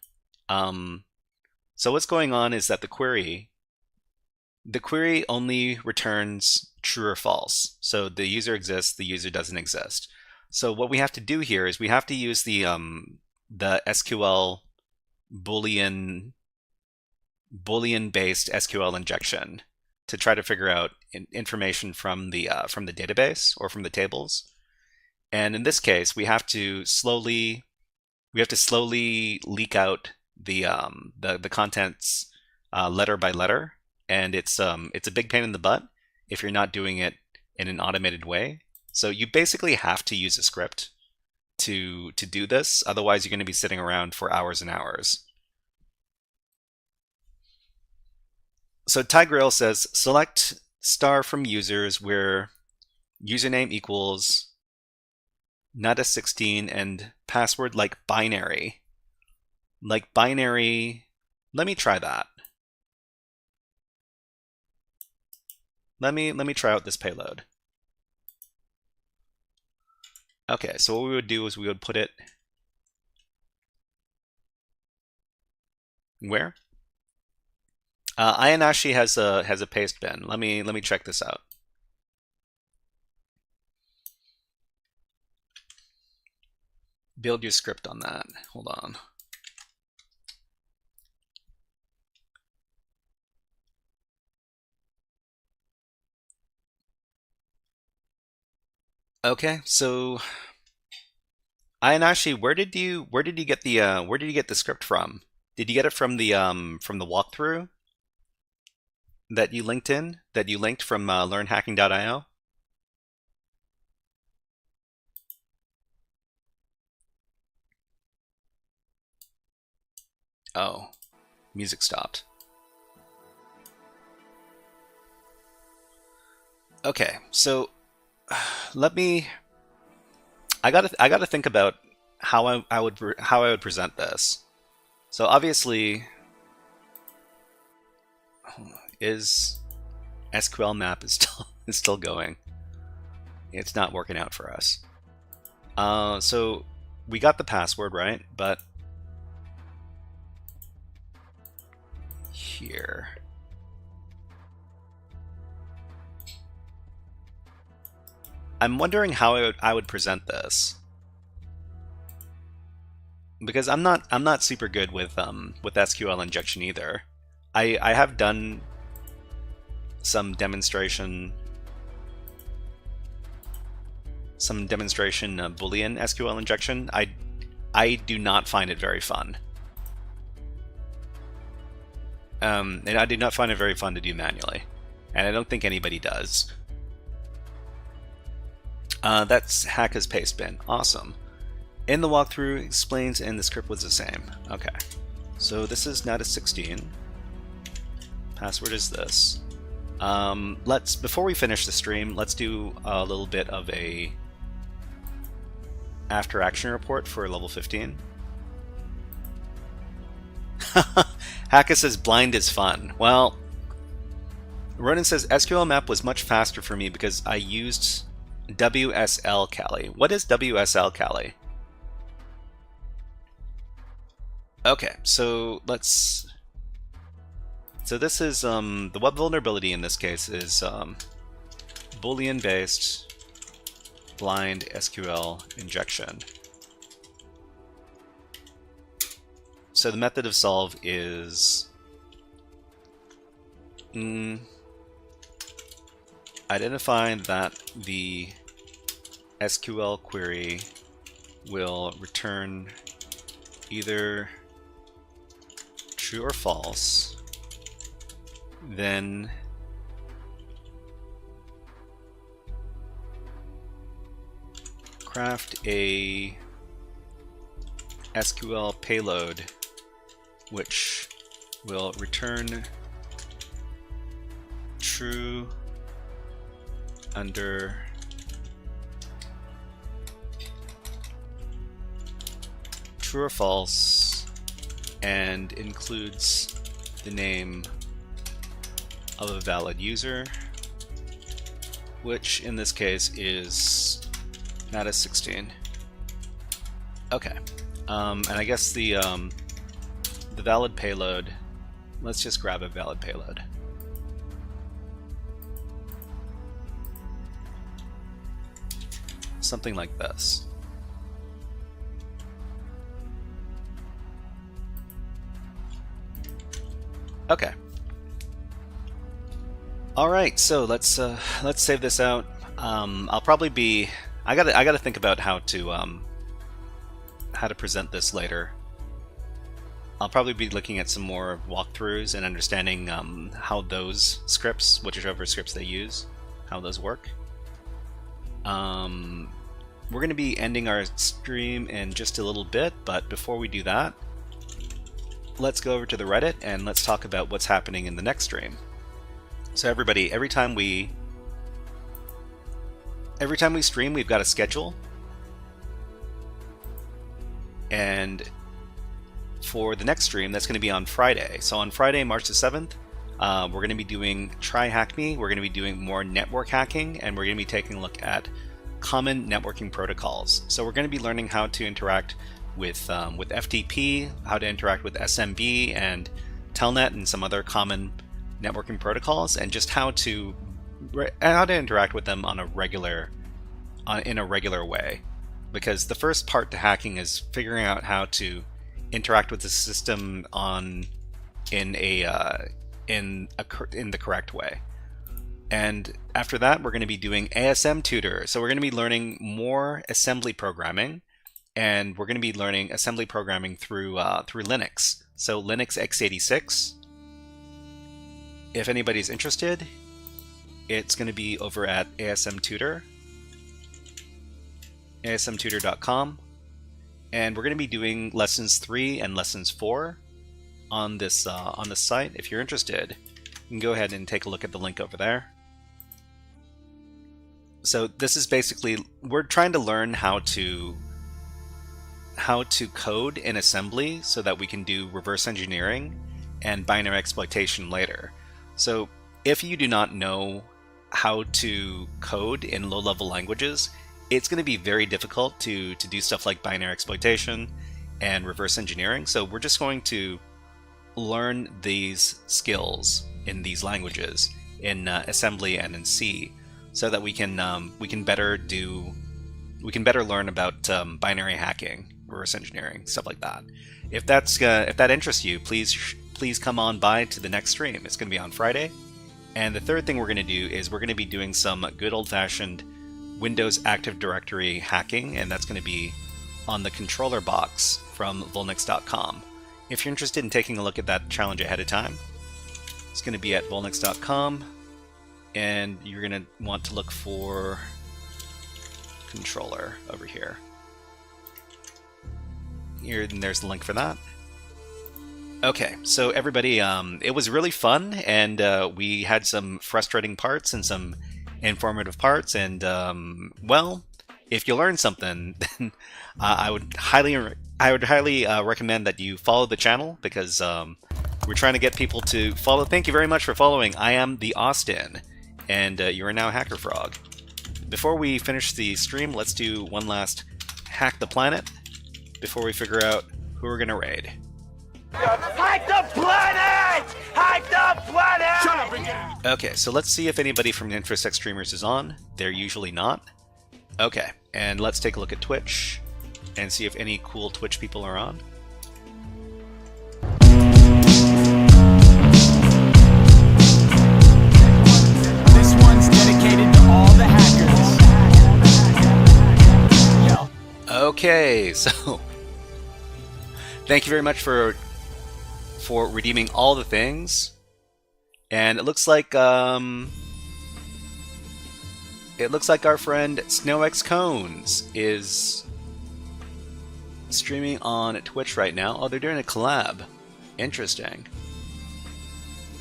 So what's going on is that the query only returns true or false. So the user exists, the user doesn't exist. So what we have to do here is we have to use the SQL Boolean-based SQL injection to try to figure out information from the database or from the tables. And in this case, we have to slowly leak out the contents letter by letter, and it's a big pain in the butt if you're not doing it in an automated way. So you basically have to use a script to do this, otherwise you're going to be sitting around for hours and hours. So Tigrail says select star from users where username equals Natas 16 and password like binary. Like binary, let me try that. Let me try out this payload. Okay, so what we would do is we would put it where? Ayanashi has a paste bin. Let me check this out. Build your script on that. Hold on. Okay, so Ayanashi, where did you get the script from? Did you get it from the walkthrough that you linked from learnhacking.io? Oh, music stopped. Okay, so I gotta think about how I would present this. So obviously, is SQL map is still going. It's not working out for us. So we got the password right, but here. I'm wondering how I would present this, because I'm not super good with SQL injection either. I have done some demonstration Boolean SQL injection. I do not find it very fun. And I do not find it very fun to do manually, and I don't think anybody does. That's Hacker's paste bin. Awesome. In the walkthrough explains and the script was the same. Okay. So this is Natas 16. Password is this. Before we finish the stream, let's do a little bit of a after action report for level 15. Hacker says blind is fun. Well, Ronan says SQL map was much faster for me because I used WSL Kali. What is WSL Kali? Okay, so this is the web vulnerability in this case is Boolean based blind SQL injection. So the method of solve is identify that the SQL query will return either true or false, then craft a SQL payload which will return true under true or false and includes the name of a valid user, which in this case is Natas 16. Okay, and I guess the valid payload. Let's just grab a valid payload. Something like this. Okay. All right, so let's save this out. I'll probably be. I gotta think about how to present this later. I'll probably be looking at some more walkthroughs and understanding how those scripts, whichever scripts they use, how those work. We're going to be ending our stream in just a little bit, but before we do that, let's go over to the Reddit and let's talk about what's happening in the next stream. So everybody, every time we stream, we've got a schedule. And for the next stream, that's going to be on Friday. So on Friday, March the 7th, we're going to be doing Tryhackme, we're going to be doing more network hacking, and we're going to be taking a look at common networking protocols. So we're going to be learning how to interact with FTP, how to interact with SMB and Telnet and some other common networking protocols, and just how to interact with them on a in a regular way. Because the first part to hacking is figuring out how to interact with the system in the correct way. And after that, we're going to be doing ASM tutor. So we're going to be learning more assembly programming, and we're going to be learning assembly programming through Linux. So Linux x86. If anybody's interested, it's going to be over at ASM Tutor, asmtutor.com, and we're going to be doing lessons 3 and lessons 4 on this site. If you're interested, you can go ahead and take a look at the link over there. So this is basically, we're trying to learn how to code in assembly so that we can do reverse engineering and binary exploitation later. So if you do not know how to code in low-level languages, it's going to be very difficult to do stuff like binary exploitation and reverse engineering. So we're just going to learn these skills in these languages, in assembly and in C, so that we can better learn about binary hacking, reverse engineering, stuff like that. If that interests you, please come on by to the next stream. It's going to be on Friday. And the third thing we're going to do is we're going to be doing some good old-fashioned Windows Active Directory hacking, and that's going to be on the controller box from volnix.com. If you're interested in taking a look at that challenge ahead of time, it's going to be at volnix.com, and you're going to want to look for controller over here. Here, and there's the link for that. Okay, so everybody, it was really fun, and we had some frustrating parts and some informative parts, and well, if you learned something, then I would highly recommend that you follow the channel, because we're trying to get people to follow. Thank you very much for following. I am the Austin, and you are now HackerFrog. Before we finish the stream, let's do one last hack the planet before we figure out who we're gonna raid. Hack the planet! Hack the planet! Shut up and get it! Okay, so let's see if anybody from the InfoSec streamers is on. They're usually not. Okay, and let's take a look at Twitch and see if any cool Twitch people are on. This one's dedicated to all the hackers. Yo. Okay, so thank you very much for redeeming all the things, and it looks like our friend SnowXCones is streaming on Twitch right now. Oh, they're doing a collab. Interesting.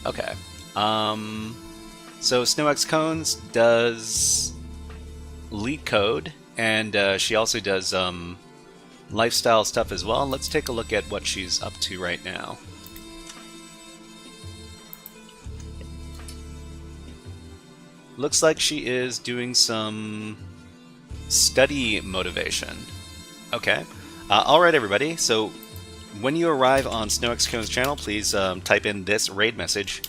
Okay. So SnowXCones does leak code, and she also does lifestyle stuff as well. Let's take a look at what she's up to right now. Looks like she is doing some study motivation. Okay. Alright everybody, so when you arrive on SnowXCone's channel, please type in this raid message: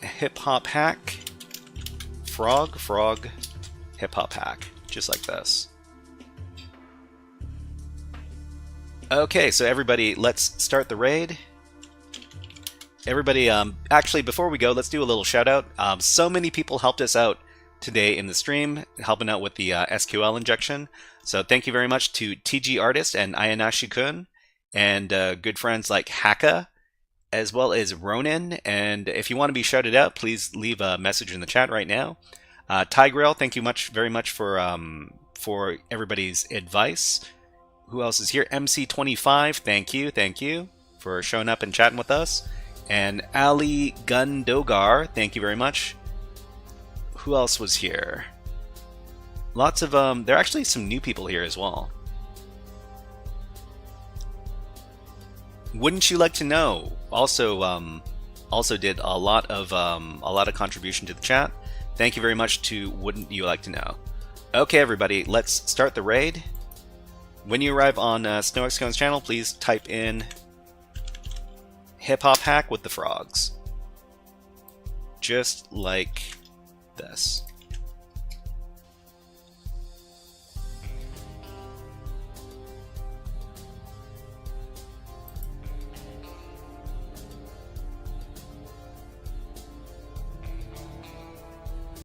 hip hop hack, frog, hip hop hack. Just like this. Okay, so everybody, let's start the raid. Everybody, actually, before we go, let's do a little shout out. So many people helped us out today in the stream, helping out with the SQL injection. So thank you very much to TG Artist and Ayanashi-kun, and good friends like Haka, as well as Ronin. And if you want to be shouted out, please leave a message in the chat right now. Tigrail, thank you very much for everybody's advice. Who else is here? MC25, thank you for showing up and chatting with us. And Ali Gundogar, thank you very much. Who else was here? Lots of there are actually some new people here as well. Wouldn't you like to know? Also did a lot of contribution to the chat. Thank you very much to Wouldn't You Like to Know. Okay, everybody, let's start the raid. When you arrive on SnowXCone's channel, please type in hip hop hack with the frogs. Just like this.